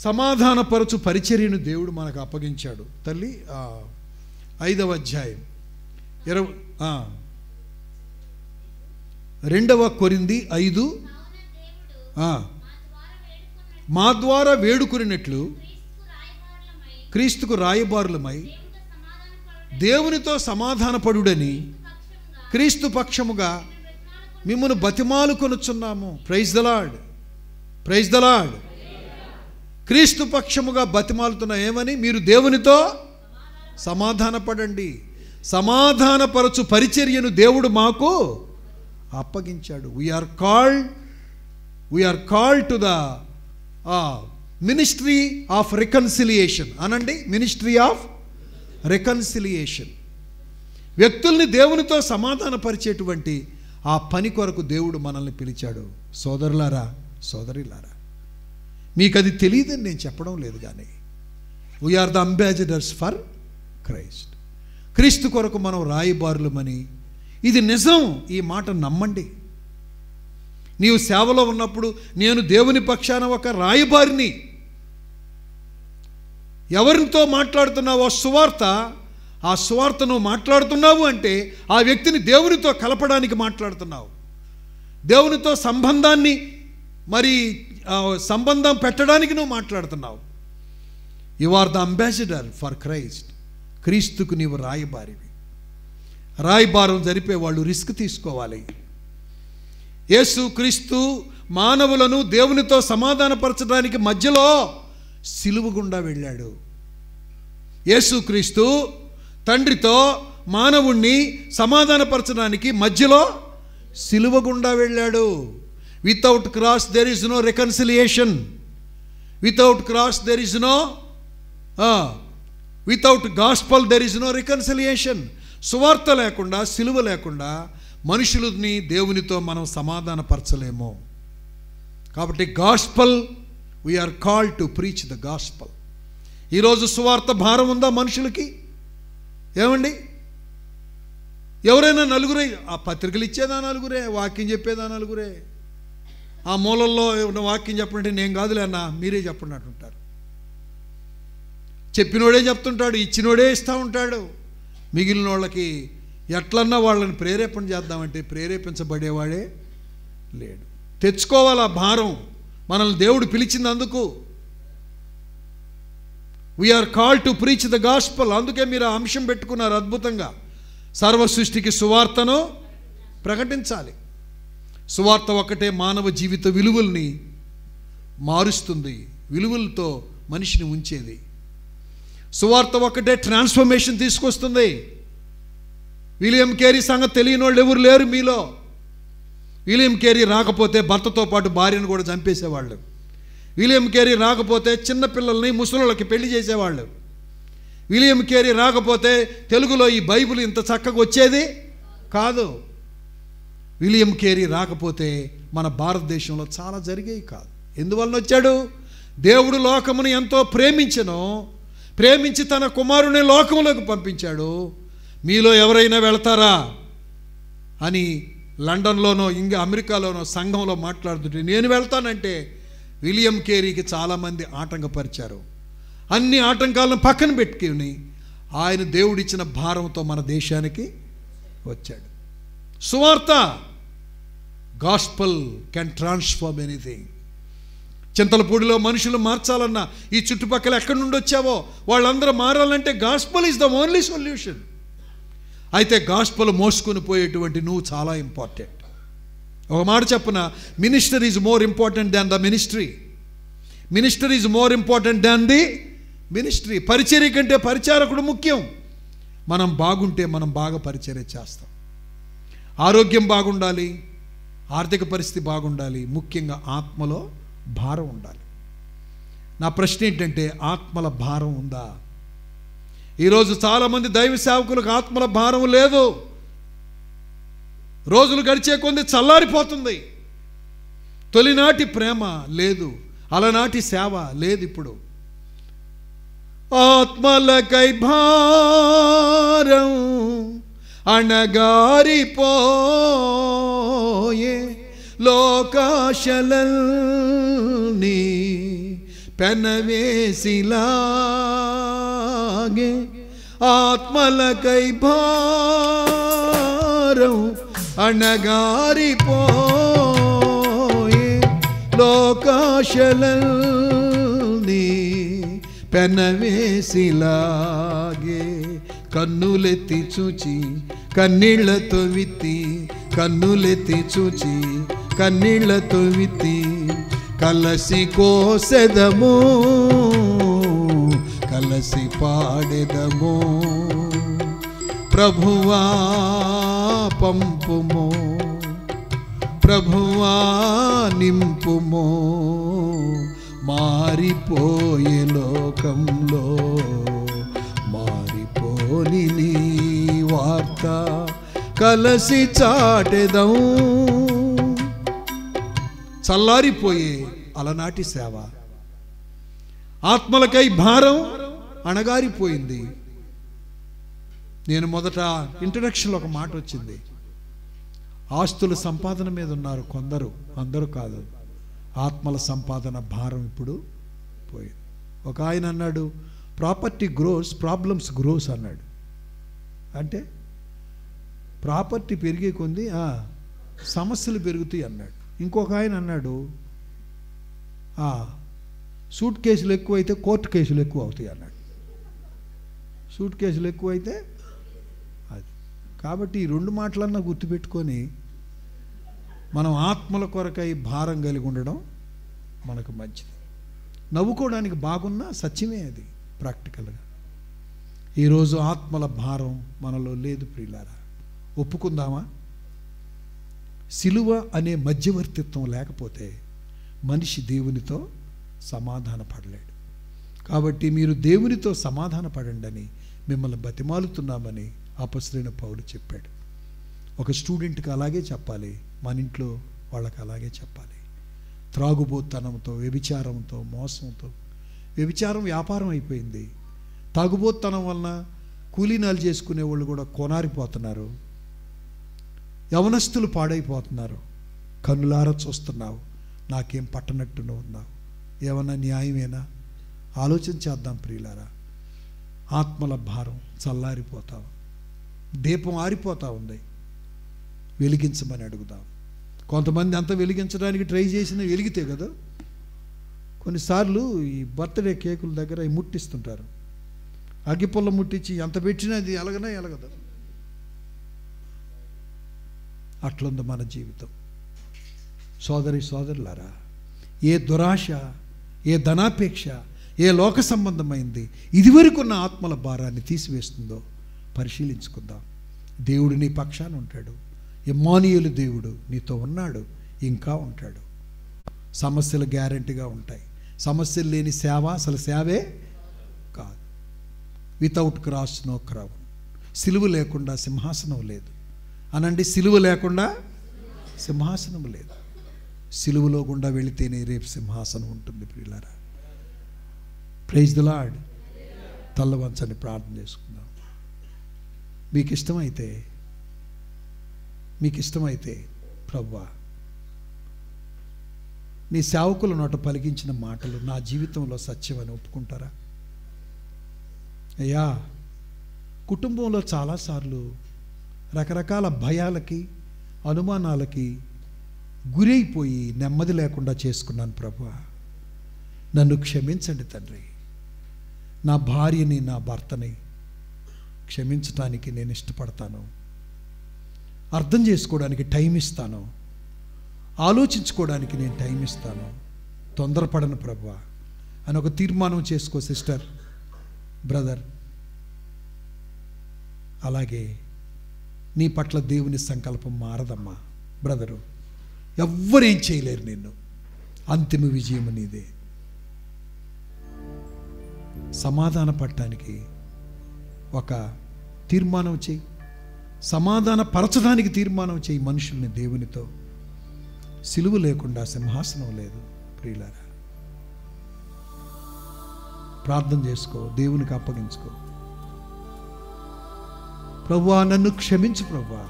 సమాధానపరచు పరిచర్యను దేవుడు మనకు అప్పగించాడు. తల్లి 5వ అధ్యాయం 2 కొరింథీ 5. మా ద్వారా వేడుకున్నట్లు క్రీస్తుకు రాయబారులమై దేవునితో సమాధానపడుడని క్రీస్తు పక్షముగా మిమ్మల్ని బతిమాలుకొనుచున్నాము. Praise the lord. Praise the Lord. క్రీస్తు పక్షముగా బతిమాలుతున్నా ఏమని? మీరు దేవునితో సమాధానపడండి. సమాధానపరచు పరిచర్యను దేవుడు మాకు అప్పగించాడు. We are called to the ministry of reconciliation అనండి. Ministry of reconciliation. వ్యక్తుల్ని దేవునితో సమాధానపరిచేటువంటి ఆ పని కొరకు దేవుడు మనల్ని పిలిచాడు. సోదరులారా, సోదరిలారా, మీకు అది తెలియదని నేను చెప్పడం లేదు, కానీ we are the ambassadors for Christ. క్రీస్తు కొరకు మనం రాయబారులమని, ఇది నిజం. ఈ మాట నమ్మండి. నీవు సేవలో ఉన్నప్పుడు నేను దేవుని పక్షాన ఒక రాయబారిని. ఎవరితో మాట్లాడుతున్నావో సువార్త, ఆ సువార్త నువ్వు మాట్లాడుతున్నావు అంటే ఆ వ్యక్తిని దేవునితో కలపడానికి మాట్లాడుతున్నావు. దేవునితో సంబంధాన్ని సంబంధం పెట్టడానికి నువ్వు మాట్లాడుతున్నావు. You are the ambassador for Christ. క్రీస్తుకు నీవు రాయబారివి. రాయబారం జరిపే వాళ్ళు రిస్క్ తీసుకోవాలి. యేసు క్రీస్తు మానవులను దేవునితో సమాధానపరచడానికి మధ్యలో సిలువ గుండా వెళ్ళాడు. యేసుక్రీస్తు తండ్రితో మానవుణ్ణి సమాధానపరచడానికి మధ్యలో సిలువ గుండా వెళ్ళాడు. Without cross there is no reconciliation. Without cross there is no without gospel there is no reconciliation. సువార్త లేకుండా, సిలువ లేకుండా మనుషులని దేవునితో మనం సమాధానపరచలేము. కాబట్టి gospel, we are called to preach the gospel. ఈరోజు సువార్త భారం ఉందా మనుషులకి? ఏమండి, ఎవరైనా నలుగురే, ఆ పత్రికలు ఇచ్చేదా నలుగురే, వాక్యం చెప్పేదా నలుగురే. ఆ మూలల్లో ఏమన్నా వాక్యం చెప్పండి, నేను కాదులే అన్న మీరే చెప్పండి అంటుంటారు. చెప్పినోడే చెప్తుంటాడు, ఇచ్చినోడే ఇస్తూ ఉంటాడు. మిగిలిన వాళ్ళకి ఎట్లన్నా వాళ్ళని ప్రేరేపణ చేద్దామంటే ప్రేరేపించబడేవాడే లేడు. తెచ్చుకోవాలి ఆ భారం. మనల్ని దేవుడు పిలిచినందుకు we are called to preach the gospel. అందుకే మీరు ఆ అంశం పెట్టుకున్నారు అద్భుతంగా. సర్వ సృష్టికి సువార్తను ప్రకటించాలి. సువార్త ఒక్కటే మానవ జీవిత విలువల్ని మారుస్తుంది, విలువలతో మనిషిని ఉంచేది. సువార్త ఒక్కటే ట్రాన్స్ఫర్మేషన్ తీసుకొస్తుంది. విలియం కేరీ సంగతి తెలియని వాళ్ళు ఎవరు లేరు మీలో. విలియం కేరీ రాకపోతే భర్తతో పాటు భార్యను కూడా చంపేసేవాళ్ళు. విలియం కేరీ రాకపోతే చిన్నపిల్లల్ని ముసలోళ్ళకి పెళ్లి చేసేవాళ్ళు. విలియం కేరీ రాకపోతే తెలుగులో ఈ బైబిల్ ఇంత చక్కగా వచ్చేది కాదు. విలియం కేరీ రాకపోతే మన భారతదేశంలో చాలా జరిగేవి కాదు. ఎందువలన వచ్చాడు? దేవుడు లోకమును ఎంతో ప్రేమించి తన కుమారుని లోకంలోకి పంపించాడు. మీలో ఎవరైనా వెళతారా అని లండన్లోనో అమెరికాలోనో సంఘంలో మాట్లాడుతుంటే నేను వెళ్తానంటే విలియం కేరీకి చాలామంది ఆటంకపరిచారు. అన్ని ఆటంకాలను పక్కన పెట్టుకుని ఆయన దేవుడిచ్చిన భారంతో మన దేశానికి వచ్చాడు. సువార్త, గాస్పల్ కెన్ ట్రాన్స్ఫార్మ్ ఎనీథింగ్. చింతలపూడిలో మనుషులు మార్చాలన్నా, ఈ చుట్టుపక్కల ఎక్కడి నుండి వచ్చావో వాళ్ళందరూ మారాలంటే gospel is the only solution. అయితే గాస్పల్ మోసుకొని పోయేటువంటి నువ్వు చాలా ఇంపార్టెంట్. ఒక మాట చెప్పున, minister is more important than the ministry. Minister is more important than the ministry. పరిచర్య కంటే పరిచారకుడు ముఖ్యం. మనం బాగుంటే మనం బాగా పరిచర్య చేస్తాం. ఆరోగ్యం బాగుండాలి, ఆర్థిక పరిస్థితి బాగుండాలి, ముఖ్యంగా ఆత్మలో భారం ఉండాలి. నా ప్రశ్న ఏంటంటే, ఆత్మల భారం ఉందా? ఈరోజు చాలామంది దైవ సేవకులకు ఆత్మల భారం లేదు. రోజులు గడిచే కొద్ది చల్లారిపోతుంది. తొలినాటి ప్రేమ లేదు, అలనాటి సేవ లేదు. ఇప్పుడు ఆత్మలకై భారం అణగారిపోయే, లోకాశలల్ని పెనవేసిలాగే, ఆత్మలకై భారం అణగారిపోయే, లోకాశలల్ని పెనవేసిలాగే. కన్నులెత్తి చూచి కన్నీళ్లతో విత్తి, కన్నులెత్తి చూచి కన్నీళ్లతో విత్తి, కలసి కోసెదము, కలసి పాడెదము. ప్రభువా పంపుమో, ప్రభువా నింపుమో, మారిపోయే లోకంలో మారిపోని నీ వార్త కలసి చాటెదం. చల్లారిపోయే అలనాటి సేవ, ఆత్మలకై భారం అణగారిపోయింది. నేను మొదట ఇంట్రడక్షన్లో ఒక మాట వచ్చింది, ఆస్తుల సంపాదన మీద ఉన్నారు కొందరు, అందరూ కాదు. ఆత్మల సంపాదన భారం ఇప్పుడు పోయింది. ఒక ఆయన అన్నాడు, ప్రాపర్టీ గ్రోస్ ప్రాబ్లమ్స్ గ్రోస్ అన్నాడు. అంటే ప్రాపర్టీ పెరిగే కొంది సమస్యలు పెరుగుతాయి అన్నాడు. ఇంకొక ఆయన అన్నాడు, సూట్ కేసులు ఎక్కువైతే కోర్టు కేసులు ఎక్కువ అవుతాయి అన్నాడు. సూట్ కేసులు ఎక్కువైతే అది. కాబట్టి ఈ రెండు మాటలన్నా గుర్తుపెట్టుకొని మనం ఆత్మల కొరకై భారం కలిగి ఉండడం మనకు మంచిది. నవ్వుకోవడానికి బాగున్నా సత్యమే అది ప్రాక్టికల్గా. ఈరోజు ఆత్మల భారం మనలో లేదు ప్రియులారా. ఒప్పుకుందామా? సిలువ అనే మధ్యవర్తిత్వం లేకపోతే మనిషి దేవునితో సమాధాన పడలేడు. కాబట్టి మీరు దేవునితో సమాధాన పడండి అని మిమ్మల్ని బతిమాలుతున్నామని అపొస్తలుడైన పౌలు చెప్పాడు. ఒక స్టూడెంట్కి అలాగే చెప్పాలి, మన ఇంట్లో వాళ్ళకి అలాగే చెప్పాలి. త్రాగుబోతనంతో, వ్యభిచారంతో, మోసంతో, వ్యభిచారం వ్యాపారం అయిపోయింది. తాగుబోతనం వలన కూలీనాలు చేసుకునే వాళ్ళు కూడా కొనారిపోతున్నారు. యవనస్తులు పాడైపోతున్నారు. కన్నులారా చూస్తున్నావు, నాకేం పట్టనట్టు ఉన్నావు. ఏమన్నా న్యాయమేనా? ఆలోచన చేద్దాం ప్రియులారా. ఆత్మల భారం చల్లారిపోతావు, దీపం ఆరిపోతూ ఉంది, వెలిగించమని అడుగుదాం. కొంతమంది అంతా వెలిగించడానికి ట్రై చేసిన వెలిగితే కదా. కొన్నిసార్లు ఈ బర్త్డే కేకుల దగ్గర ముట్టిస్తుంటారు, అగ్గిపుల్ల ముట్టించి ఎంత పెట్టినా అది ఎలగనా ఎలగదు. అట్లుంది మన జీవితం. సోదరి సోదరులారా, ఏ దురాశ, ఏ ధనాపేక్ష, ఏ లోక సంబంధమైంది ఇదివరకున్న ఆత్మల భారాన్ని తీసివేస్తుందో పరిశీలించుకుందాం. దేవుడు నీ పక్షాన ఉంటాడు. ఇమ్మానుయేలు దేవుడు నీతో ఉన్నాడు, ఇంకా ఉంటాడు. సమస్యలు గ్యారెంటీగా ఉంటాయి. సమస్యలు లేని సేవ అసలు సేవే కాదు. Without cross no crown. సిలువ లేకుండా సింహాసనం లేదు అనండి. సిలువ లేకుండా సింహాసనం లేదు. సిలువలో గుండా వెళితేనే రేపు సింహాసనం ఉంటుంది ప్రియులారా. Praise the Lord. తల్ల వంచని ప్రార్థన చేసుకుందాం. మీకు ఇష్టమైతే ప్రభువా, నీ సేవకుల నోట పలికించిన మాటలు నా జీవితంలో సత్యం అని ఒప్పుకుంటారా? అయ్యా, కుటుంబంలో చాలాసార్లు రకరకాల భయాలకి, అనుమానాలకి గురైపోయి నెమ్మది లేకుండా చేసుకున్నాను ప్రభువా. నన్ను క్షమించండి తండ్రి. నా భార్యని, నా భర్తని క్షమించటానికి నేను ఇష్టపడతాను. అర్థం చేసుకోవడానికి టైం ఇస్తాను. ఆలోచించుకోవడానికి నేను టైం ఇస్తాను. తొందరపడను ప్రభువా అని ఒక తీర్మానం చేసుకో సిస్టర్, బ్రదర్. అలాగే నీ పట్ల దేవుని సంకల్పం మారదమ్మా బ్రదరు. ఎవ్వరేం చేయలేరు నిన్ను. అంతిమ విజయం నీదే. సమాధాన పడటానికి ఒక తీర్మానం చేయి. సమాధాన పరచడానికి తీర్మానం చేయి మనుషుల్ని దేవునితో. సిలువ లేకుండా సింహాసనం లేదు ప్రియులారా. ప్రార్థన చేసుకో, దేవునికి అప్పగించుకో. ప్రభువా, నన్ను క్షమించు ప్రభువా.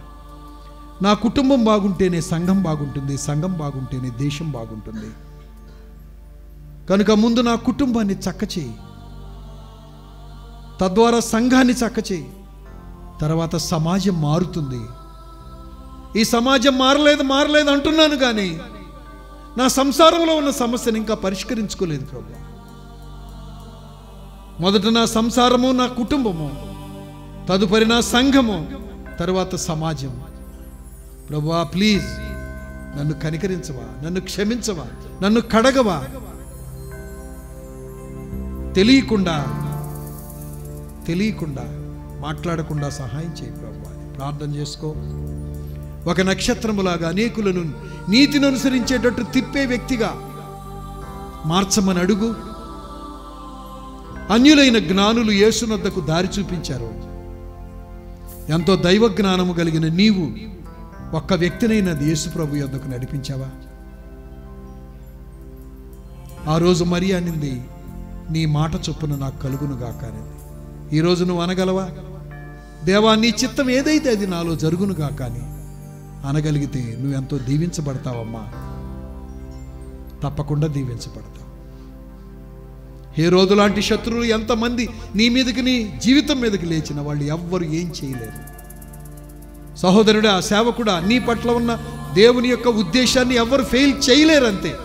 నా కుటుంబం బాగుంటేనే సంఘం బాగుంటుంది, సంఘం బాగుంటేనే దేశం బాగుంటుంది. కనుక ముందు నా కుటుంబాన్ని చక్కచేయి, తద్వారా సంఘాన్ని చక్కచేయి. తర్వాత సమాజం మారుతుంది. ఈ సమాజం మారలేదు అంటున్నాను కానీ నా సంసారంలో ఉన్న సమస్యను ఇంకా పరిష్కరించుకోలేదు ప్రభువా. మొదట నా సంసారము, నా కుటుంబము, తదుపరి నా సంఘము, తర్వాత సమాజం. ప్రభువా, ప్లీజ్ నన్ను కనికరించవా, నన్ను క్షమించవా, నన్ను కడగవా. తెలియకుండా మాట్లాడకుండా సహాయం చేయి ప్రభువా. ప్రార్థన చేసుకో. ఒక నక్షత్రములాగా అనేకులను నీతిని అనుసరించేటట్టు తిప్పే వ్యక్తిగా మార్చమని అడుగు. అన్యులైన జ్ఞానులు యేసునొద్దకు దారి చూపించారు. ఎంతో దైవ జ్ఞానము కలిగిన నీవు ఒక్క వ్యక్తినైనా యేసు ప్రభు యొద్దకు నడిపించావా? ఆ రోజు మరియ అనింది, నీ మాట చొప్పున నాకు కలుగును గాక అనింది. ఈరోజు నువ్వు అనగలవా? దేవా, నీ చిత్తం ఏదైతే అది నాలో జరుగును గాక అని అనగలిగితే నువ్వెంతో దీవించబడతావమ్మా. తప్పకుండా దీవించబడతావు. ఏ రోజు లాంటి శత్రువులు ఎంతమంది నీ మీదకి, నీ జీవితం మీదకి లేచిన వాళ్ళు ఎవ్వరు ఏం చేయలేరు. సహోదరుడా, సేవకుడా, నీ పట్ల ఉన్న దేవుని యొక్క ఉద్దేశాన్ని ఎవ్వరు ఫెయిల్ చేయలేరంతే.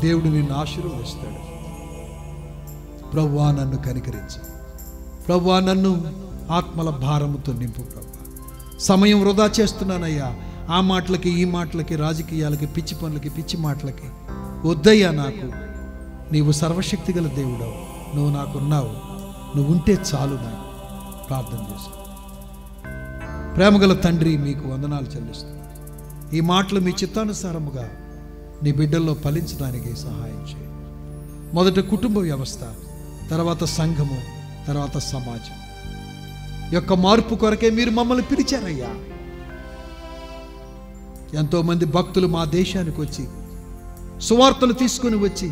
దేవుడు నిన్ను ఆశీర్వదిస్తాడు. ప్రభువా, నన్ను కనికరించు. ప్రభువా, నన్ను ఆత్మల భారముతో నింపు. ప్రభువా, సమయం వృధా చేస్తున్నానయ్యా. ఆ మాటలకి, ఈ మాటలకి, రాజకీయాలకి, పిచ్చి పనులకి, పిచ్చి మాటలకి వద్దయ్యా. నాకు నీవు సర్వశక్తి గల దేవుడవు. నువ్వు నాకున్నావు. నువ్వు ఉంటే చాలు. నాకు ప్రార్థన చేసుకో. ప్రేమగల తండ్రి, మీకు వందనాలు చెల్లిస్తున్నాను. ఈ మాటలు మీ చిత్తానుసారముగా నీ బిడ్డల్లో ఫలించడానికి సహాయం చేయి. మొదట కుటుంబ వ్యవస్థ, తర్వాత సంఘము, తర్వాత సమాజం యొక్క మార్పు కొరకే మీరు మమ్మల్ని పిలిచారయ్యా. ఎంతోమంది భక్తులు మా దేశానికి వచ్చి సువార్తను తీసుకుని వచ్చి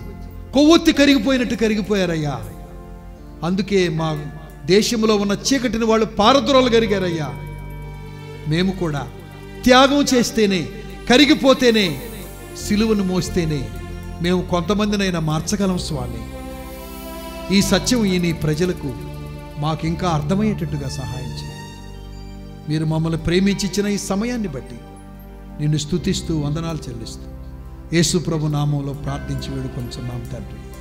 కొవ్వొత్తి కరిగిపోయినట్టు కరిగిపోయారయ్యా. అందుకే మా దేశంలో ఉన్న చీకటిని వాళ్ళు పారద్రోలగలిగారయ్యా. మేము కూడా త్యాగం చేస్తేనే, కరిగిపోతేనే, సిలువను మోస్తేనే మేము కొంతమందినైనా మార్చగలం స్వామి. ఈ సత్యం ఈ నీ ప్రజలకు మాకింకా అర్థమయ్యేటట్టుగా సహాయం చేయండి. మీరు మమ్మల్ని ప్రేమించిన ఈ సమయాన్ని బట్టి నిన్ను స్తుతిస్తూ వందనాలు చెల్లిస్తూ యేసు ప్రభు నామంలో ప్రార్థించి వేడుకొంచున్నాం తండ్రి.